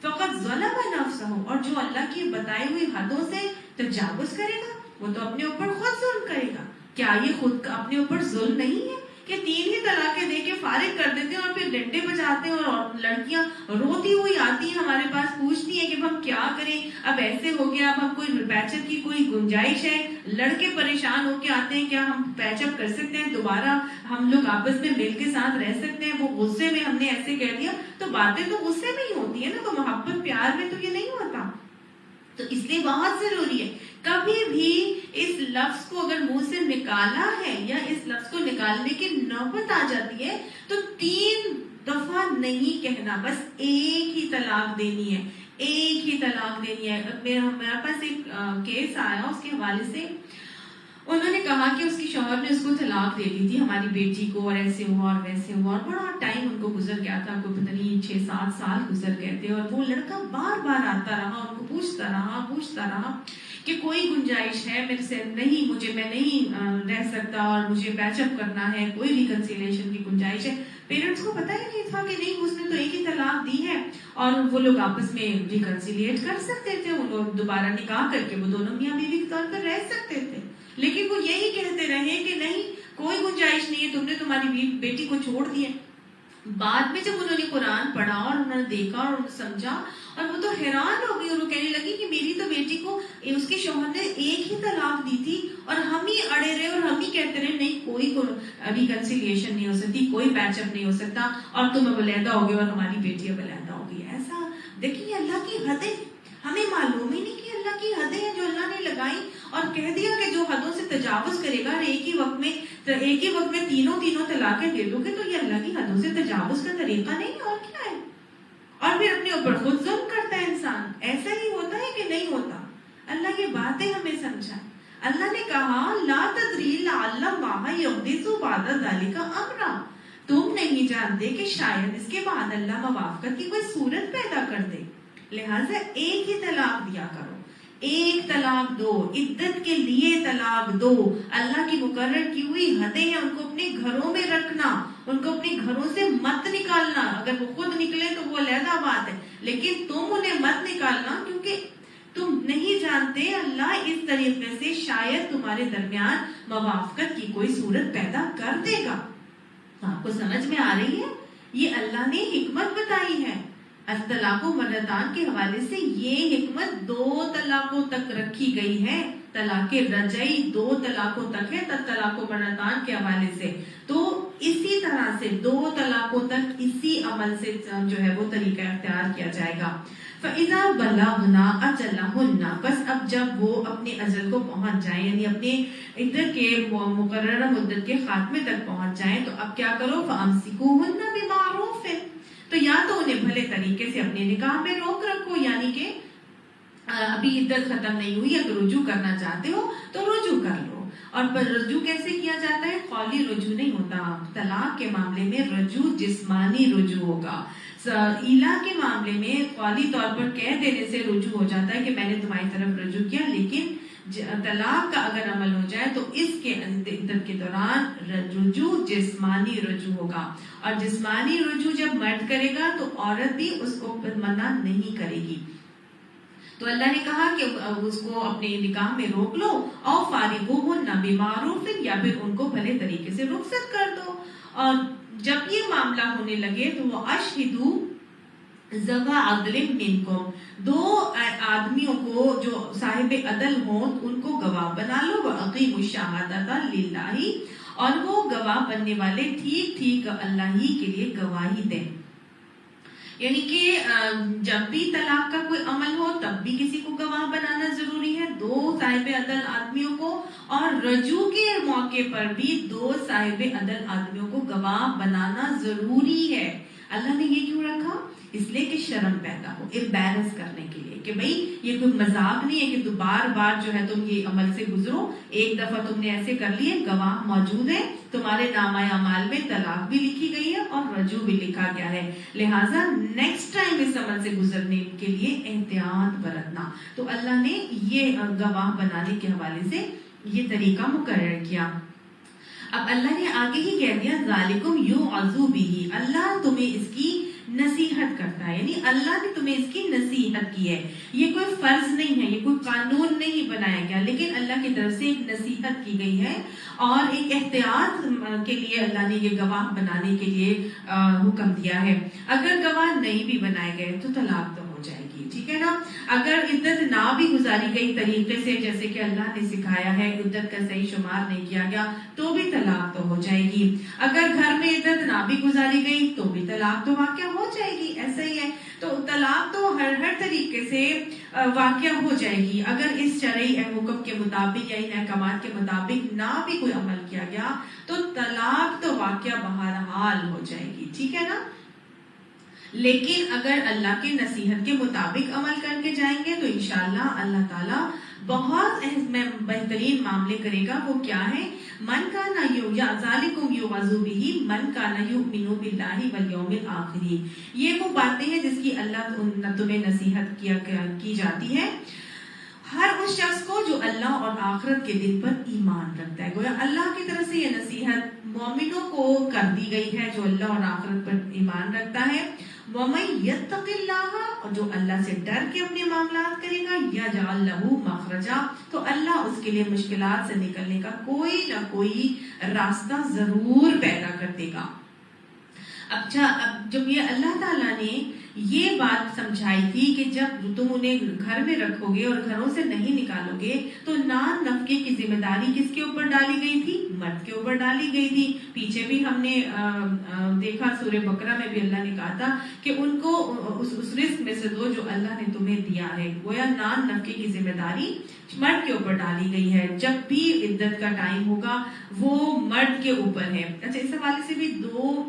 فَقَدْ ظَلَمَ نَفْسَهُ، اور جو اللہ کی بتائی ہوئی حدوں سے تجاوز کرے گا وہ تو اپنے اوپر خود ظلم کرے گا. کیا یہ خود کا اپنے اوپر ظلم نہیں ہے کہ 3 ہی طلاقیں دے کے فارغ کر دیتے ہیں اور پھر ڈنڈے بجاتے ہیں اور لڑکیاں روتی ہوئی آتی ہیں ہمارے پاس، پوچھتی ہیں کہ ہم کیا کریں، اب ایسے ہو گیا، اب ہم کوئی پیچ اپ کی کوئی گنجائش ہے. لڑکے پریشان ہو کے آتے ہیں کیا ہم پیچ اپ کر سکتے ہیں، دوبارہ ہم لوگ آپس میں مل کے ساتھ رہ سکتے ہیں؟ وہ غصے میں ہم نے ایسے کہہ دیا. تو باتیں تو غصے میں ہی ہوتی ہیں نا، تو محبت پیار میں تو یہ نہیں ہوتا. تو اس لیے بہت ضروری ہے کبھی بھی اس لفظ کو اگر منہ سے نکالا ہے یا اس لفظ کو نکالنے کی نوبت آ جاتی ہے تو 3 دفعہ نہیں کہنا، بس ایک ہی طلاق دینی ہے، ایک ہی طلاق دینی ہے. میرے پاس ایک کیس آیا، اس کے حوالے سے انہوں نے کہا کہ اس کی شوہر نے اس کو طلاق دے دی تھی ہماری بیٹی کو، اور ایسے ہوا اور ویسے ہوا اور بڑا ٹائم ان کو گزر گیا تھا، کوئی پتہ نہیں 6-7 سال گزر گئے تھے. اور وہ لڑکا بار بار آتا رہا، ان کو پوچھتا رہا کہ کوئی گنجائش ہے میرے سے؟ نہیں، میں نہیں رہ سکتا اور مجھے پیچ اپ کرنا ہے، کوئی ریکنسیلیشن کی گنجائش ہے. پیرنٹس کو پتہ ہی نہیں تھا کہ نہیں، اس نے تو ایک ہی طلاق دی ہے اور وہ لوگ آپس میں ریکنسیلیٹ کر سکتے تھے، وہ لوگ دوبارہ نکاح کر کے وہ دونوں میاں بیوی کے طور پر رہ سکتے تھے. لیکن وہ یہی کہتے رہے کہ نہیں، کوئی گنجائش نہیں ہے، تم نے تمہاری بیٹی کو چھوڑ دیا. بعد میں جب انہوں نے قرآن پڑھا اور انہوں نے دیکھا اور انہوں نے سمجھا اور وہ تو حیران ہو گئی اور وہ کہنے لگی کہ میری تو بیٹی کو اس کے شوہر نے ایک ہی طلاق دی تھی اور ہم ہی اڑے رہے اور ہم ہی کہتے رہے نہیں، کوئی ریکنسیلیشن نہیں ہو سکتی، کوئی پیچ اپ نہیں ہو سکتا، اور تم اب علیحدہ ہو گئے اور ہماری بیٹی اب علیحدہ ہو گئی. ایسا دیکھیے اللہ کی حدیں، ہمیں معلوم ہی نہیں کہ اللہ کی حدیں ہیں جو اللہ نے لگائی، اور کہہ دیا کہ جو حدوں سے تجاوز کرے گا ایک ہی وقت میں تینوں طلاقیں دے دو گے تو یہ اللہ کی حدوں سے تجاوز کا طریقہ نہیں ہے. اور کیا ہے؟ اور پھر اپنے اوپر خود ظلم کرتا ہے انسان. ایسا ہی ہوتا ہے کہ نہیں ہوتا؟ اللہ یہ باتیں ہمیں سمجھائے. اللہ نے کہا لا تدری لعل اللہ یحدث بعد ذلک امرا، تم نہیں جانتے کہ شاید اس کے بعد اللہ موافقت کی کوئی صورت پیدا کر دے، لہٰذا ایک ہی طلاق دیا کرو، ایک طلاق دو، عدت کے لیے طلاق دو. اللہ کی مقرر کی ہوئی حدیں ہیں، ان کو اپنے گھروں میں رکھنا، ان کو اپنے گھروں سے مت نکالنا. اگر وہ خود نکلے تو وہ علیحدہ بات ہے, لیکن تم انہیں مت نکالنا, کیونکہ تم نہیں جانتے اللہ اس طریقے سے شاید تمہارے درمیان موافقت کی کوئی صورت پیدا کر دے گا. آپ کو سمجھ میں آ رہی ہے؟ یہ اللہ نے حکمت بتائی ہے. الطلاق مرتان کے حوالے سے یہ حکمت 2 طلاقوں تک رکھی گئی ہے. طلاق رجعی 2 طلاقوں تک ہے, طلاق مرتان کے حوالے سے. تو اسی طرح سے 2 طلاقوں تک اسی عمل سے جو ہے وہ طریقہ اختیار کیا جائے گا. فَإِذَا بَلَغْنَا أَجَلَهُنَّ, بس اب جب وہ اپنے اجل کو پہنچ جائیں, یعنی اپنے عدت کے مقررہ مدت کے خاتمے تک پہنچ جائیں, تو اب کیا کرو؟ فَأَمْسِكُوهُنَّ بِمَعْرُوفٍ, تو یا تو انہیں بھلے طریقے سے اپنے نکاح میں روک رکھو, یعنی کہ ابھی عدت ختم نہیں ہوئی, اگر رجوع کرنا چاہتے ہو تو رجوع کر لو. اور رجوع کیسے کیا جاتا ہے؟ قولی رجوع نہیں ہوتا. طلاق کے معاملے میں رجوع جسمانی رجوع ہوگا. ایلا کے معاملے میں قولی طور پر کہہ دینے سے رجوع ہو جاتا ہے کہ میں نے تمہاری طرف رجوع کیا, لیکن طلاق کا اگر عمل ہو جائے تو اس کے عدت کے دوران رجوع جسمانی رجوع ہوگا. اور جسمانی رجوع جب مرد کرے گا تو عورت بھی اس کو منع نہیں کرے گی. تو اللہ نے کہا کہ اس کو اپنے نکاح میں روک لو, اور فارغوہن بمعروف, یا پھر ان کو بھلے طریقے سے رخصت کر دو. اور جب یہ معاملہ ہونے لگے تو وہ اشہدو ذوی عدل منکم, 2 آدمیوں کو جو صاحب عدل ہوں ان کو گواہ بنا لو. واقیموا الشہادۃ للہ, اور وہ گواہ بننے والے ٹھیک ٹھیک اللہ ہی کے لیے گواہی دیں. یعنی کہ جب بھی طلاق کا کوئی عمل ہو تب بھی کسی کو گواہ بنانا ضروری ہے, 2 صاحب عدل آدمیوں کو, اور رجوع کے موقع پر بھی 2 صاحب عدل آدمیوں کو گواہ بنانا ضروری ہے. اللہ نے یہ کیوں رکھا؟ اس لیے کہ شرم پیدا ہو, امبیرس کرنے کے لیے, کہ بھئی یہ کوئی مذاق نہیں ہے کہ تو بار بار جو ہے تم یہ عمل سے گزرو, ایک دفعہ تم نے ایسے کر لیے, گواہ موجود ہے, تمہارے نامہ اعمال میں طلاق بھی لکھی گئی ہے اور رجوع بھی لکھا گیا ہے, لہٰذا نیکسٹ ٹائم اس عمل سے گزرنے کے لیے احتیاط برتنا. تو اللہ نے یہ گواہ بنانے کے حوالے سے یہ طریقہ مقرر کیا. اب اللہ نے آگے ہی کہہ دیا ذالکم یوعظ بہ, اللہ تمہیں اس کی نصیحت کرتا ہے, یعنی اللہ نے تمہیں اس کی نصیحت کی ہے. یہ کوئی فرض نہیں ہے, یہ کوئی قانون نہیں بنایا گیا, لیکن اللہ کی طرف سے ایک نصیحت کی گئی ہے, اور ایک احتیاط کے لیے اللہ نے یہ گواہ بنانے کے لیے حکم دیا ہے. اگر گواہ نہیں بھی بنائے گئے تو طلاق تو ہو جائے گی, ٹھیک ہے نا. اگر عدت نہ بھی گزاری گئی طریقے سے جیسے کہ اللہ نے سکھایا ہے, عدت کا صحیح شمار نہیں کیا گیا, تو بھی طلاق تو ہو جائے گی. اگر گھر میں عدت نہ بھی گزاری گئی تو بھی طلاق تو واقع ہو جائے گی. ایسا ہی ہے, تو طلاق تو ہر طریقے سے واقع ہو جائے گی. اگر اس شرعی حکم کے مطابق یا ان احکامات کے مطابق نہ بھی کوئی عمل کیا گیا تو طلاق تو واقع بہرحال ہو جائے گی, ٹھیک ہے نا. لیکن اگر اللہ کے نصیحت کے مطابق عمل کر کے جائیں گے تو انشاءاللہ اللہ تعالیٰ بہت بہترین معاملے کرے گا. وہ کیا ہے؟ من کان ذالکم یوعظ بہ من کان یؤمن باللہ والیوم الآخر, یہ وہ باتیں ہیں جس کی اللہ تمہیں نصیحت کی جاتی ہے ہر اس شخص کو جو اللہ اور آخرت کے دن پر ایمان رکھتا ہے. گویا اللہ کی طرف سے یہ نصیحت مومنوں کو کر دی گئی ہے جو اللہ اور آخرت پر ایمان رکھتا ہے. وَمَن يَتَّقِ اللَّهَ, اور جو اللہ سے ڈر کے اپنے معاملات کرے گا, يَجْعَل لَهُ مَخْرَجًا, تو اللہ اس کے لیے مشکلات سے نکلنے کا کوئی نہ کوئی راستہ ضرور پیدا کر دے گا. اچھا, اب جب یہ اللہ تعالیٰ نے یہ بات سمجھائی تھی کہ جب تم انہیں گھر میں رکھو گے اور گھروں سے نہیں نکالو گے تو نان نفقے کی ذمہ داری کس کے اوپر ڈالی گئی تھی؟ مرد کے اوپر ڈالی گئی تھی. پیچھے بھی ہم نے دیکھا سورہ بقرہ میں بھی اللہ نے کہا تھا کہ ان کو اس رزق میں سے دو جو اللہ نے تمہیں دیا ہے. گویا نان نفقے کی ذمہ داری مرد کے اوپر ڈالی گئی ہے. جب بھی عدت کا ٹائم ہوگا وہ مرد کے اوپر ہے. اچھا, اس حوالے سے بھی 2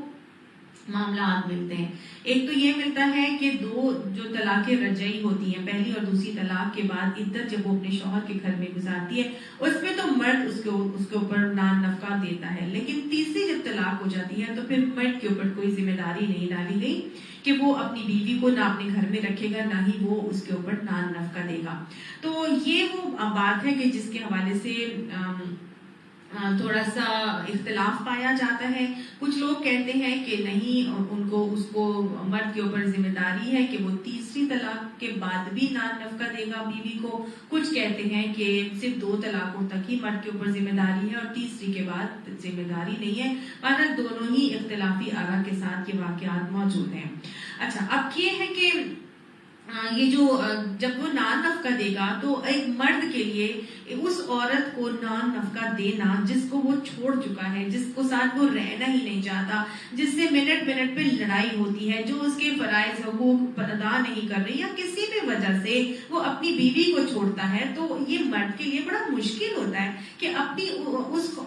معاملات ملتے ہیں. ایک تو یہ ملتا ہے کہ 2 جو طلاقیں رجعی ہوتی ہیں, پہلی اور دوسری طلاق کے بعد عدت جب وہ اپنے شوہر کے گھر میں گزارتی ہے اس میں تو مرد اس کے اوپر نان نفقہ دیتا ہے, لیکن تیسری جب طلاق ہو جاتی ہے تو پھر مرد کے اوپر کوئی ذمہ داری نہیں ڈالی گئی کہ وہ اپنی بیوی کو نہ اپنے گھر میں رکھے گا نہ ہی وہ اس کے اوپر نان نفقہ دے گا. تو یہ وہ بات ہے کہ جس کے حوالے سے تھوڑا سا اختلاف پایا جاتا ہے. کچھ لوگ کہتے ہیں کہ نہیں، ان کو اس کو مرد کے اوپر ذمہ داری ہے کہ وہ تیسری طلاق کے بعد بھی نان نفقہ دے گا بیوی کو. کچھ کہتے ہیں کہ صرف 2 طلاقوں تک ہی مرد کے اوپر ذمہ داری ہے اور تیسری کے بعد ذمہ داری نہیں ہے. مگر دونوں ہی اختلافی آراء کے ساتھ یہ واقعات موجود ہیں. اچھا، اب یہ ہے کہ یہ جو جب وہ نان نفقہ دے گا تو ایک مرد کے لیے اس عورت کو نان نفقہ دینا جس کو وہ چھوڑ چکا ہے، جس کو ساتھ وہ رہنا ہی نہیں چاہتا، جس سے منٹ منٹ پہ لڑائی ہوتی ہے، جو اس کے فرائض حقوق ادا نہیں کر رہی یا کسی بھی وجہ سے وہ اپنی بیوی کو چھوڑتا ہے، تو یہ مرد کے لیے بڑا مشکل ہوتا ہے کہ اپنی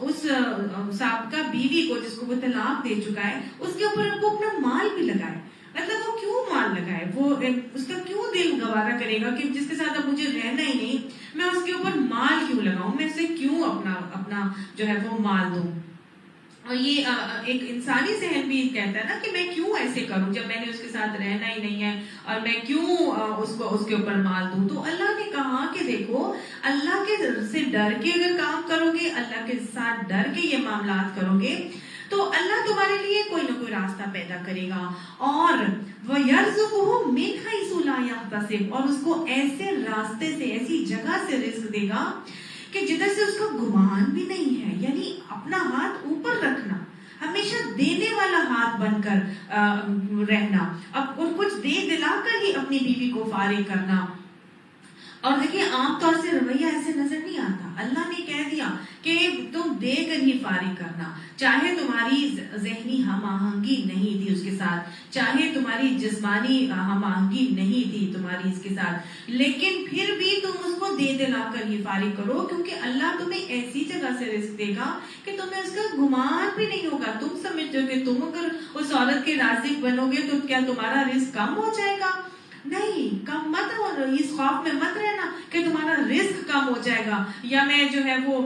اس سابقہ بیوی کو جس کو وہ طلاق دے چکا ہے اس کے اوپر وہ اپنا مال بھی لگائے. مطلب وہ کیوں مال لگائے، وہ اس کا کیوں دل گوارا کرے گا کہ جس کے ساتھ اب مجھے رہنا ہی نہیں، میں اس کے اوپر مال کیوں لگاؤں، میں اسے کیوں اپنا جو ہے وہ مال دوں. اور یہ ایک انسانی ذہن بھی کہتا ہے نا کہ میں کیوں ایسے کروں جب میں نے اس کے ساتھ رہنا ہی نہیں ہے، اور میں کیوں اس کے اوپر مال دوں. تو اللہ نے کہا کہ دیکھو، اللہ کے سے ڈر کے اگر کام کرو گے، اللہ کے ساتھ ڈر کے یہ معاملات کرو گے تو اللہ تمہارے لیے کوئی نہ کوئی راستہ پیدا کرے گا. اور وَيَرْزُقُهُ مِنْ حَيْثُ لَا يَحْتَسِبُ، اور اس کو ایسے راستے سے، ایسی جگہ سے رزق دے گا کہ جدھر سے اس کا گمان بھی نہیں ہے. یعنی اپنا ہاتھ اوپر رکھنا، ہمیشہ دینے والا ہاتھ بن کر رہنا، اب کچھ دے دلا کر ہی اپنی بیوی کو فارغ کرنا. اور دیکھیں عام طور سے رویہ ایسے نظر نہیں آتا. اللہ نے کہہ دیا کہ تم دے کر ہی فارغ کرنا، چاہے تمہاری ذہنی ہم آہنگی نہیں تھی اس کے ساتھ، چاہے تمہاری جسمانی ہم آہنگی نہیں تھی تمہاری اس کے ساتھ، لیکن پھر بھی تم اس کو دے دلا کر ہی فارغ کرو، کیونکہ اللہ تمہیں ایسی جگہ سے رزق دے گا کہ تمہیں اس کا گمان بھی نہیں ہوگا. تم سمجھتے ہو کہ تم اگر اس عورت کے رازق بنو گے تو کیا تمہارا رزق کم ہو جائے گا؟ نہیں، کم مت ہو، اس خوف میں مت رہنا کہ تمہارا رزق کم ہو جائے گا، یا میں جو ہے وہ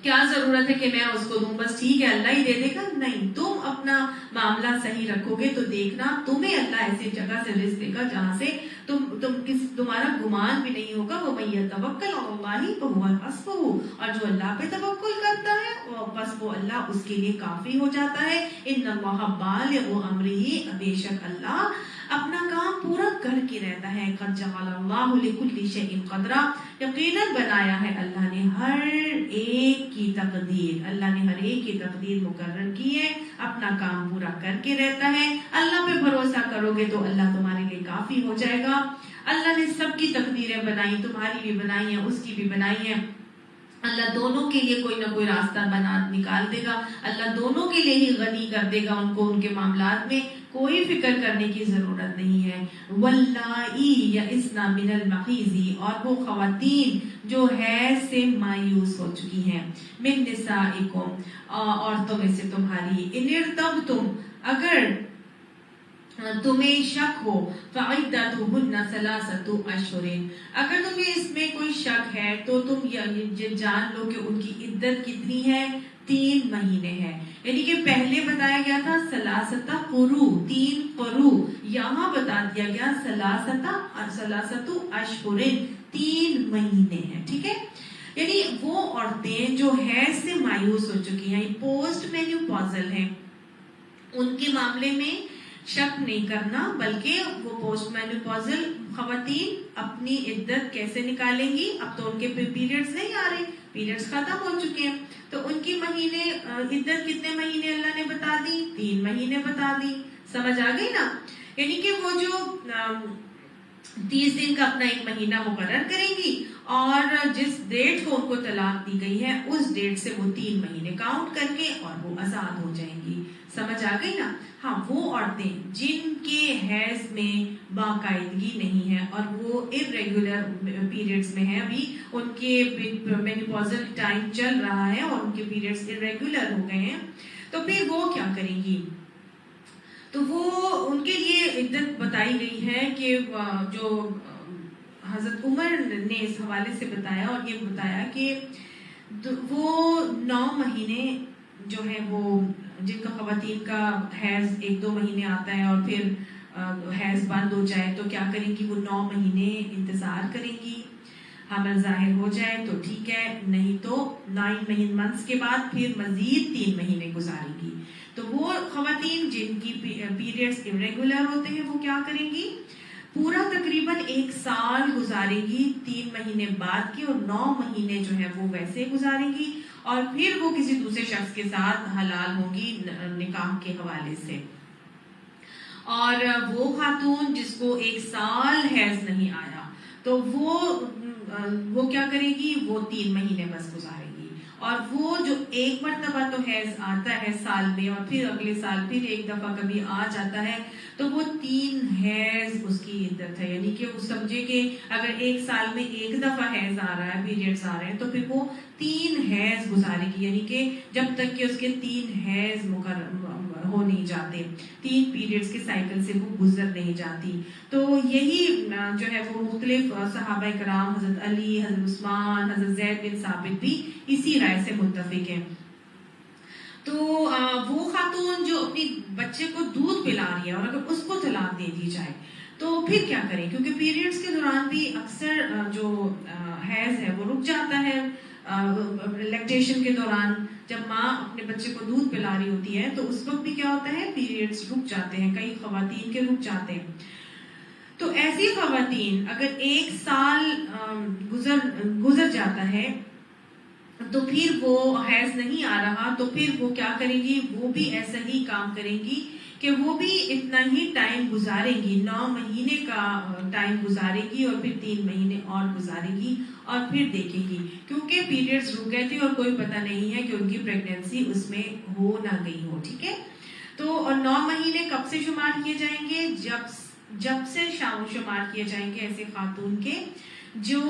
کیا ضرورت ہے کہ میں اس کو دوں، بس ٹھیک ہے اللہ ہی دے دے گا. نہیں، تم اپنا معاملہ صحیح رکھو گے تو دیکھنا تمہیں اللہ ایسی جگہ سے رزق دے گا جہاں سے تمہارا گمان بھی نہیں ہوگا. وَمَن يَتَوَكَّلْ عَلَى اللَّهِ فَهُوَ حَسْبُهُ، اور جو اللہ پہ توکل کرتا ہے بس وہ اللہ اس کے لیے کافی ہو جاتا ہے. إِنَّ اللَّهَ بَالِغُ أَمْرِهِ، بے شک اللہ اپنا کام پورا کر کے رہتا ہے. قَدْ جَعَلَ اللَّهُ لِكُلِّ شَيْءٍ قَدْرًا، یقیناً بنایا ہے اللہ نے ہر ایک کی تقدیر، اللہ نے ہر ایک کی تقدیر مقرر کی ہے، اپنا کام پورا کر کے رہتا ہے. اللہ پہ بھروسہ کرو گے تو اللہ تمہارے لیے کافی ہو جائے گا. اللہ نے سب کی تقدیریں بنائی، تمہاری بھی بنائی ہیں، اس کی بھی بنائی ہیں. اللہ دونوں کے لیے کوئی نہ کوئی راستہ نکال دے گا. اللہ دونوں کے لیے ہی غنی کر دے گا ان کو، ان کے معاملات میں کوئی فکر کرنے کی ضرورت نہیں ہے. واللائی یئسن من المحیض، اور وہ خواتین جو حیض سے مایوس ہو چکی ہیں، من نسائکم، عورتوں میں سے تمہاری، ان ارتبتم، اگر تمہیں شک ہو، فعدتہن ثلاثۃ اشہر، اگر تمہیں اس میں کوئی شک ہے تو تم یہ جان لو کہ ان کی عدت کتنی ہے، 3 مہینے ہے. یعنی کہ پہلے بتایا گیا تھا ثلاثۃ قروء، 3 قروء، یہاں بتا دیا گیا ثلاثۃ اشہر، 3 مہینے ہیں. ٹھیک ہے، یعنی وہ عورتیں جو حیض سے مایوس ہو چکی ہیں، پوسٹ مینوپازل ہیں، ان کے معاملے میں شک نہیں کرنا، بلکہ وہ پوسٹ مینوپازل خواتین اپنی عدت کیسے نکالیں گی. اب تو ان کے پیریڈز نہیں آ رہے، پیریڈز ختم ہو چکے ہیں، تو ان کی مہینے عدت کتنے مہینے اللہ نے بتا دی، 3 مہینے بتا دی. سمجھ آ گئی نا؟ یعنی کہ وہ جو 30 دن کا اپنا ایک مہینہ مقرر کریں گی، اور جس ڈیٹ کو ان کو طلاق دی گئی ہے اس ڈیٹ سے وہ 3 مہینے کاؤنٹ کر کے اور وہ آزاد ہو جائیں گی. سمجھ آ گئی نا؟ ہاں، وہ عورتیں جن کے حیض میں باقاعدگی نہیں ہے اور وہ irregular پیریڈز میں ہیں، ابھی ان کے مینوپازل ٹائم چل رہا ہے اور ان کے پیریڈز irregular ہو گئے ہیں، تو پھر وہ کیا کریں گی؟ تو وہ ان کے لیے عدت بتائی گئی ہے کہ جو حضرت عمر نے اس حوالے سے بتایا، اور یہ بتایا کہ وہ 9 مہینے جو ہے وہ جن کا خواتین کا حیض 1-2 مہینے آتا ہے اور پھر حیض بند ہو جائے تو کیا کریں گی، وہ 9 مہینے انتظار کریں گی. حمل ظاہر ہو جائے تو ٹھیک ہے، نہیں تو 9 منتھس کے بعد پھر مزید 3 مہینے گزارے گی. تو وہ خواتین جن کی پیریڈز irregular ہوتے ہیں وہ کیا کریں گی؟ پورا تقریباً 1 سال گزارے گی 3 مہینے بعد کی، اور 9 مہینے جو ہے وہ ویسے گزارے گی، اور پھر وہ کسی دوسرے شخص کے ساتھ حلال ہوگی نکاح کے حوالے سے. اور وہ خاتون جس کو 1 سال حیض نہیں آیا تو وہ کیا کرے گی؟ وہ 3 مہینے بس گزارے گی. اور وہ جو ایک مرتبہ تو حیض آتا ہے سال میں، اور پھر اگلے سال پھر ایک دفعہ کبھی آ جاتا ہے، تو وہ 3 حیض اس کی عدت ہے. یعنی کہ وہ سمجھے کہ اگر 1 سال میں 1 دفعہ حیض آ رہا ہے، پیریڈز آ رہے ہیں، تو پھر وہ 3 حیض گزارے گی. یعنی کہ جب تک کہ اس کے 3 حیض ہو نہیں جاتے، 3 پیریڈز کے سائیکل سے وہ گزر نہیں جاتی. تو یہی جو ہے وہ مختلف صحابہ کرام، حضرت علی، حضرت عثمان، حضرت زید بن ثابت بھی اسی رائے سے متفق ہیں. تو وہ خاتون جو اپنی بچے کو دودھ پلا رہی ہے اور اگر اس کو طلاق دے دی جائے تو پھر کیا کریں؟ کیونکہ پیریڈز کے دوران بھی اکثر جو حیض ہے وہ رک جاتا ہے. لیکٹیشن کے دوران جب ماں اپنے بچے کو دودھ پلا رہی ہوتی ہے تو اس وقت بھی کیا ہوتا ہے؟ پیریڈز رک جاتے ہیں، کئی خواتین کے رک جاتے ہیں. تو ایسی خواتین اگر 1 سال گزر جاتا ہے تو پھر وہ حیض نہیں آ رہا، تو پھر وہ کیا کریں گی؟ وہ بھی ایسا ہی کام کریں گی کہ وہ بھی اتنا ہی ٹائم گزارے گی، 9 مہینے کا ٹائم گزارے گی، اور پھر 3 مہینے اور گزارے گی، اور پھر دیکھے گی. کیونکہ پیریڈز رک گئے تھے اور کوئی پتہ نہیں ہے کہ ان کی پریگنینسی اس میں ہو نہ گئی ہو. ٹھیک ہے، تو 9 مہینے کب سے شمار کیے جائیں گے؟ جب سے شمار کیے جائیں گے ایسے خاتون کے جو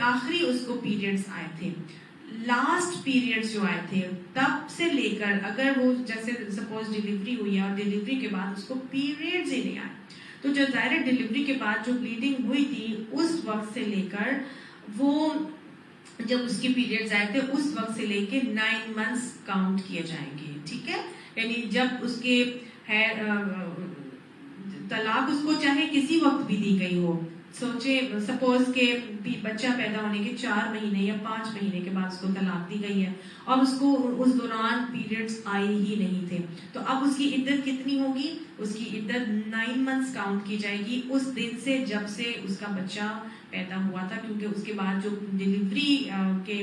آخری اس کو پیریڈز آئے تھے، لاسٹ پیریڈز جو آئے تھے، تب سے لے کر اگر وہ جیسے سپوز ڈیلیوری ہوئی ہے اور ڈیلیوری کے بعد اس کو پیریڈز ہی نہیں آئے، تو جو ظاہر ڈیلیوری کے بعد جو بلیڈنگ ہوئی تھی اس وقت سے لے کر وہ جب اس کی پیریڈز آئے تھے اس وقت سے لے کے 9 منتھس کاؤنٹ کیے جائیں گے. ٹھیک ہے، یعنی جب اس کے طلاق اس کو چاہے کسی وقت بھی دی گئی ہو، سوچے سپوز کہ بچہ پیدا ہونے کے 4 مہینے یا 5 مہینے کے بعد اس کو طلاق دی گئی ہے اور اس کو اس دوران پیریڈز آئے ہی نہیں تھے، تو اب اس کی عدت کتنی ہوگی؟ اس کی عدت 9 منتھس کاؤنٹ کی جائے گی اس دن سے جب سے اس کا بچہ پیدا ہوا تھا. کیونکہ اس کے بعد جو ڈیلیوری کے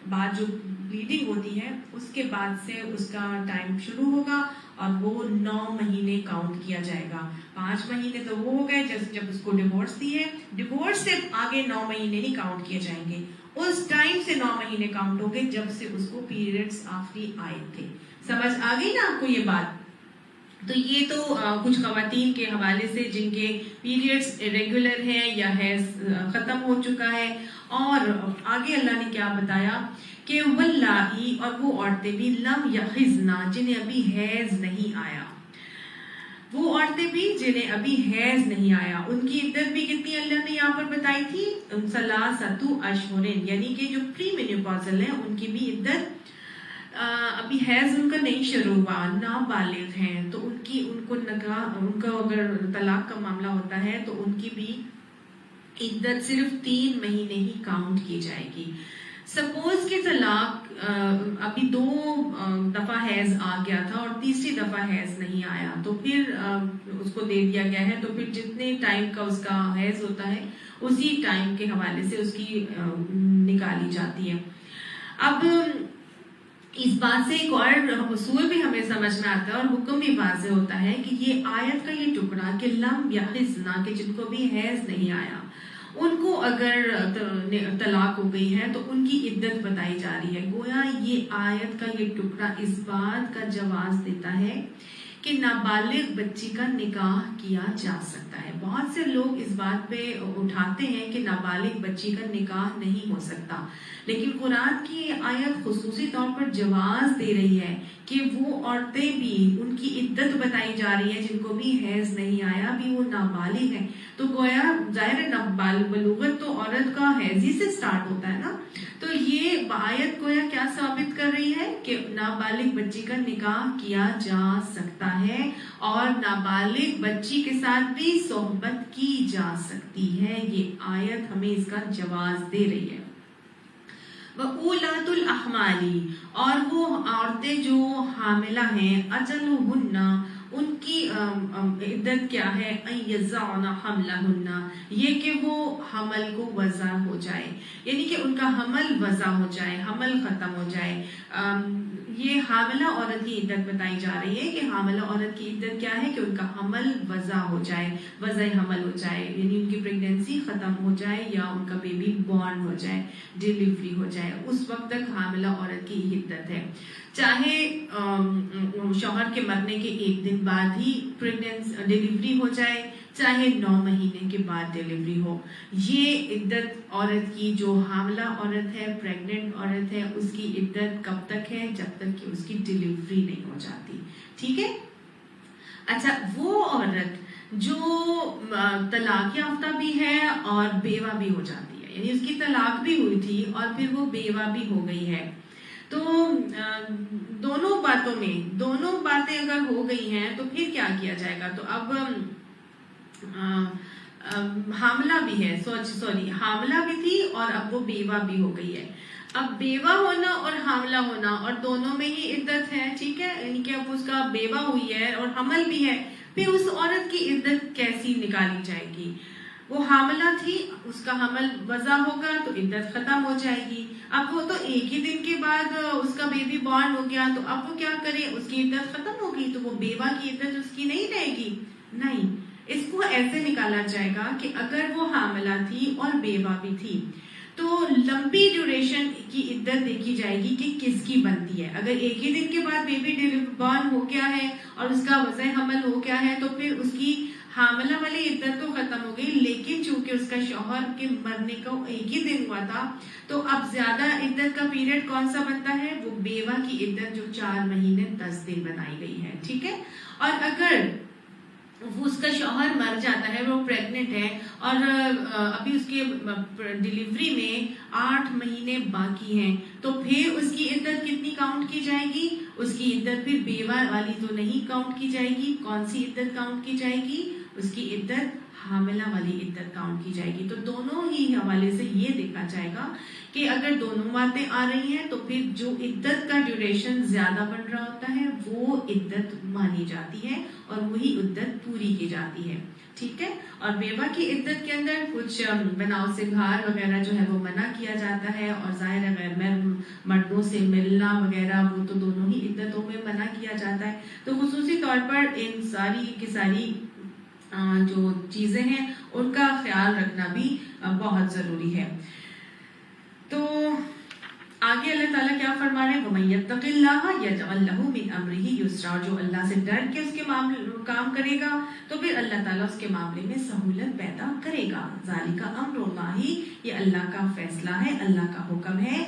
بعد جو بلیڈنگ ہوتی ہے اس کے بعد سے اس کا ٹائم شروع ہوگا اور وہ 9 مہینے کاؤنٹ کیا جائے گا. 5 مہینے تو وہ ہو گئے جب اس کو ڈیورس دی ہے، ڈیورس سے آگے 9 مہینے نہیں کاؤنٹ کیے جائیں گے، اس ٹائم سے 9 مہینے کاؤنٹ ہو گئے جب سے اس کو پیریڈز آخری آئے تھے. سمجھ آ گئی نا آپ کو یہ بات؟ تو یہ تو کچھ خواتین کے حوالے سے جن کے پیریڈز ریگولر ہیں یا حیض ختم ہو چکا ہے. اور آگے اللہ نے کیا بتایا کہ واللاہی، اور وہ عورتیں بھی لم یحضن، جنہیں ابھی حیض نہیں آیا، وہ عورتیں بھی جنہیں ابھی حیض نہیں آیا، ان کی عدت بھی کتنی اللہ نے یہاں پر بتائی تھی؟ 3 اشہر، یعنی کہ جو پری مینوپازل ہیں ان کی بھی عدت ابھی حیض ان کا نہیں شروع ہوا، نابالغ ہیں، تو ان کو اگر طلاق کا معاملہ ہوتا ہے تو ان کی بھی عدت صرف 3 مہینے ہی کاؤنٹ کی جائے گی. سپوز کہ طلاق ابھی 2 دفعہ حیض آ گیا تھا اور تیسری دفعہ حیض نہیں آیا، تو پھر اس کو دے دیا گیا ہے، تو پھر جتنے ٹائم کا اس کا حیض ہوتا ہے اسی ٹائم کے حوالے سے اس کی نکالی جاتی ہے. اب اس بات سے ایک اور اصول بھی ہمیں سمجھ میں آتا ہے اور حکم بھی واضح ہوتا ہے کہ یہ آیت کا یہ ٹکڑا کہ لم یحضن، کہ جن کو بھی حیض نہیں آیا ان کو اگر طلاق ہو گئی ہے تو ان کی عدت بتائی جا رہی ہے. گویا یہ آیت کا یہ ٹکڑا اس بات کا جواز دیتا ہے کہ نابالغ بچی کا نکاح کیا جا سکتا ہے. بہت سے لوگ اس بات پہ اٹھاتے ہیں کہ نابالغ بچی کا نکاح نہیں ہو سکتا، لیکن قرآن کی آیت خصوصی طور پر جواز دے رہی ہے کہ وہ عورتیں بھی، ان کی عدت بتائی جا رہی ہے جن کو بھی حیض نہیں آیا، بھی وہ نابالغ ہیں. تو گویا ظاہر ہے بلوغت تو عورت کا حیض ہی سے سٹارٹ ہوتا ہے نا، تو یہ آیت گویا کیا ثابت کر رہی ہے کہ نابالغ بچی کا نکاح کیا جا سکتا ہے اور نابالغ بچی کے ساتھ بھی صحبت کی جا سکتی ہے. یہ آیت ہمیں اس کا جواز دے رہی ہے. وَأُولَاتُ الْأَحْمَالِ اور وہ عورتیں جو حاملہ ہیں اجلہن ان کی عدت کیا ہے ان یضعن حملہن یہ کہ وہ حمل کو وضع ہو جائے یعنی کہ ان کا حمل وضع ہو جائے حمل ختم ہو جائے. یہ حاملہ عورت کی عدت بتائی جا رہی ہے کہ حاملہ عورت کی عدت کیا ہے کہ ان کا حمل وضع ہو جائے وضع حمل ہو جائے یعنی ان کی پریگنینسی ختم ہو جائے یا ان کا بیبی بورن ہو جائے ڈیلیوری ہو جائے اس وقت تک حاملہ عورت کی عدت ہے. چاہے شوہر کے مرنے کے 1 دن بعد ہی ڈیلیوری ہو جائے چاہے 9 مہینے کے بعد ڈیلیوری ہو. یہ عدت عورت کی جو حاملہ عورت ہے پریگننٹ عورت ہے اس کی عدت کب تک ہے جب تک کہ اس کی ڈیلیوری نہیں ہو جاتی. ٹھیک ہے. اچھا وہ عورت جو طلاق یافتہ بھی ہے اور بیوہ بھی ہو جاتی ہے یعنی اس کی طلاق بھی ہوئی تھی اور پھر وہ بیوہ بھی ہو گئی ہے تو دونوں باتیں اگر ہو گئی ہیں تو پھر کیا کیا جائے گا. تو اب حاملہ بھی ہے حاملہ بھی تھی اور اب وہ بیوہ بھی ہو گئی ہے. اب بیوہ ہونا اور حاملہ ہونا اور دونوں میں ہی عدت ہے. ٹھیک ہے. یعنی کہ اب اس کا بیوہ ہوئی ہے اور حمل بھی ہے پھر اس عورت کی عدت کیسی نکالی جائے گی. وہ حاملہ تھی اس کا حمل وضع ہوگا تو عدت ختم ہو جائے گی. اب وہ تو 1 ہی دن کے بعد اس کا بیبی بورن ہو گیا تو اب وہ کیا کرے اس کی عدت ختم ہوگی تو وہ بیوہ کی عدت اس کی نہیں رہے گی. نہیں اس کو ایسے نکالا جائے گا کہ اگر وہ حاملہ تھی اور بیوہ بھی تھی تو لمبی ڈیوریشن کی عدت دیکھی جائے گی کہ کس کی بنتی ہے. اگر 1 ہی دن کے بعد بیبی بورن ہو گیا ہے اور اس کا وضع حمل ہو گیا ہے تو پھر اس کی حاملہ والی عدت تو ختم ہو گئی لیکن چونکہ اس کا شوہر کے مرنے کا 1 ہی دن ہوا تھا تو اب زیادہ عدت کا پیریڈ کون سا بنتا ہے وہ بیوہ کی عدت جو 4 مہینے 10 دن بنائی گئی ہے. ٹھیک ہے. اور اگر وہ اس کا شوہر مر جاتا ہے وہ پریگننٹ ہے اور ابھی اس کے ڈیلیوری میں 8 مہینے باقی ہیں تو پھر اس کی عدت کتنی کاؤنٹ کی جائے گی. اس کی عدت پھر بیوہ والی تو نہیں کاؤنٹ کی جائے گی. کون سی عدت کاؤنٹ کی جائے گی اس کی عدت حاملہ والی عدت کاؤنٹ کی جائے گی. تو دونوں ہی حوالے سے یہ دیکھا جائے گا کہ اگر دونوں باتیں آ رہی ہیں تو پھر جو عدت کا ڈیوریشن زیادہ بن رہا ہوتا ہے وہ عدت مانی جاتی ہے اور وہی عدت پوری کی جاتی ہے. ٹھیک ہے. اور بیوہ کی عدت کے اندر کچھ بناؤ سنگھار وغیرہ جو ہے وہ منع کیا جاتا ہے اور ظاہر ہے غیر مردوں سے ملنا وغیرہ وہ تو دونوں ہی عدتوں میں منع کیا جاتا ہے. تو خصوصی طور پر ان ساری کی ساری جو چیزیں ہیں ان کا خیال رکھنا بھی بہت ضروری ہے. تو آگے اللہ تعالیٰ کیا فرما رہے ہیں وَمَن يَتَّقِ اللَّهَ يَجْعَل لَّهُ مِنْ أَمْرِهِ يُسْرًا. جو اللہ سے ڈر کے اس کے کام کرے گا تو پھر اللہ تعالیٰ اس کے معاملے میں سہولت پیدا کرے گا. ذَلِكَ أَمْرُ اللَّهِ یہ اللہ کا فیصلہ ہے اللہ کا حکم ہے.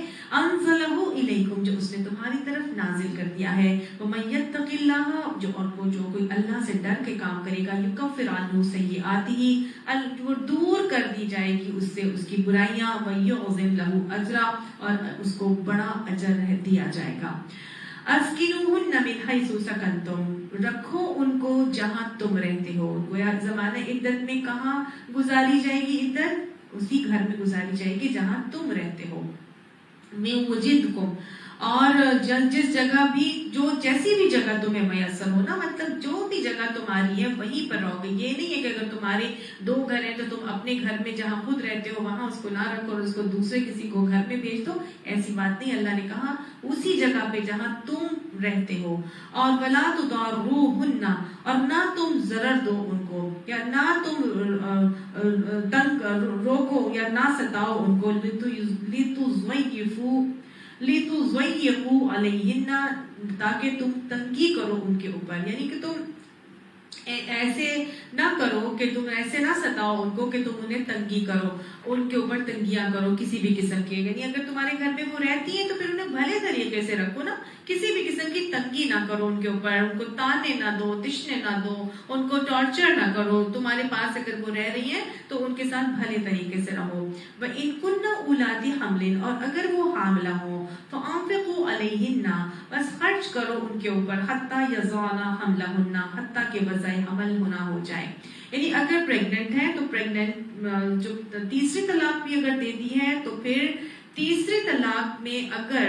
أَنزَلَهُ إِلَيْكُمْ جو اس نے تمہاری طرف نازل کر دیا ہے. وَمَن يَتَّقِ اللَّهَ جو کوئی اللہ سے ڈر کے کام کرے گا يُكَفِّرْ عَنْهُ سَيِّئَاتِهِ وہ دور کر دی جائے گی اس سے اس کی برائیاں. وَيُعْظِمْ لَهُ أَجْرًا اور اس کو بڑا اجر دیا جائے گا. اسکنوہن من حیث سکنتم رکھو ان کو جہاں تم رہتے ہو. گویا زمانہ عدت میں کہاں گزاری جائے گی عدت اسی گھر میں گزاری جائے گی جہاں تم رہتے ہو. من وجدکم اور جس جگہ بھی جو جیسی بھی جگہ تمہیں میسر ہو نا مطلب جو بھی جگہ تمہاری ہے وہیں پر رہو گے. یہ نہیں ہے کہ اگر تمہارے 2 گھر ہیں تو تم اپنے گھر میں جہاں خود رہتے ہو وہاں اس کو نہ رکھو اور اس کو دوسرے کسی کو گھر میں بھیج دو. ایسی بات نہیں. اللہ نے کہا اسی جگہ پہ جہاں تم رہتے ہو. اور ولا تضاروہن اور نہ تم ضرر دو ان کو یا نہ تم تنگ روکو یا نہ ستاؤ ان کو. لِتُضَيِّقُوا عَلَيْهِنَّ تاکہ تم تنگی کرو ان کے اوپر. یعنی کہ تم ایسے نہ کرو کہ تم ایسے نہ ستاؤ ان کو کہ تم انہیں تنگی کرو. ان کے اوپر تنگیاں کرو کسی بھی قسم کی. یعنی اگر تمہارے گھر میں وہ رہتی ہیں تو پھر انہیں بھلے طریقے سے رکھو نا, کسی بھی قسم کی تنگی نہ کرو ان کے اوپر, ان کو تانے نہ دو, تشنے نہ دو, ان کو ٹارچر نہ کرو. تمہارے پاس اگر وہ رہ رہی ہیں تو ان کے ساتھ بھلے طریقے سے رہو. وَإِن كُنَّ أُولَاتِ حَمْلٍ, اور اگر وہ حاملہ ہوں, فَأَنفِقُوا عَلَيْهِنَّ, بس خرچ کرو ان کے اوپر, حَتَّى يَضَعْنَ حَمْلَهُنَّ, حتیٰ کہ وضع حمل ہونا ہو جائے. یعنی اگر پریگننٹ ہے تو پریگننٹ جو تیسری طلاق بھی اگر دیتی ہے تو پھر تیسری طلاق میں اگر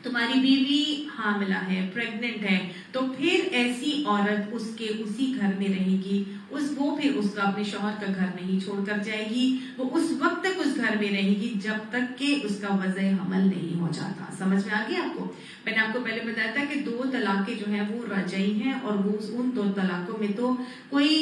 تمہاری بیوی حاملہ ہے, پریگننٹ ہے, تو پھر ایسی عورت اس کے اسی گھر میں رہے گی. وہ پھر اس کا اپنے شوہر کا گھر نہیں چھوڑ کر جائے گی, وہ اس وقت تک اس گھر میں رہے گی جب تک کہ اس کا وضع حمل نہیں ہو جاتا. سمجھ میں آ گیا آپ کو؟ میں نے آپ کو پہلے بتایا تھا کہ 2 طلاقیں جو ہیں وہ رجعی ہیں, اور وہ ان 2 طلاقوں میں تو کوئی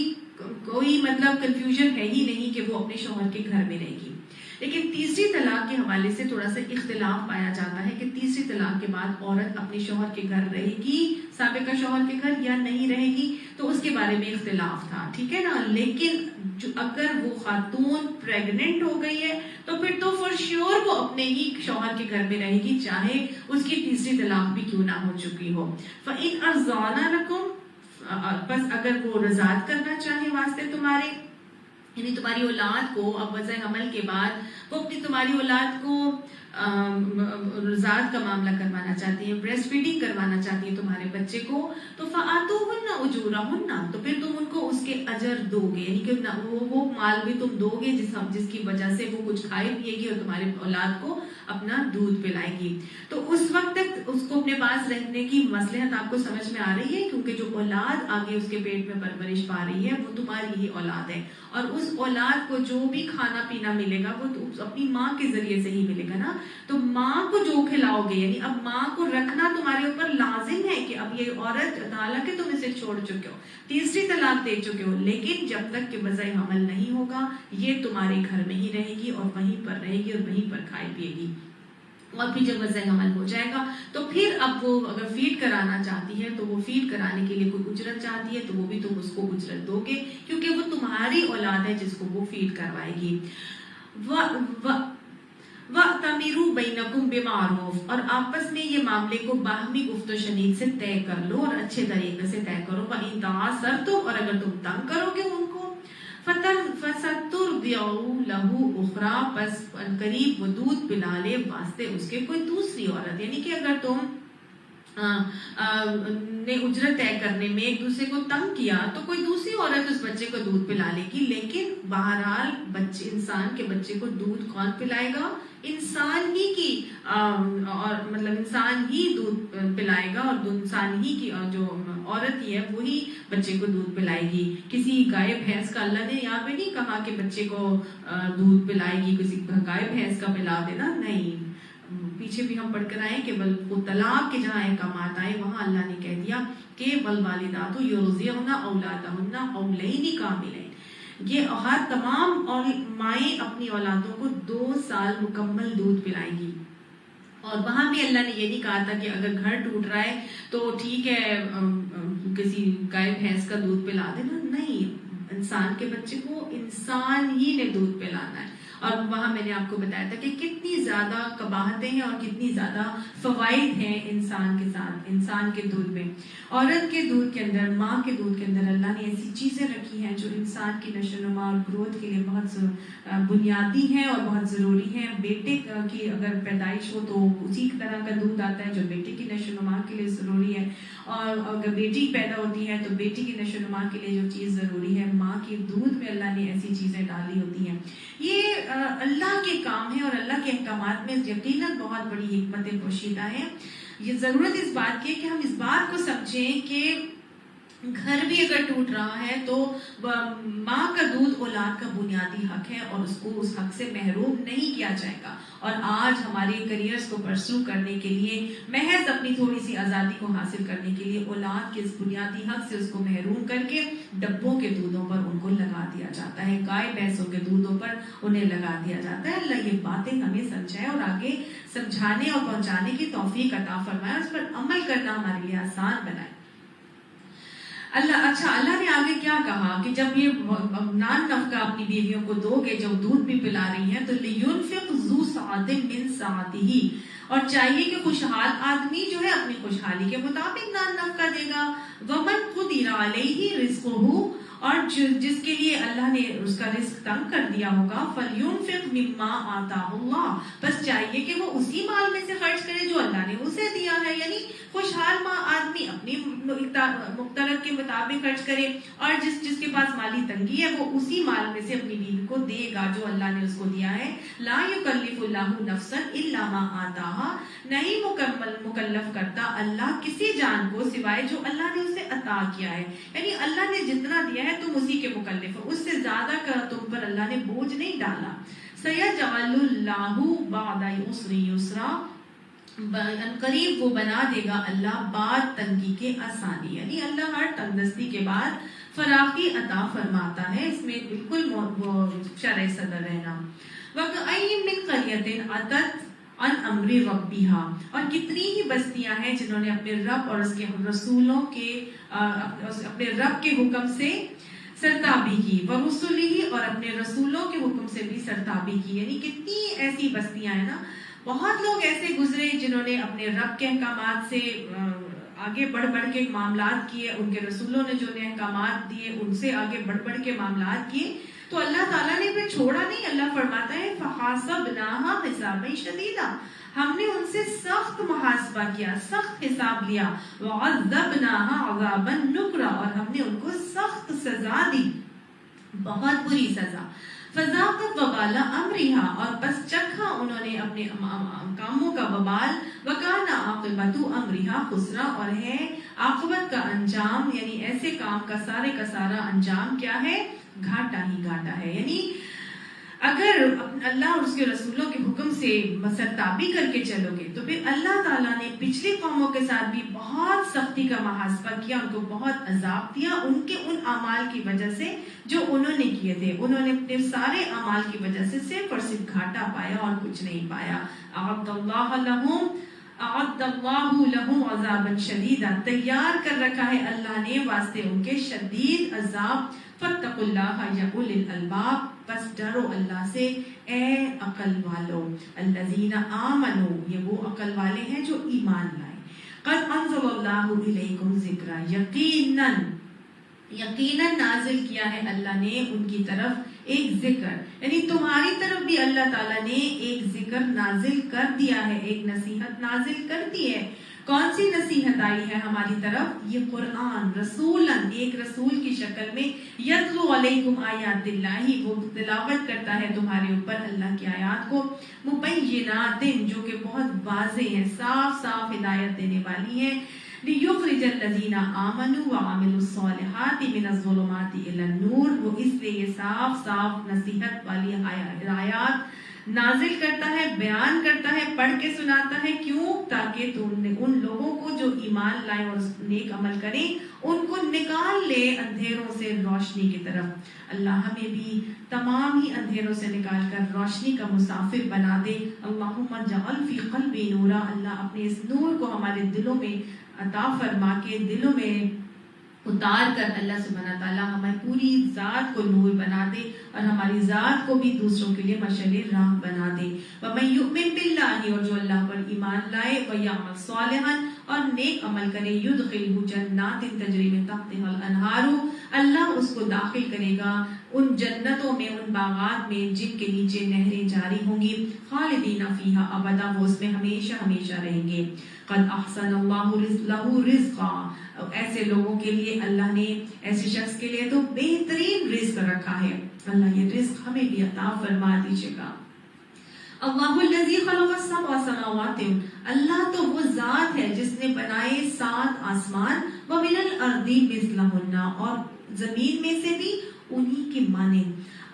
مطلب کنفیوژن ہے ہی نہیں کہ وہ اپنے شوہر کے گھر میں رہے گی. لیکن تیسری طلاق کے حوالے سے تھوڑا سا اختلاف پایا جاتا ہے کہ تیسری طلاق کے بعد عورت اپنے شوہر کے گھر رہے گی, سابقہ شوہر کے گھر, یا نہیں رہے گی. تو اس کے بارے میں اختلاف تھا, ٹھیک ہے نا. لیکن اگر وہ خاتون پریگننٹ ہو گئی ہے تو پھر تو فور شیور وہ اپنے ہی شوہر کے گھر میں رہے گی, چاہے اس کی تیسری طلاق بھی کیوں نہ ہو چکی ہو. فَإِنْ أَرْضَعْنَ لَكُمْ, بس اگر وہ رضاعت کرنا چاہے واسطے تمہارے, یعنی تمہاری اولاد کو اب وضع حمل کے بعد وہ اپنی تمہاری اولاد کو رضاعت کا معاملہ کروانا چاہتی ہیں, بریسٹ فیڈنگ کروانا چاہتی ہیں تمہارے بچے کو, تو فآتوہن اجورہن, تو پھر تم ان کو اس کے اجر دو گے. یعنی کہ وہ مال بھی تم دو گے جس کی وجہ سے وہ کچھ کھائے پیے گی اور تمہارے اولاد کو اپنا دودھ پلائے گی. تو اس وقت تک اس کو اپنے پاس رہنے کی مصلحت آپ کو سمجھ میں آ رہی ہے, کیونکہ جو اولاد آگے اس کے پیٹ میں پرورش پا رہی ہے وہ تمہاری ہی اولاد ہے, اور اس اولاد کو جو بھی کھانا پینا ملے گا وہ اپنی ماں کے ذریعے سے ہی ملے گا نا. تو ماں کو جو کھلاؤ گے, یعنی اب ماں کو رکھنا تمہارے اوپر لازم ہے کہ اب یہ عورت, حالانکہ تم اسے چھوڑ چکے ہو, تیسری طلاق دے چکے ہو, لیکن جب تک کہ وضع حمل نہیں ہوگا یہ تمہارے گھر میں ہی رہے گی اور وہیں پر رہے گی اور وہیں پر کھائے پیے گی. اور پھر جب وضع حمل ہو جائے گا تو پھر اب وہ اگر فیڈ کرانا چاہتی ہے تو وہ فیڈ کرانے کے لیے کوئی اجرت چاہتی ہے تو وہ بھی تم اس کو اجرت دو گے, کیونکہ وہ تمہاری اولاد ہے جس کو وہ فیڈ کروائے گی. وَأْتَمِرُوا بَيْنَكُمْ بِمَعْرُوفٍ, اور آپس میں یہ معاملے کو باہمی گفت و شنید سے طے کر لو اور اچھے طریقے سے طے کرو. وَإِن تَعَاسَرْتُمْ, اور اگر تم تنگ کرو گے ان کو, فَسَتُرْضِعُ لَهُ أُخْرَىٰ, پس قریب وہ دودھ پلا لے واسطے اس کے کوئی دوسری عورت. یعنی کہ اگر تم نے اجرت طے کرنے میں ایک دوسرے کو تنگ کیا تو کوئی دوسری عورت اس بچے کو دودھ پلا لے گی, لیکن بہرحال انسان کے بچے کو دودھ کون پلائے گا؟ انسان ہی کی, اور مطلب انسان ہی دودھ پلائے گا, اور انسان ہی کی جو عورت ہی ہے وہی بچے کو دودھ پلائے گی. کسی گائے بھینس کا اللہ نے یہاں پہ نہیں کہا کہ بچے کو دودھ پلائے گی, کسی گائے بھینس کا پلا دینا, نہیں. پیچھے بھی ہم پڑھ کر آئے کہ وہ طلاق کے جہاں احکامات آئے وہاں اللہ نے کہہ دیا کہ والوالدات یرضعن اولادہن حولین کاملین, یہ ہر تمام اور مائیں اپنی اولادوں کو 2 سال مکمل دودھ پلائیں گی. اور وہاں بھی اللہ نے یہ نہیں کہا تھا کہ اگر گھر ٹوٹ رہا ہے تو ٹھیک ہے کسی گائے بھینس کا دودھ پلا دینا, نہیں. انسان کے بچے کو انسان ہی نے دودھ پلانا ہے. اور وہاں میں نے آپ کو بتایا تھا کہ کتنی زیادہ قباحتیں ہیں اور کتنی زیادہ فوائد ہیں انسان کے ساتھ, انسان کے دودھ میں. عورت کے دودھ کے اندر, ماں کے دودھ کے اندر اللہ نے ایسی چیزیں رکھی ہیں جو انسان کی نشو و نما اور گروتھ کے لیے بہت بنیادی ہیں اور بہت ضروری ہیں. بیٹے کی اگر پیدائش ہو تو اسی طرح کا دودھ آتا ہے جو بیٹے کی نشو و نما کے لیے ضروری ہے, اور اگر بیٹی پیدا ہوتی ہے تو بیٹی کی نشو و نما کے لیے جو چیز ضروری ہے ماں کے دودھ میں اللہ نے ایسی چیزیں ڈالی ہوتی ہیں. یہ اللہ کے کام ہے اور اللہ کے احکامات میں یقیناً بہت بڑی حکمتیں پوشیدہ ہیں. یہ ضرورت اس بات کی ہے کہ ہم اس بات کو سمجھیں کہ گھر بھی اگر ٹوٹ رہا ہے تو ماں کا دودھ اولاد کا بنیادی حق ہے اور اس کو اس حق سے محروم نہیں کیا جائے گا. اور آج ہمارے کریئرز کو پرسو کرنے کے لیے, محض اپنی تھوڑی سی آزادی کو حاصل کرنے کے لیے اولاد کے اس بنیادی حق سے اس کو محروم کر کے ڈبوں کے دودھوں پر ان کو لگا دیا جاتا ہے, گائے بھینسوں کے دودھوں پر انہیں لگا دیا جاتا ہے. اللہ یہ باتیں ہمیں سمجھائے اور آگے سمجھانے اور پہنچانے کی توفیق عطا فرمائے, اس پر عمل کرنا ہمارے لیے آسان بنائے. اللہ نے آگے کیا کہا کہ جب یہ نان نفقہ اپنی بیویوں کو دو گے، جب دودھ بھی پلا رہی ہیں، تو لِيُنْفِقْ ذُو سَعَةٍ مِّن سَعَتِهِ، اور چاہیے کہ خوشحال آدمی جو ہے اپنی خوشحالی کے مطابق نان نفقہ دے گا. وَمَنْ قُدِرَ عَلَيْهِ رِزْقُهُ، اور جس کے لیے اللہ نے اس کا رزق تنگ کر دیا ہوگا، فَلْيُنْفِقْ مِمَّا آتَاهُ اللَّهُ، بس چاہیے کہ وہ اسی مال میں سے خرچ کرے جو اللہ نے اسے دیا ہے. یعنی خوشحال آدمی اپنی مقترت کے مطابق خرچ کرے، اور جس کے پاس مالی تنگی ہے وہ اسی مال میں سے اپنی بیوی کو دے گا جو اللہ نے اس کو دیا ہے. لا یکلف اللہ نفسا الا ما آتاها، نہیں مکلف کرتا اللہ کسی جان کو سوائے جو اللہ نے اسے عطا کیا ہے. یعنی اللہ نے جتنا دیا ہے تم اسی کے مکلف ہو، اس سے زیادہ کا تم پر اللہ نے بوجھ نہیں ڈالا. سیجعل اللہ بعد عسر یسرا، قریب وہ بنا دے گا اللہ بعد تنگی کے آسانی. یعنی اللہ ہر تنگ دستی کے بعد فراخی عطا فرماتا ہے. اس میں بالکل شرح صدر رہنا. وَكَأَيٍّ مِّن قَرْيَةٍ عَتَتْ عَنْ أَمْرِ رَبِّهَا، اور کتنی ہی بستیاں ہیں جنہوں نے اپنے رب اور اس کے رسولوں کے اپنے رب کے حکم سے سرتابی کی، وَرُسُلِهِ، اور اپنے رسولوں کے حکم سے بھی سرتابی کی. یعنی کتنی ایسی بستیاں ہیں نا. بہت لوگ ایسے گزرے جنہوں نے اپنے رب کے احکامات سے آگے بڑھ کے معاملات کیے، ان کے رسولوں نے جو انہیں احکامات دیے ان سے آگے بڑھ کے معاملات کیے، تو اللہ تعالیٰ نے پھر چھوڑا نہیں. اللہ فرماتا ہے فَحَاسَبْنَاهَا حِسَابًا شَدِيدًا، ہم نے ان سے سخت محاسبہ کیا، سخت حساب لیا. وَعَذَّبْنَاهَا عَذَابًا نُكْرًا، اور ہم نے ان کو سخت سزا دی، بہت بری سزا. فَذَاقَتْ وَبَالَ أَمْرِهَا، اور بس چکھا انہوں نے اپنے کاموں کا وبال. وَكَانَ عَاقِبَةُ أَمْرِهَا خُسْرًا، اور ہے عاقبت کا انجام، یعنی ایسے کام کا سارا انجام کیا ہے؟ گھاٹا ہی گھاٹا ہے. یعنی اگر اللہ اور اس کے رسولوں کے حکم سے سرتابی کر کے چلو گے تو پھر اللہ تعالیٰ نے پچھلی قوموں کے ساتھ بھی بہت سختی کا محاسبہ کیا، ان کو بہت عذاب دیا ان کے ان اعمال کی وجہ سے جو انہوں نے کیے تھے. انہوں نے اپنے سارے اعمال کی وجہ سے صرف اور صرف گھاٹا پایا اور کچھ نہیں پایا. اعد اللہ لہم عذابا شدیدا، تیار کر رکھا ہے اللہ نے واسطے ان کے شدید عذاب. فاتقوا اللہ یا اولی الالباب، بس ڈرو اللہ سے اے عقل والو. الذین آمنوا، یہ وہ عقل والے ہیں جو ایمان لائے. قد انزل اللہ الیکم ذکرا، یقیناً نازل کیا ہے اللہ نے ان کی طرف ایک ذکر. یعنی تمہاری طرف بھی اللہ تعالیٰ نے ایک ذکر نازل کر دیا ہے، ایک نصیحت نازل کر دی ہے. کون سی نصیحت آئی ہے ہماری طرف؟ یہ قرآن، رسولاً، ایک رسول کی شکل میں. یتلو علیکم آیات اللہ، وہ تلاوت کرتا ہے تمہارے اوپر اللہ کی آیات کو. مبینات، جو کہ بہت واضح ہیں، صاف صاف ہدایت دینے والی ہیں. لِيُخْرِجَ الَّذِينَ آمَنُوا وَعَمِلُوا الصَّالِحَاتِ مِنَ الظُّلُمَاتِ إِلَى النُّورِ، وہ اس لیے یہ صاف صاف نصیحت والی آیات نازل کرتا ہے، بیان کرتا ہے، پڑھ کے سناتا ہے. کیوں؟ تاکہ ان لوگوں کو جو ایمان لائیں اور نیک عمل کریں ان کو نکال لے اندھیروں سے روشنی کی طرف. اللہ ہمیں بھی تمام ہی اندھیروں سے نکال کر روشنی کا مسافر بنا دے. اللہم اجعل فی قلبی نورا، اللہ اپنے اس نور کو ہمارے دلوں میں عطا فرما کے دلوں میں اتار کر اللہ سبحانہ تعالیٰ ہمیں پوری ذات کو نور بنا دے اور ہماری ذات کو بھی دوسروں کے لیے مشعل راہ بنا دے. وَمَن يُؤْمِن بِاللَّهِ، اور جو اللہ پر ایمان لائے، وَيَعْمَلْ صَالِحًا، اور نیک عمل کرے، يُدْخِلْهُ جَنَّاتٍ تَجْرِي مِن تَحْتِهَا الْأَنْهَارُ، اللہ اس کو داخل کرے گا ان جنتوں میں، ان باغات میں جن کے نیچے نہریں جاری ہوں گی. خالدین فیہا ابدا، وہ اس میں ہمیشہ ہمیشہ رہیں گے. قد احسن اللہ لہ رزقا، ایسے لوگوں کے لیے اللہ نے، ایسے شخص کے لیے تو بہترین رزق رکھا ہے. اللہ یہ رزق ہمیں بھی عطا فرما دیجیے گا. اللہ الذی خلق السبع سماوات، اللہ تو وہ ذات ہے جس نے بنائے 7 آسمان. ومن الارض مثلہن، اور زمین میں سے بھی انہی کے مانند.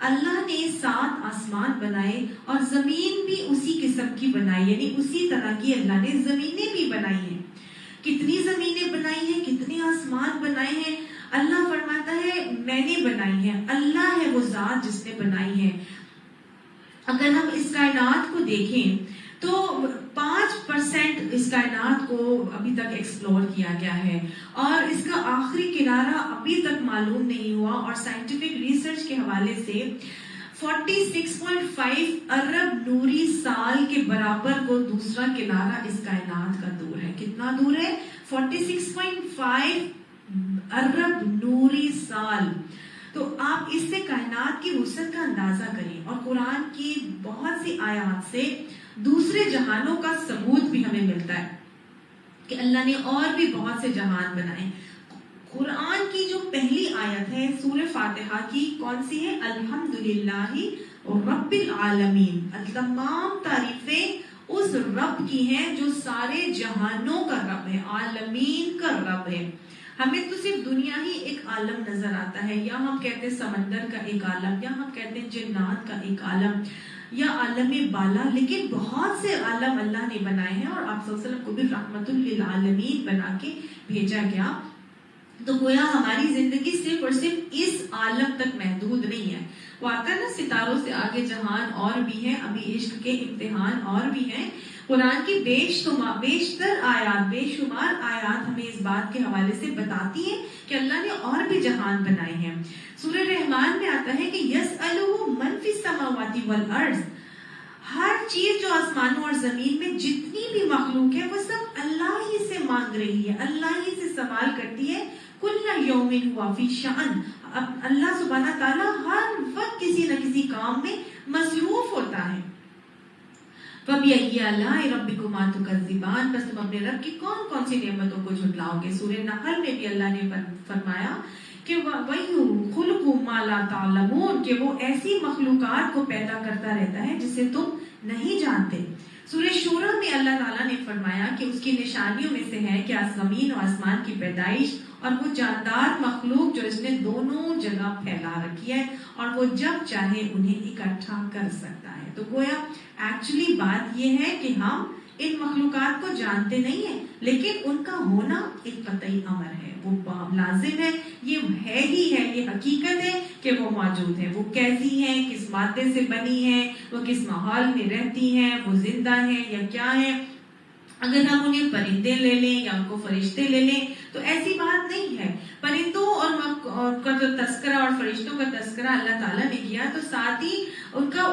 اللہ نے 7 آسمان بنائے اور زمین بھی اسی قسم کی بنائی، یعنی اسی طرح کی اللہ نے زمینیں بھی بنائی ہیں. کتنی زمینیں بنائی ہیں، کتنے آسمان بنائے ہیں. اللہ فرماتا ہے میں نے بنائی ہیں. اللہ ہے وہ ذات جس نے بنائی ہے. اگر ہم اس کائنات کو دیکھیں تو 5% اس کائنات کو ابھی تک ایکسپلور کیا گیا ہے اور اس کا آخری کنارہ ابھی تک معلوم نہیں ہوا، اور سائنٹیفک ریسرچ کے حوالے سے 46.5 ارب نوری سال کے برابر کو دوسرا کنارہ اس کائنات کا دور ہے. کتنا دور ہے؟ 46.5 ارب نوری سال. تو آپ اس سے کائنات کی وسعت کا اندازہ کریں، اور قرآن کی بہت سی آیات سے دوسرے جہانوں کا ثبوت بھی ہمیں ملتا ہے کہ اللہ نے اور بھی بہت سے جہان بنائے. قرآن کی جو پہلی آیت ہے سورہ فاتحہ کی، کون سی ہے؟ الحمدللہ رب العالمین. تمام تعریفیں اس رب کی ہیں جو سارے جہانوں کا رب ہے، عالمین کا رب ہے. ہمیں تو صرف دنیا ہی ایک عالم نظر آتا ہے، یا ہم کہتے ہیں سمندر کا ایک عالم، یا ہم کہتے ہیں جنات کا ایک عالم، یا عالم بالا، لیکن بہت سے عالم اللہ نے بنائے ہیں، اور آپ صلی اللہ علیہ وسلم کو بھی رحمت للعالمین بنا کے بھیجا گیا. تو گویا ہماری زندگی صرف اور صرف اس عالم تک محدود نہیں ہے. وہ آتا ہے نا ستاروں سے آگے جہان اور بھی ہیں، ابھی عشق کے امتحان اور بھی ہیں. قرآن کی بیشتر آیات، بے شمار آیات ہمیں اس بات کے حوالے سے بتاتی ہیں کہ اللہ نے اور بھی جہان بنائے ہیں. سورہ رحمان میں آتا ہے کہ یسألہ من فی السماوات والارض. ہر چیز جو آسمانوں اور زمین میں جتنی بھی مخلوق ہے وہ سب اللہ ہی سے مانگ رہی ہے، اللہ ہی سے سوال کرتی ہے. کل یوم ہوا فی شأن. اللہ سبحانہ تعالیٰ ہر وقت کسی نہ کسی کام میں مصروف ہوتا ہے. فَبِأَيِّ آلَاءِ رَبِّكُمَا تُكَذِّبَانِ. بس تم اپنے رب کی کون کون سی نعمتوں کو جھٹلاؤ گے. سورہ نحل میں بھی اللہ نے فرمایا کہ وَيُخْلِقُ مَا لَا تَعْلَمُونَ، کہ وہ ایسی مخلوقات کو پیدا کرتا رہتا ہے جسے تم نہیں جانتے. سورہ شورى میں اللہ تعالیٰ نے فرمایا کہ اس کی نشانیوں میں سے ہے کہ زمین و آسمان کی پیدائش، اور وہ جاندار مخلوق جو اس نے دونوں جگہ پھیلا رکھی ہے، اور وہ جب چاہے انہیں اکٹھا کر سکتا ہے. تو گویا ایکچولی بات یہ ہے کہ ہم ان مخلوقات کو جانتے نہیں ہیں، لیکن ان کا ہونا ایک قطعی امر ہے، وہ لازم ہے، یہ ہے ہی ہے، یہ حقیقت ہے کہ وہ موجود ہے. وہ کیسی ہیں، کس مادے سے بنی ہیں، وہ کس ماحول میں رہتی ہیں، وہ زندہ ہیں یا کیا ہیں. اگر ہم انہیں پرندے لے لیں یا ان کو فرشتے لے لیں تو ایسی بات نہیں ہے. پرندوں اور کا جو تذکرہ اور فرشتوں کا تذکرہ اللہ تعالیٰ نے کیا، تو ساتھ ہی ان کا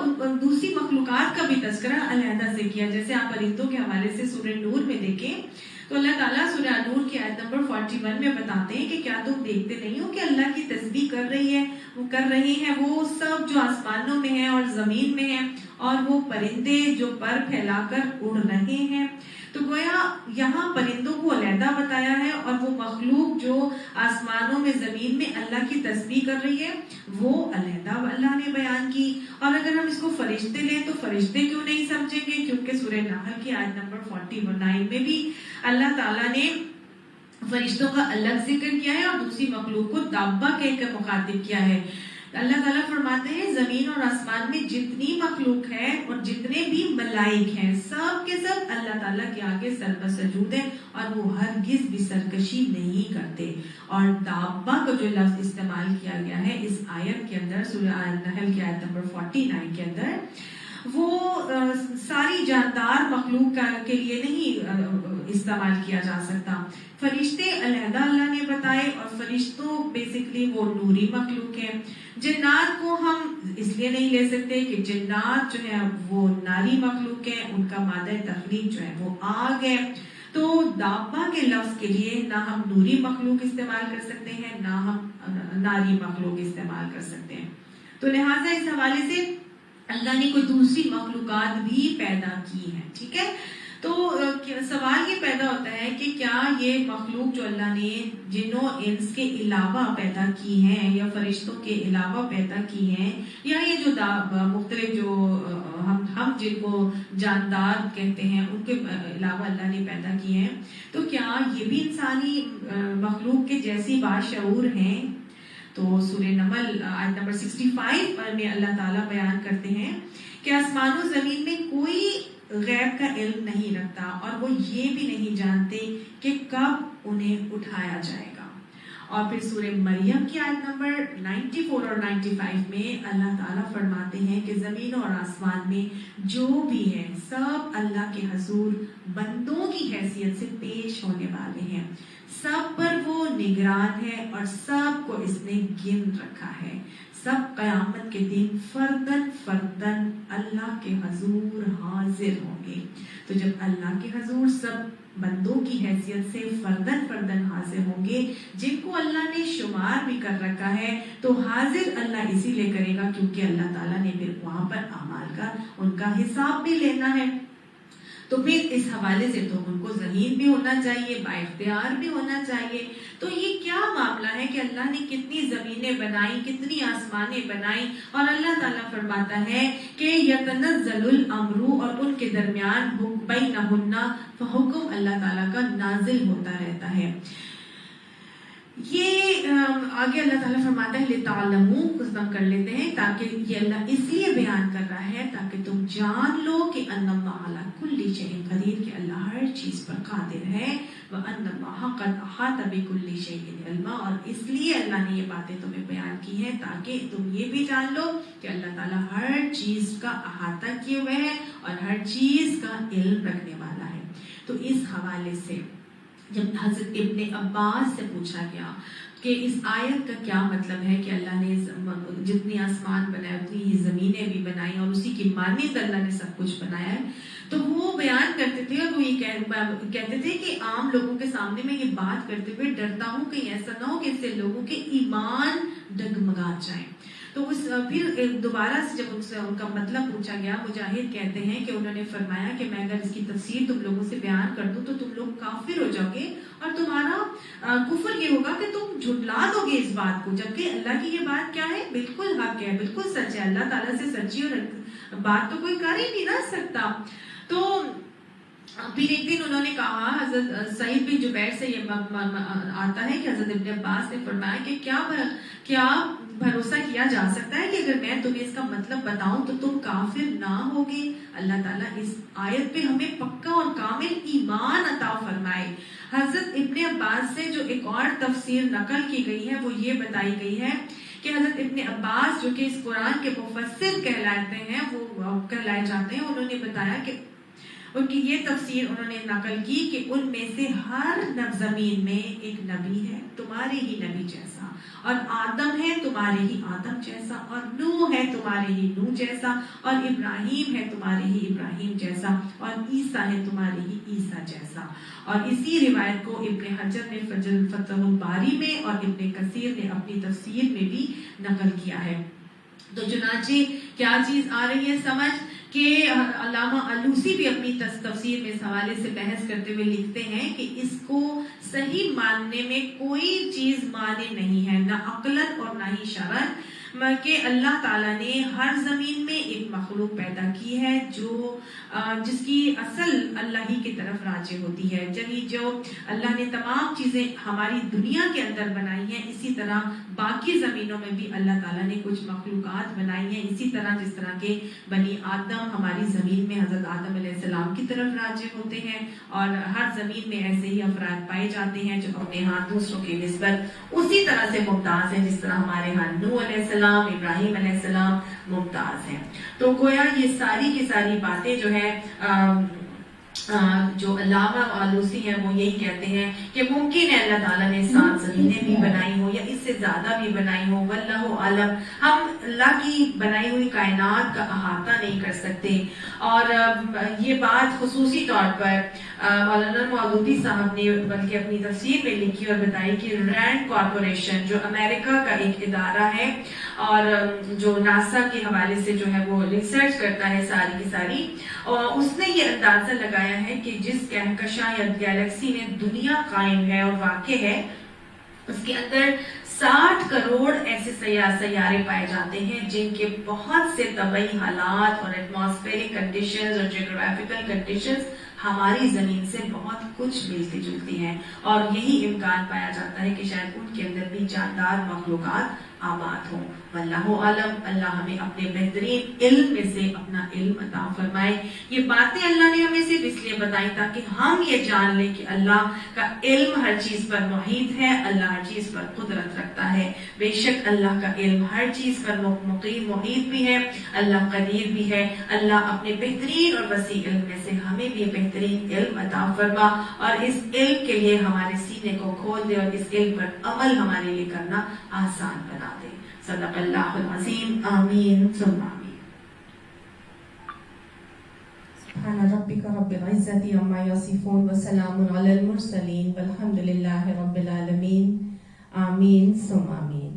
دوسری مخلوقات کا بھی تذکرہ علیحدہ سے کیا. جیسے آپ پرندوں کے حوالے سے سورہ نور میں دیکھیں تو اللہ تعالیٰ سورہ نور کی آیت نمبر 41 میں بتاتے ہیں کہ کیا تم دیکھتے نہیں ہو کہ اللہ کی تسبیح کر رہے ہیں وہ سب جو آسمانوں میں ہیں اور زمین میں ہیں، اور وہ پرندے جو پر پھیلا کر اڑ رہے ہیں. تو گویا یہاں پرندوں کو علیحدہ بتایا ہے، اور وہ مخلوق جو آسمانوں میں زمین میں اللہ کی تسبیح کر رہی ہے وہ علیحدہ اللہ نے بیان کی. اور اگر ہم اس کو فرشتے لیں تو فرشتے کیوں نہیں سمجھیں گے، کیونکہ سورہ نحل کی آیت نمبر 49 میں بھی اللہ تعالیٰ نے فرشتوں کا الگ ذکر کیا ہے اور دوسری مخلوق کو دابہ کہہ کر مخاطب کیا ہے. اللہ تعالیٰ فرماتے ہیں زمین اور آسمان میں جتنی مخلوق ہے اور جتنے بھی ملائک ہیں سب کے سب اللہ تعالیٰ کے آگے سر پر سجود ہیں، اور وہ ہرگز بھی سرکشی نہیں کرتے. اور دابہ کا جو لفظ استعمال کیا گیا ہے اس آیت کے اندر، سورہ نحل کی آیت نمبر 49 کے اندر، وہ ساری جاندار مخلوق کے لیے نہیں استعمال کیا جا سکتا. فرشتے علیحدہ اللہ نے بتائے، اور فرشتوں بیسکلی وہ نوری مخلوق ہیں. جنات کو ہم اس لیے نہیں لے سکتے کہ جنات جو ہے وہ ناری مخلوق ہیں، ان کا مادہ تخلیق جو ہے وہ آگ ہے. تو دابہ کے لفظ کے لیے نہ ہم نوری مخلوق استعمال کر سکتے ہیں، نہ ہم ناری مخلوق استعمال کر سکتے ہیں. تو لہٰذا اس حوالے سے اللہ نے کوئی دوسری مخلوقات بھی پیدا کی ہیں. ٹھیک ہے، تو سوال یہ پیدا ہوتا ہے کہ کیا یہ مخلوق جو اللہ نے جنوں انس کے علاوہ پیدا کی ہیں، یا فرشتوں کے علاوہ پیدا کی ہیں، یا یہ جو مختلف جو ہم جن کو جاندار کہتے ہیں ان کے علاوہ اللہ نے پیدا کی ہیں، تو کیا یہ بھی انسانی مخلوق کے جیسی باشعور ہیں؟ تو سورہ نمل آیت نمبر 65 میں اللہ تعالیٰ بیان کرتے ہیں کہ آسمان و زمین میں کوئی غیب کا علم نہیں رکھتا، اور وہ یہ بھی نہیں جانتے کہ کب انہیں اٹھایا جائے گا. اور پھر سورہ مریم کی آیت نمبر 94 اور 95 میں اللہ تعالیٰ فرماتے ہیں کہ زمین اور آسمان میں جو بھی ہے سب اللہ کے حضور بندوں کی حیثیت سے پیش ہونے والے ہیں، سب پر وہ نگران ہے اور سب کو اس نے گن رکھا ہے۔ سب قیامت کے دن فردن فردن اللہ کے حضور حاضر ہوں گے۔ تو جب اللہ کے حضور سب بندوں کی حیثیت سے فردن فردن حاضر ہوں گے، جن کو اللہ نے شمار بھی کر رکھا ہے، تو حاضر اللہ اسی لیے کرے گا کیونکہ اللہ تعالیٰ نے پھر وہاں پر اعمال کا ان کا حساب بھی لینا ہے۔ تو پھر اس حوالے سے تو ان کو ذہین بھی ہونا چاہیے، با اختیار بھی ہونا چاہیے۔ تو یہ کیا معاملہ ہے کہ اللہ نے کتنی زمینیں بنائی، کتنی آسمانیں بنائی، اور اللہ تعالیٰ فرماتا ہے کہ یتنزل الامر، اور ان کے درمیان بینہن حکم اللہ تعالیٰ کا نازل ہوتا رہتا ہے۔ یہ آگے اللہ تعالیٰ فرماتا ہے لِتَعْلَمُوا، ختم کر لیتے ہیں، تاکہ یہ اللہ اس لیے بیان کر رہا ہے تاکہ تم جان لو کہ ان اللہ علی کل شیء قدیر، کہ اللہ ہر چیز پر قادر ہے، وَأَنَّ اللَّهَ قَدْ أَحَاطَ بِكُلِّ شَيْءٍ عِلْمًا، اور اس لیے اللہ نے یہ باتیں تمہیں بیان کی ہیں تاکہ تم یہ بھی جان لو کہ اللہ تعالیٰ ہر چیز کا احاطہ کیے ہوئے ہے اور ہر چیز کا علم رکھنے والا ہے۔ تو اس حوالے سے جب حضرت ابن عباس سے پوچھا گیا کہ اس آیت کا کیا مطلب ہے کہ اللہ نے جتنی آسمان بنائے اتنی ہی زمینیں بھی بنائی اور اسی کی مانند اللہ نے سب کچھ بنایا ہے، تو وہ بیان کرتے تھے اور وہ یہ کہتے تھے کہ عام لوگوں کے سامنے میں یہ بات کرتے ہوئے ڈرتا ہوں کہ ایسا نہ ہو کہ اس سے لوگوں کے ایمان ڈگمگا جائیں۔ تو پھر دوبارہ سے جب ان سے ان کا مطلب پوچھا گیا، مجاہد کہتے ہیں کہ انہوں نے فرمایا کہ میں اگر اس کی تفسیر تم لوگوں سے بیان کر دوں تو تم لوگ کافر ہو جاؤ گے، اور تمہارا کفر یہ ہوگا کہ تم جھٹلا دو گے اس بات کو، جبکہ اللہ کی یہ بات کیا ہے، بالکل حق ہے، بالکل سچ ہے، اللہ تعالیٰ سے سچی اور بات تو کوئی کر ہی نہیں نہ سکتا۔ تو پھر ایک دن انہوں نے کہا، حضرت سعید بن جبیر سے یہ آتا ہے کہ حضرت ابن عباس نے فرمایا کہ کیا بھروسہ کیا جا سکتا ہے کہ اگر میں تمہیں اس کا مطلب بتاؤں تو تم کافر نہ ہوگے؟ اللہ تعالیٰ اس آیت پہ ہمیں پکا اور کامل ایمان عطا فرمائے۔ حضرت ابن عباس سے جو ایک اور تفسیر نقل کی گئی ہے وہ یہ بتائی گئی ہے کہ حضرت ابن عباس جو کہ اس قرآن کے مفسر کہلائے جاتے ہیں، انہوں نے بتایا کہ ان کی یہ تفسیر انہوں نے نقل کی کہ ان میں سے ہر زمین میں ایک نبی ہے تمہارے ہی نبی جیسا، اور آدم ہے تمہارے ہی آدم جیسا، اور نوح ہے تمہارے ہی نوح جیسا، اور ابراہیم ہے تمہارے ہی ابراہیم جیسا، اور عیسیٰ ہے تمہارے ہی عیسیٰ جیسا۔ اور اسی روایت کو ابن حجر نے فتح الباری میں اور ابن کثیر نے اپنی تفسیر میں بھی نقل کیا ہے۔ تو چنانچہ کیا چیز آ رہی ہے سمجھ کہ علامہ علوسی بھی اپنی تفسیر میں اس حوالے سے بحث کرتے ہوئے لکھتے ہیں کہ اس کو صحیح ماننے میں کوئی چیز مانے نہیں ہے، نہ عقلاً اور نہ ہی شرعاً، کہ اللہ تعالیٰ نے ہر زمین میں ایک مخلوق پیدا کی ہے جس کی اصل اللہ ہی کی طرف راجع ہوتی ہے۔ جو اللہ نے تمام چیزیں ہماری دنیا کے اندر بنائی ہیں، اسی طرح باقی زمینوں میں بھی اللہ تعالیٰ نے کچھ مخلوقات بنائی ہیں، اسی طرح جس طرح کے بنی آدم ہماری زمین میں حضرت آدم علیہ السلام کی طرف راجع ہوتے ہیں، اور ہر زمین میں ایسے ہی افراد پائے جاتے ہیں جو اپنے ہاں دوسروں کی نسبت اسی طرح سے ممتاز ہیں جس طرح ہمارے ہاں نوح علیہ السلام، ابراہیم علیہ السلام ممتاز ہیں۔ تو گویا یہ ساری کی ساری باتیں جو ہے جو علامہ آلوسی ہیں وہ یہی کہتے ہیں کہ ممکن ہے اللہ تعالیٰ نے 7 زمینیں بھی بنائی ہوں یا اس سے زیادہ بھی بنائی ہوں، واللہ عالم۔ ہم اللہ کی بنائی ہوئی کائنات کا احاطہ نہیں کر سکتے، اور یہ بات خصوصی طور پر مولانا مودودی صاحب نے بلکہ اپنی تفسیر میں لکھی اور بتائی کہ رینڈ کارپوریشن جو امریکہ کا ایک ادارہ ہے اور جو ناسا کے حوالے سے جو ہے وہ ریسرچ کرتا ہے ساری کی ساری، اور اس نے یہ اندازہ لگایا ہے کہ جس کہکشاں یا گیلیکسی میں دنیا قائم ہے اور واقع ہے، اس کے اندر 60 کروڑ ایسے سیارے پائے جاتے ہیں جن کے بہت سے طبعی حالات اور ایٹماسفیرک کنڈیشنز اور جیوگرافیکل کنڈیشنز ہماری زمین سے بہت کچھ ملتی جلتی ہیں، اور یہی امکان پایا جاتا ہے کہ شاید ان کے اندر بھی جاندار مخلوقات آباد ہوں. واللہ عالم. اللہ ہمیں اپنے بہترین علم میں سے اپنا علم عطا فرمائے. یہ باتیں اللہ نے ہمیں صرف اس لیے بتائی تاکہ ہم یہ جان لیں کہ اللہ کا علم ہر چیز پر محیط ہے, اللہ ہر چیز پر قدرت رکھتا ہے. بے شک اللہ کا علم ہر چیز پر محیط بھی ہے, اللہ قدیر بھی ہے. اللہ اپنے بہترین اور وسیع علم میں سے ہمیں بھی بہترین علم عطا فرما, اور اس علم کے لیے ہمارے سینے کو کھول دے, اور اس علم پر عمل ہمارے لیے کرنا آسان بنا دے. صدق اللہ العظیم. آمین ثم آمین. سبحان ربک رب العزة عما یصفون وسلام علی المرسلین والحمد للہ رب العالمین. آمین ثم آمین.